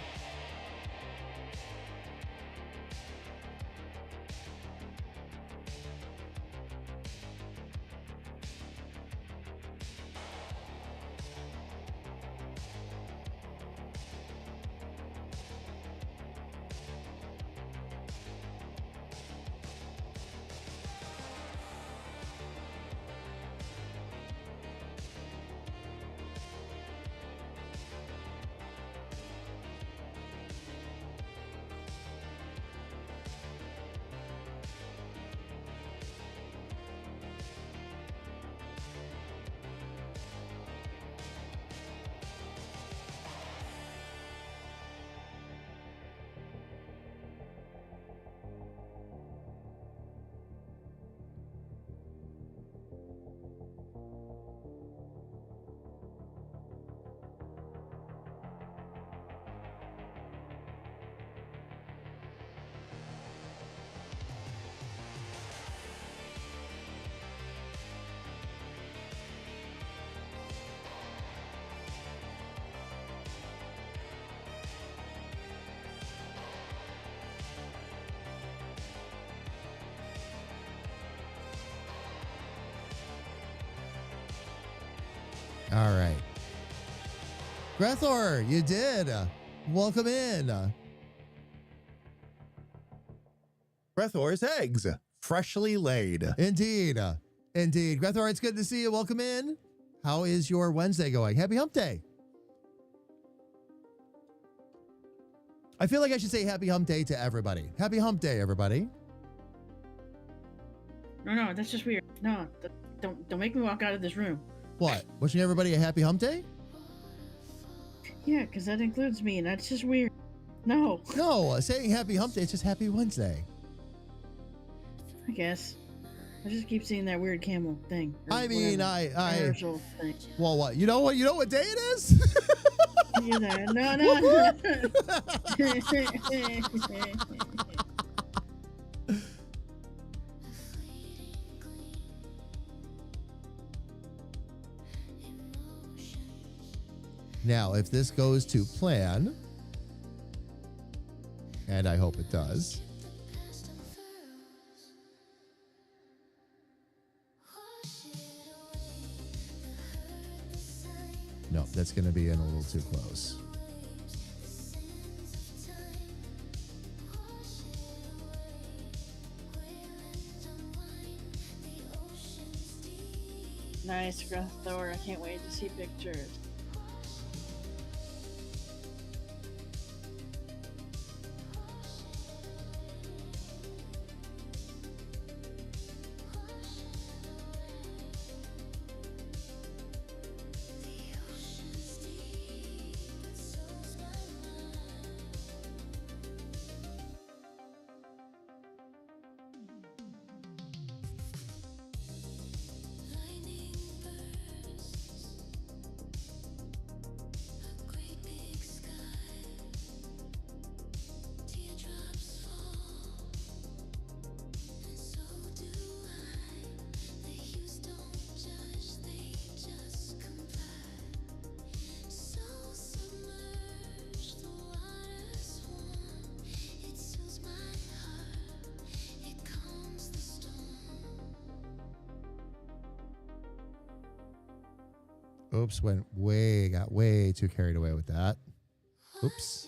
All right. Grethor, you did. Welcome in. Grethor's eggs, freshly laid. Indeed. Indeed. Grethor, it's good to see you. Welcome in. How is your Wednesday going? Happy Hump Day. I feel like I should say Happy Hump Day to everybody. Happy Hump Day, everybody. No, that's just weird. No, don't make me walk out of this room. What? Wishing everybody a Happy Hump Day? Yeah, because that includes me, and that's just weird. No, No, saying Happy Hump Day, it's just Happy Wednesday. I guess. I just keep seeing that weird camel thing. or I mean, whatever, I commercial thing. well, what? You know what day it is? You there? No. Now, if this goes to plan, and I hope it does, no, that's going to be in a little too close. Nice, Grethor. I can't wait to see pictures. Oops, got way too carried away with that. Oops.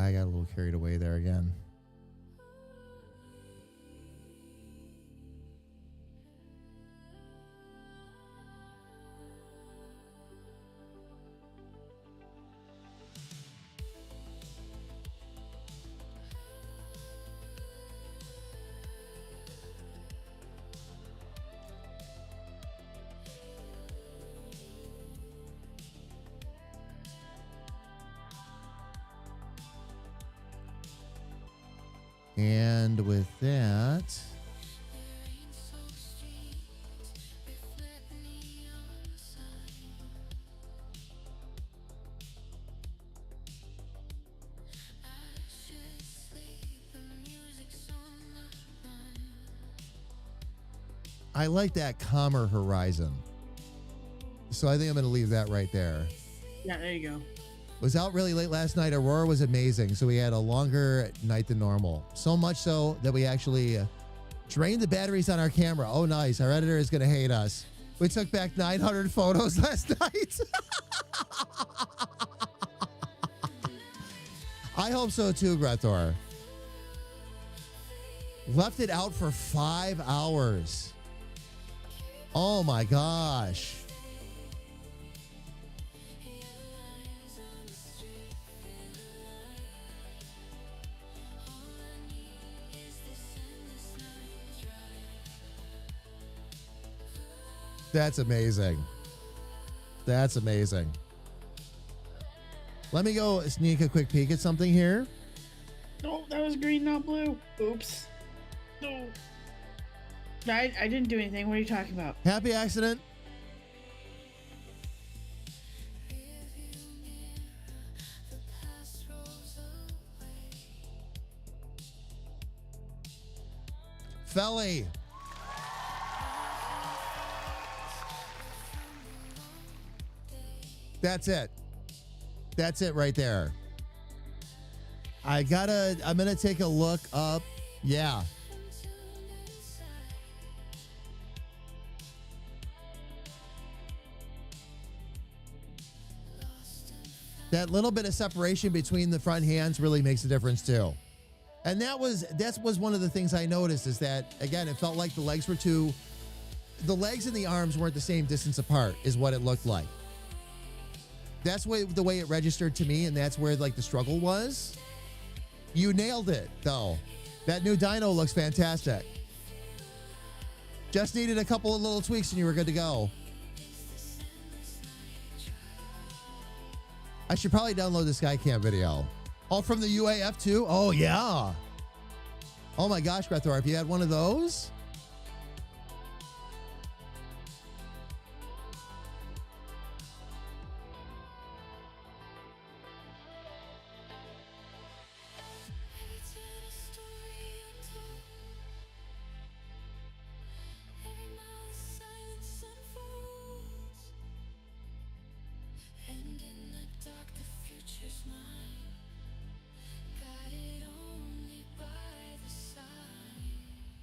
I got a little carried away there again. And with that, I like that calmer horizon. So I think I'm going to leave that right there. Yeah, there you go. Was out really late last night. Aurora was amazing. So we had a longer night than normal. So much so that we actually drained the batteries on our camera. Oh, nice. Our editor is going to hate us. We took back 900 photos last night. I hope so too, Grethor. Left it out for 5 hours. Oh my gosh. That's amazing. That's amazing. Let me go sneak a quick peek at something here. Oh, that was green, not blue. Oops. No. I didn't do anything. What are you talking about? Happy accident. Felly. That's it. That's it right there. I'm gonna take a look up. Yeah. That little bit of separation between the front hands really makes a difference too. And that was one of the things I noticed is that, again, it felt like the legs and the arms weren't the same distance apart is what it looked like. That's the way it registered to me, and that's where like the struggle was. You nailed it, though. That new dyno looks fantastic. Just needed a couple of little tweaks and you were good to go. I should probably download the Skycam video. Oh, from the UAF too? Oh, yeah. Oh my gosh, Grethor, have you had one of those?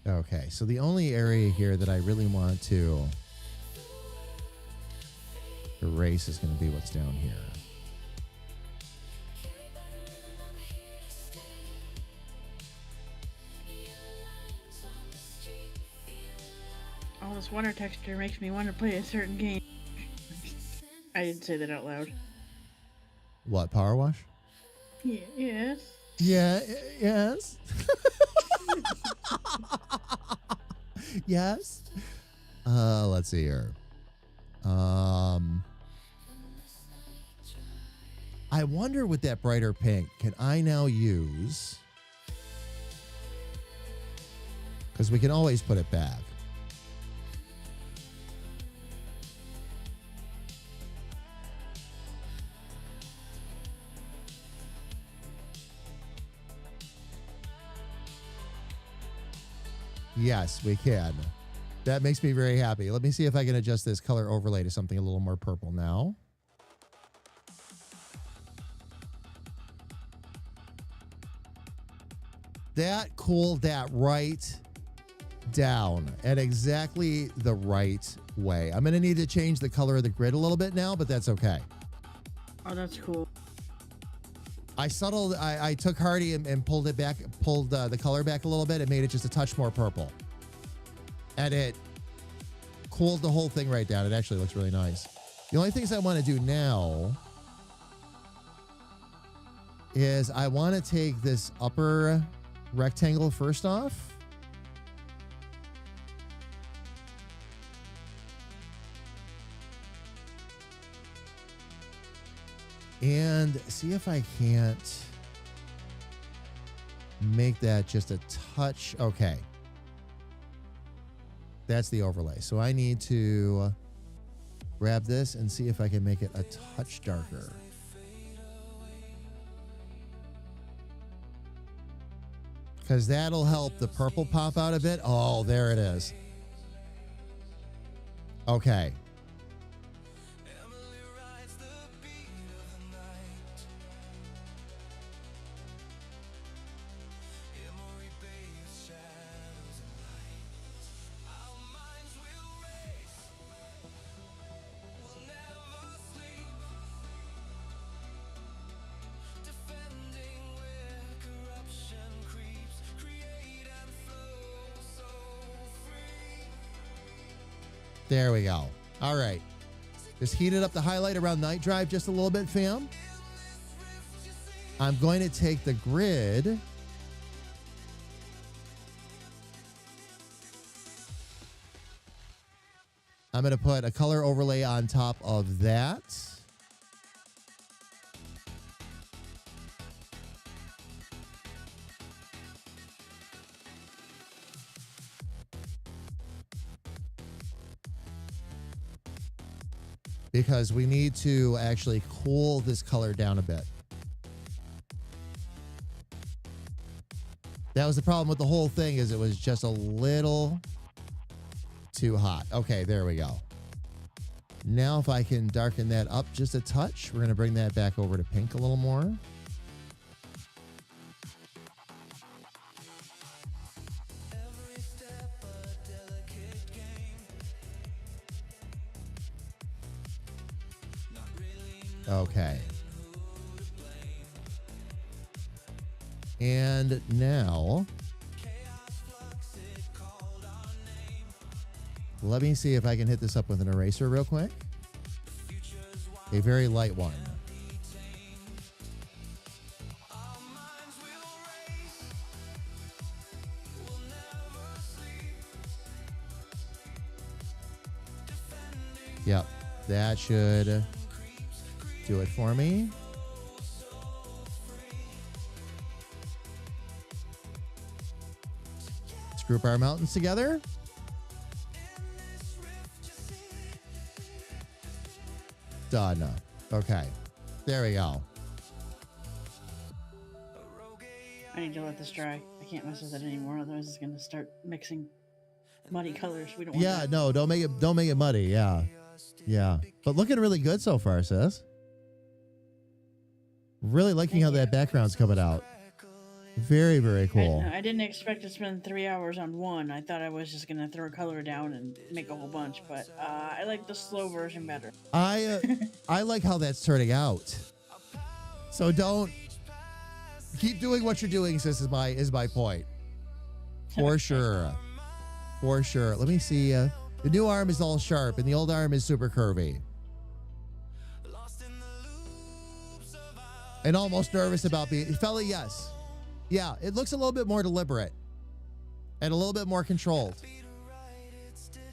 Okay, so the only area here that I really want to erase is going to be what's down here. Oh, this water texture makes me want to play a certain game. I didn't say that out loud. What, Power Wash? Yes. Yeah, yes. Yes. Let's see here. I wonder with that brighter pink, can I now use, because we can always put it back. Yes, we can. That makes me very happy. Let me see if I can adjust this color overlay to something a little more purple now. That cooled that right down at exactly the right way. I'm going to need to change the color of the grid a little bit now, but that's okay. Oh, that's cool. I took Hardy and pulled it back, pulled the color back a little bit. It made it just a touch more purple. And it cooled the whole thing right down. It actually looks really nice. The only things I want to do now is I want to take this upper rectangle first off. And see if I can't make that just a touch. Okay. That's the overlay. So I need to grab this and see if I can make it a touch darker. Because that'll help the purple pop out a bit. Oh, there it is. Okay. There we go. All right. Just heated up the highlight around night drive just a little bit, fam. I'm going to take the grid. I'm going to put a color overlay on top of that. Because we need to actually cool this color down a bit. That was the problem with the whole thing, is it was just a little too hot. Okay, there we go. Now if I can darken that up just a touch, we're going to bring that back over to pink a little more. Okay. And now, let me see if I can hit this up with an eraser real quick. A very light one. Yep, that should do it for me. Let's group our mountains together. Done. Okay. There we go. I need to let this dry. I can't mess with it anymore, otherwise it's gonna start mixing muddy colors. We don't want Yeah, that. no, don't make it muddy. Yeah. Yeah. But looking really good so far, sis. Really liking how that background's coming out. Very, very cool. I didn't expect to spend 3 hours on one. I thought I was just gonna throw color down and make a whole bunch, but I like the slow version better. I like how that's turning out. So don't keep doing what you're doing, sis, is my point. For sure. For sure. Let me see. The new arm is all sharp and the old arm is super curvy. And almost nervous about being fella, yes. Yeah, it looks a little bit more deliberate and a little bit more controlled.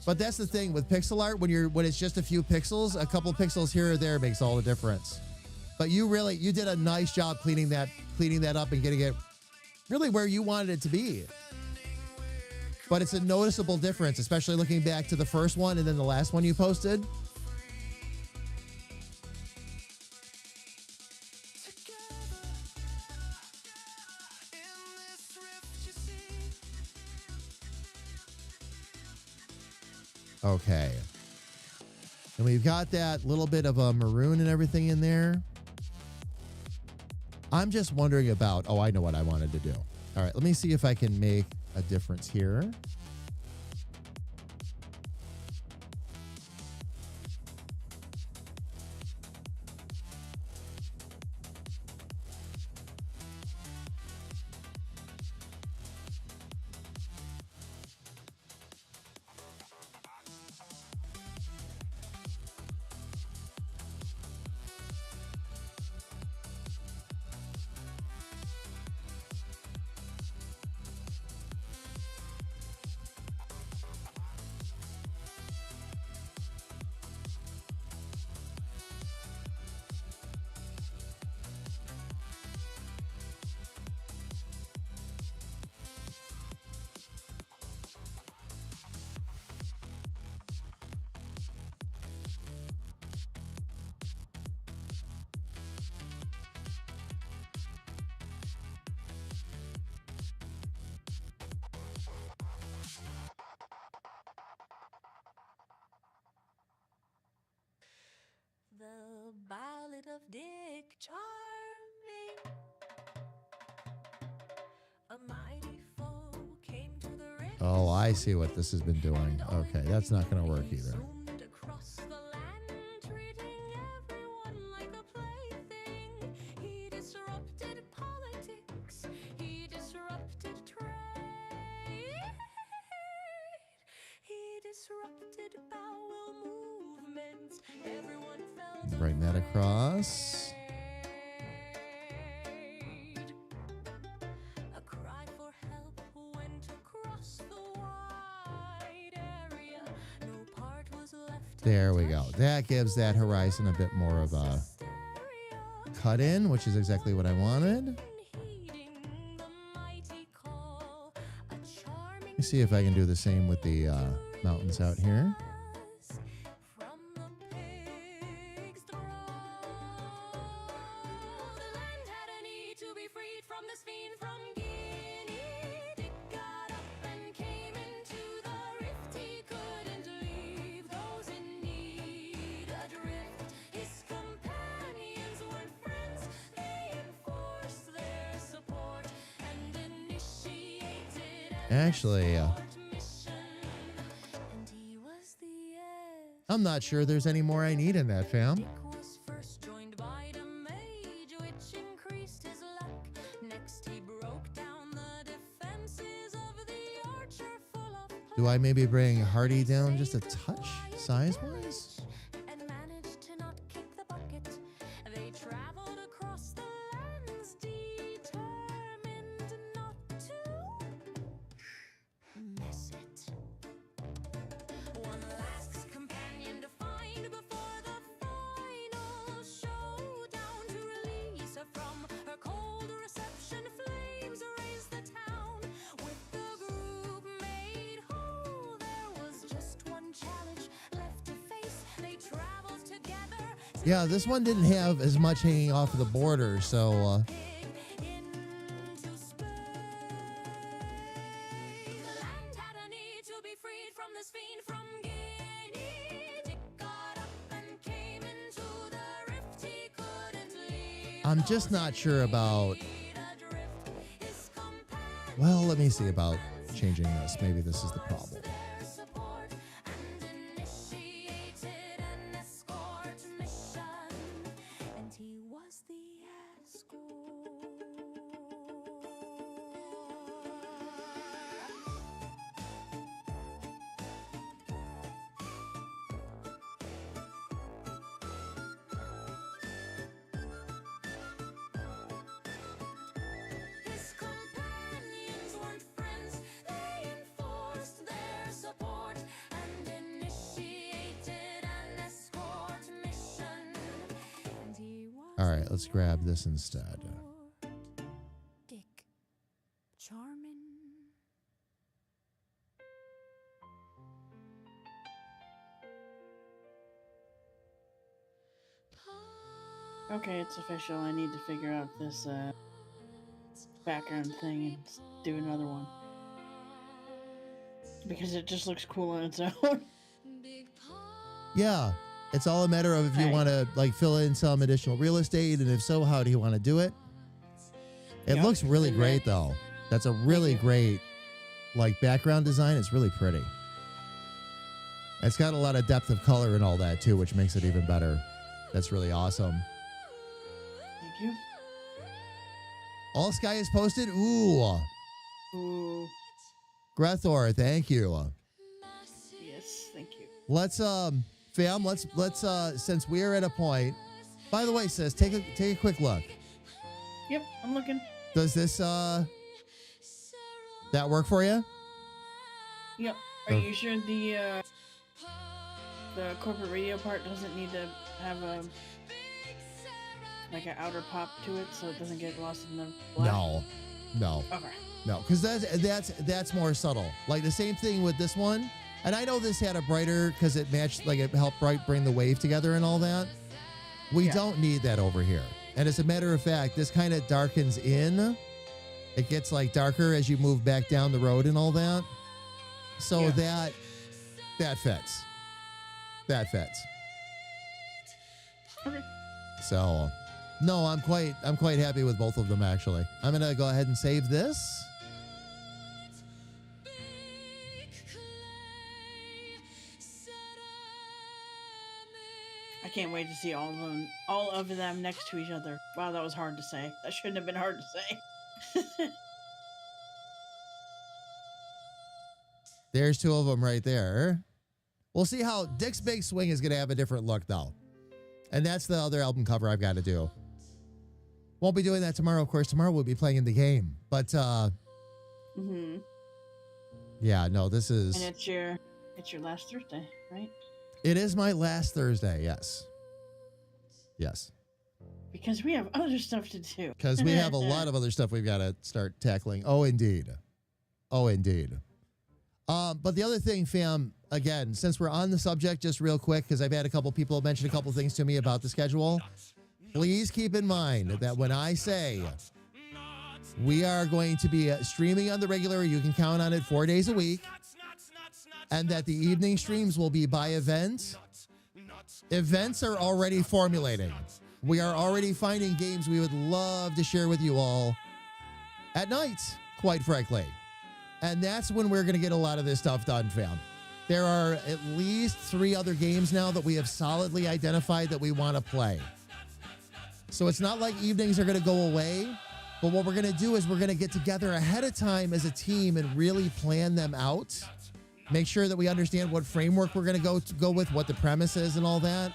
But that's the thing with pixel art, when it's just a few pixels, a couple pixels here or there makes all the difference. But you did a nice job cleaning that up and getting it really where you wanted it to be. But it's a noticeable difference, especially looking back to the first one and then the last one you posted. Okay. And we've got that little bit of a maroon and everything in there. I'm just wondering about, oh, I know what I wanted to do. All right, let me see if I can make a difference here. of Dick Charming. A mighty foe came to the rift. Oh, I see what this has been doing. Okay, that's not going to work either. Zoomed across the land, treating everyone like a plaything. He disrupted politics. He disrupted trade. He disrupted bowel movements. Everyone felt Bring that across. afraid. A cry for help went across the wide area. No part was left. There we go. That gives that horizon a bit more of a cut in, which is exactly what I wanted. Let me see if I can do the same with the mountains out here. Actually, I'm not sure there's any more I need in that, fam. Dick was first joined by the mage, which increased his luck. Next, he broke down the defenses of the archer full of Do I maybe bring Hardy down just a touch, size-wise? and managed to not kick the bucket. They traveled across the lands, determined not to miss it. One last companion to find before the final showdown. To release her from her cold reception, flames raised the town. With the group made whole, there was just one challenge left to face. They traveled together. Yeah, this one didn't have as much hanging off of the border, so Into space. The land had a need to be freed from this fiend from Guinea. Dick got up and came into the rift. He couldn't leave. I'm just not sure about. Adrift, his companions Well, let me see about changing this. Maybe this is the problem. their support and initiated an escort mission. And he was the escort. His companions weren't friends. They enforced their support and initiated an escort mission. And he was All right, let's grab this instead. Dick Charming. Okay, it's official. I need to figure out this background thing and do another one. Because it just looks cool on its own. Yeah, it's all a matter of if you Right. want to like fill in some additional real estate, and if so, how do you want to do it? It Yep. looks really And great, then- though. That's a really great like background design. It's really pretty. It's got a lot of depth of color and all that too, which makes it even better. That's really awesome. Thank you. All sky is posted. Ooh, Ooh, Grethor, thank you. yes, thank you. Let's fam, let's since we're at a point. By the way, sis, take a quick look. Yep, I'm looking. Does this that work for you? Yep. Are you sure the corporate radio part doesn't need to have a like an outer pop to it so it doesn't get lost in the black? No, Okay. because that's more subtle. Like the same thing with this one. And I know this had a brighter because it matched, like it helped bring the wave together and all that. We Yeah. don't need that over here. And as a matter of fact, this kind of darkens in. It gets like darker as you move back down the road and all that. So Yeah. that fits. That fits. Okay. So, no, I'm quite happy with both of them actually. I'm gonna go ahead and save this. I can't wait to see all of them next to each other. Wow, that was hard to say. That shouldn't have been hard to say. There's two of them right there. We'll see how Dick's Big Swing is going to have a different look, though. And that's the other album cover I've got to do. Won't be doing that tomorrow, of course. Tomorrow we'll be playing in the game. But, yeah, no, this is... And it's your last Thursday, right? It is my last Thursday, yes. Yes. Because we have other stuff to do. Because we have a lot of other stuff we've got to start tackling. Oh, indeed. Oh, indeed. But the other thing, fam, again, since we're on the subject, just real quick, because I've had a couple people mention a couple things to me about the schedule. Please keep in mind that when I say we are going to be streaming on the regular, you can count on it 4 days a week, and that the evening streams will be by event. Events are already formulating. We are already finding games we would love to share with you all at night, quite frankly. And that's when we're going to get a lot of this stuff done, fam. There are at least 3 other games now that we have solidly identified that we want to play. So it's not like evenings are going to go away, but what we're going to do is we're going to get together ahead of time as a team and really plan them out. Make sure that we understand what framework we're going to go with, what the premise is and all that.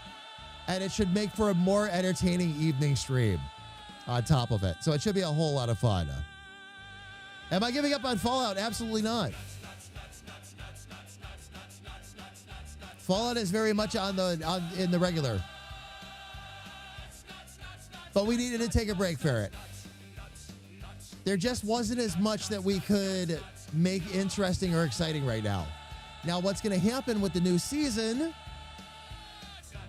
And it should make for a more entertaining evening stream on top of it. So it should be a whole lot of fun. Am I giving up on Fallout? Absolutely not. Fallout is very much in the regular. But we needed to take a break for it. There just wasn't as much that we could make interesting or exciting right now. Now, what's going to happen with the new season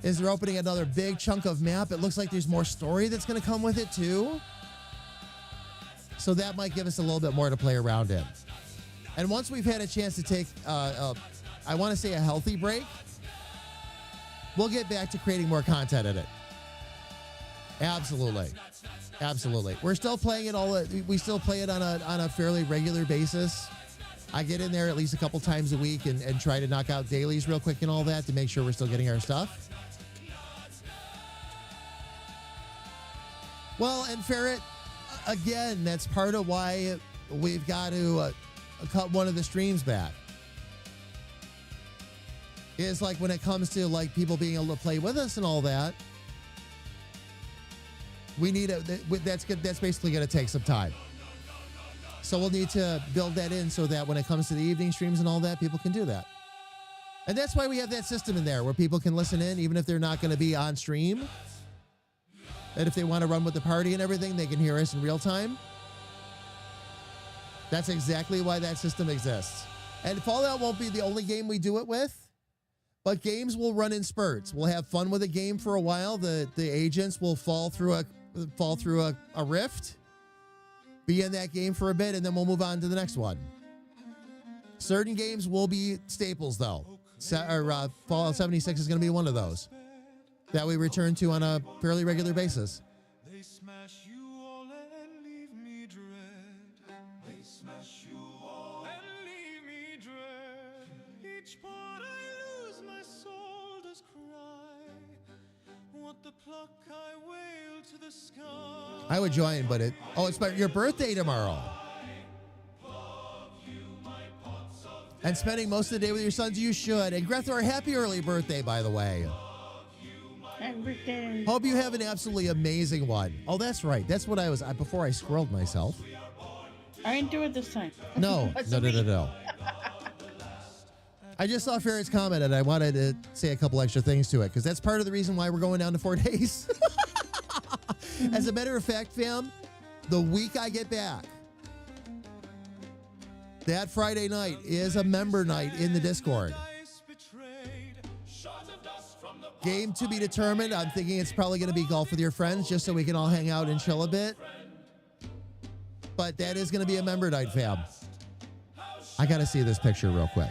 is they're opening another big chunk of map. It looks like there's more story that's going to come with it, too. So that might give us a little bit more to play around in. And once we've had a chance to take, I want to say a healthy break, we'll get back to creating more content in it. Absolutely. Absolutely. We're still playing it we still play it on a fairly regular basis. I get in there at least a couple times a week and try to knock out dailies real quick and all that to make sure we're still getting our stuff. Well, and Ferret, again, that's part of why we've got to cut one of the streams back. Is like when it comes to like people being able to play with us and all that, we need that's basically going to take some time. So we'll need to build that in so that when it comes to the evening streams and all that, people can do that. And that's why we have that system in there where people can listen in even if they're not going to be on stream. And if they want to run with the party and everything, they can hear us in real time. That's exactly why that system exists. And Fallout won't be the only game we do it with, but games will run in spurts. We'll have fun with a game for a while. The agents will fall through a rift, be in that game for a bit, and then we'll move on to the next one. Certain games will be staples, though. Fallout 76 is going to be one of those that we return to on a fairly regular basis. They smash you all and leave me dread. They smash you all and leave me dread. Each part I lose, my soul does cry. What the pluck I wail to the sky. I would join, but it's your birthday tomorrow. And spending most of the day with your sons, you should. And Grethor, happy early birthday, by the way. Happy birthday. Hope you have an absolutely amazing one. Oh, that's right. That's what I was, before I squirreled myself. I didn't do it this time. No. I just saw Ferret's comment and I wanted to say a couple extra things to it because that's part of the reason why we're going down to 4 days. As a matter of fact, fam, the week I get back, that Friday night is a member night in the Discord. Game to be determined. I'm thinking it's probably going to be golf with your friends just so we can all hang out and chill a bit. But that is going to be a member night, fam. I got to see this picture real quick.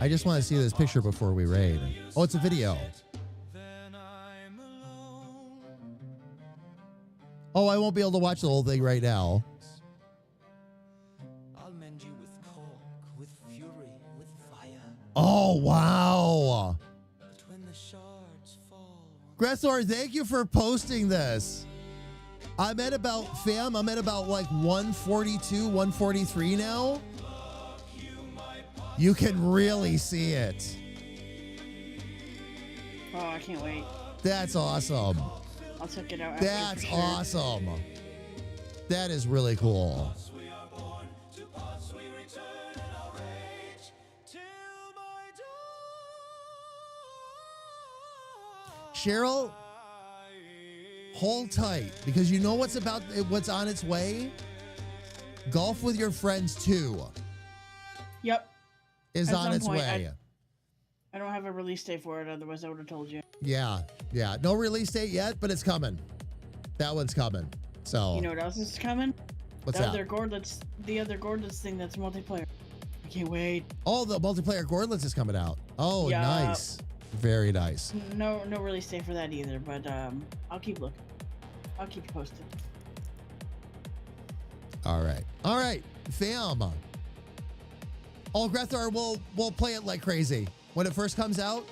I just want to see this picture before we raid. Oh, it's a video. then I'm alone. Oh, I won't be able to watch the whole thing right now. I'll mend you with cork, with fury, with fire. Oh, wow. But when the shards fall, Grethor, thank you for posting this. I'm at about like 142, 143 now. You can really see it. Oh, I can't wait. That's awesome. I'll check it out after That's for sure. awesome. That is really cool. we are born, to parts we return in our rage, till my Cheryl, hold tight because you know what's on its way? Golf with Your Friends 2 Yep. is At on some its point, way. I don't have a release date for it, otherwise I would have told you. Yeah. No release date yet, but it's coming. That one's coming. So You know what else is coming? what's the that? other Gordlets thing that's multiplayer. I can't wait. Oh, the multiplayer Gordlets is coming out. Oh, Yeah. nice. Very nice. No release date for that either, but I'll keep looking. I'll keep you posted. All right, fam. Oh, Grethar, we'll play it like crazy when it first comes out.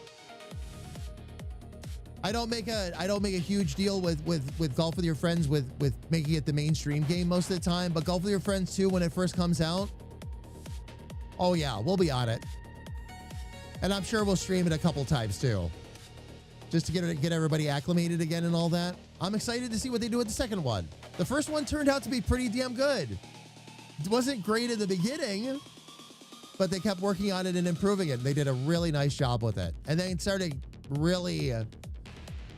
I don't make a huge deal with Golf with Your Friends with making it the mainstream game most of the time, but Golf with Your Friends 2 when it first comes out. Oh yeah, we'll be on it. And I'm sure we'll stream it a couple times too. Just to get everybody acclimated again and all that. I'm excited to see what they do with the second one. The first one turned out to be pretty damn good. It wasn't great at the beginning, but they kept working on it and improving it. They did a really nice job with it. And they started really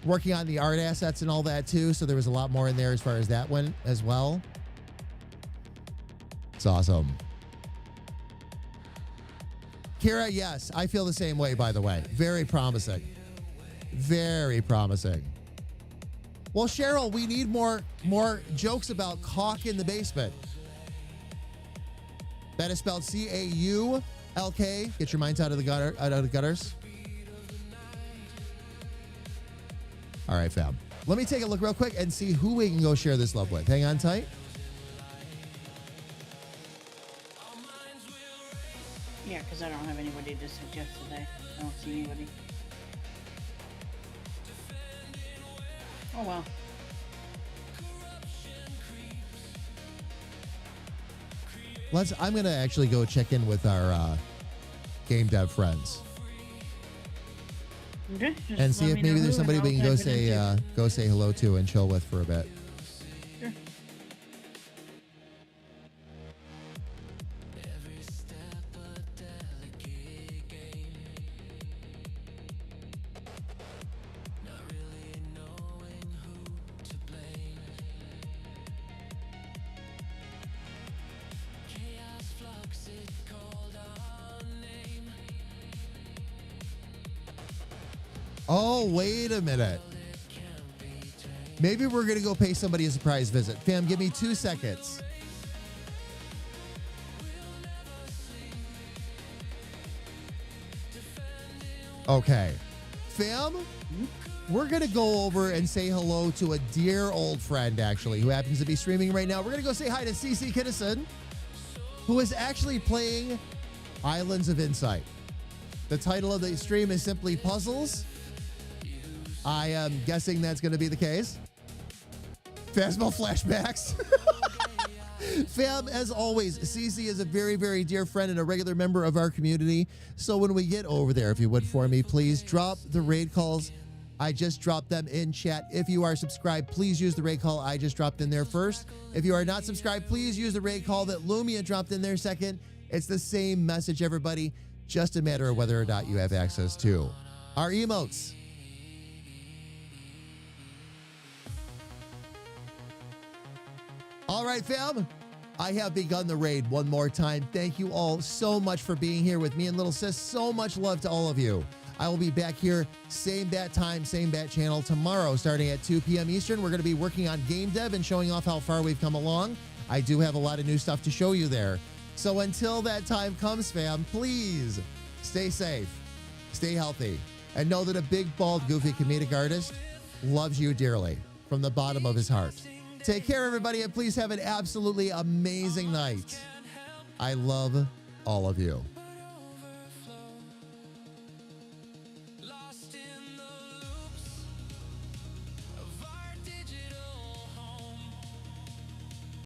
working on the art assets and all that too. So there was a lot more in there as far as that went as well. It's awesome. Kira, yes, I feel the same way, by the way. Very promising. Very promising. Well, Cheryl, we need more jokes about caulk in the basement. That is spelled C-A-U-L-K. Get your minds out of the gutters. All right, fam. Let me take a look real quick and see who we can go share this love with. Hang on tight. Yeah, because I don't have anybody to suggest today. I don't see anybody. Oh well. I'm gonna actually go check in with our game dev friends Okay. just and see let if me maybe know there's who, somebody and we can I'll go type it in too. say hello to and chill with for a bit. Sure. Oh, wait a minute. Maybe we're going to go pay somebody a surprise visit. Fam, give me 2 seconds. Okay. Fam, we're going to go over and say hello to a dear old friend, actually, who happens to be streaming right now. We're going to go say hi to CC Kinnison, who is actually playing Islands of Insight. The title of the stream is simply Puzzles. I am guessing that's going to be the case. Fastball flashbacks. Fam, as always, CC is a very, very dear friend and a regular member of our community. So when we get over there, if you would for me, please drop the raid calls. I just dropped them in chat. If you are subscribed, please use the raid call I just dropped in there first. If you are not subscribed, please use the raid call that Lumia dropped in there second. It's the same message, everybody. Just a matter of whether or not you have access to our emotes. All right, fam. I have begun the raid one more time. Thank you all so much for being here with me and Little Sis. So much love to all of you. I will be back here, same bat time, same bat channel tomorrow, starting at 2 p.m. Eastern. We're going to be working on game dev and showing off how far we've come along. I do have a lot of new stuff to show you there. So until that time comes, fam, please Stay safe, stay healthy, and know that a big, bald, goofy comedic artist loves you dearly from the bottom of his heart. Take care, everybody, and please have an absolutely amazing night. I love all of you.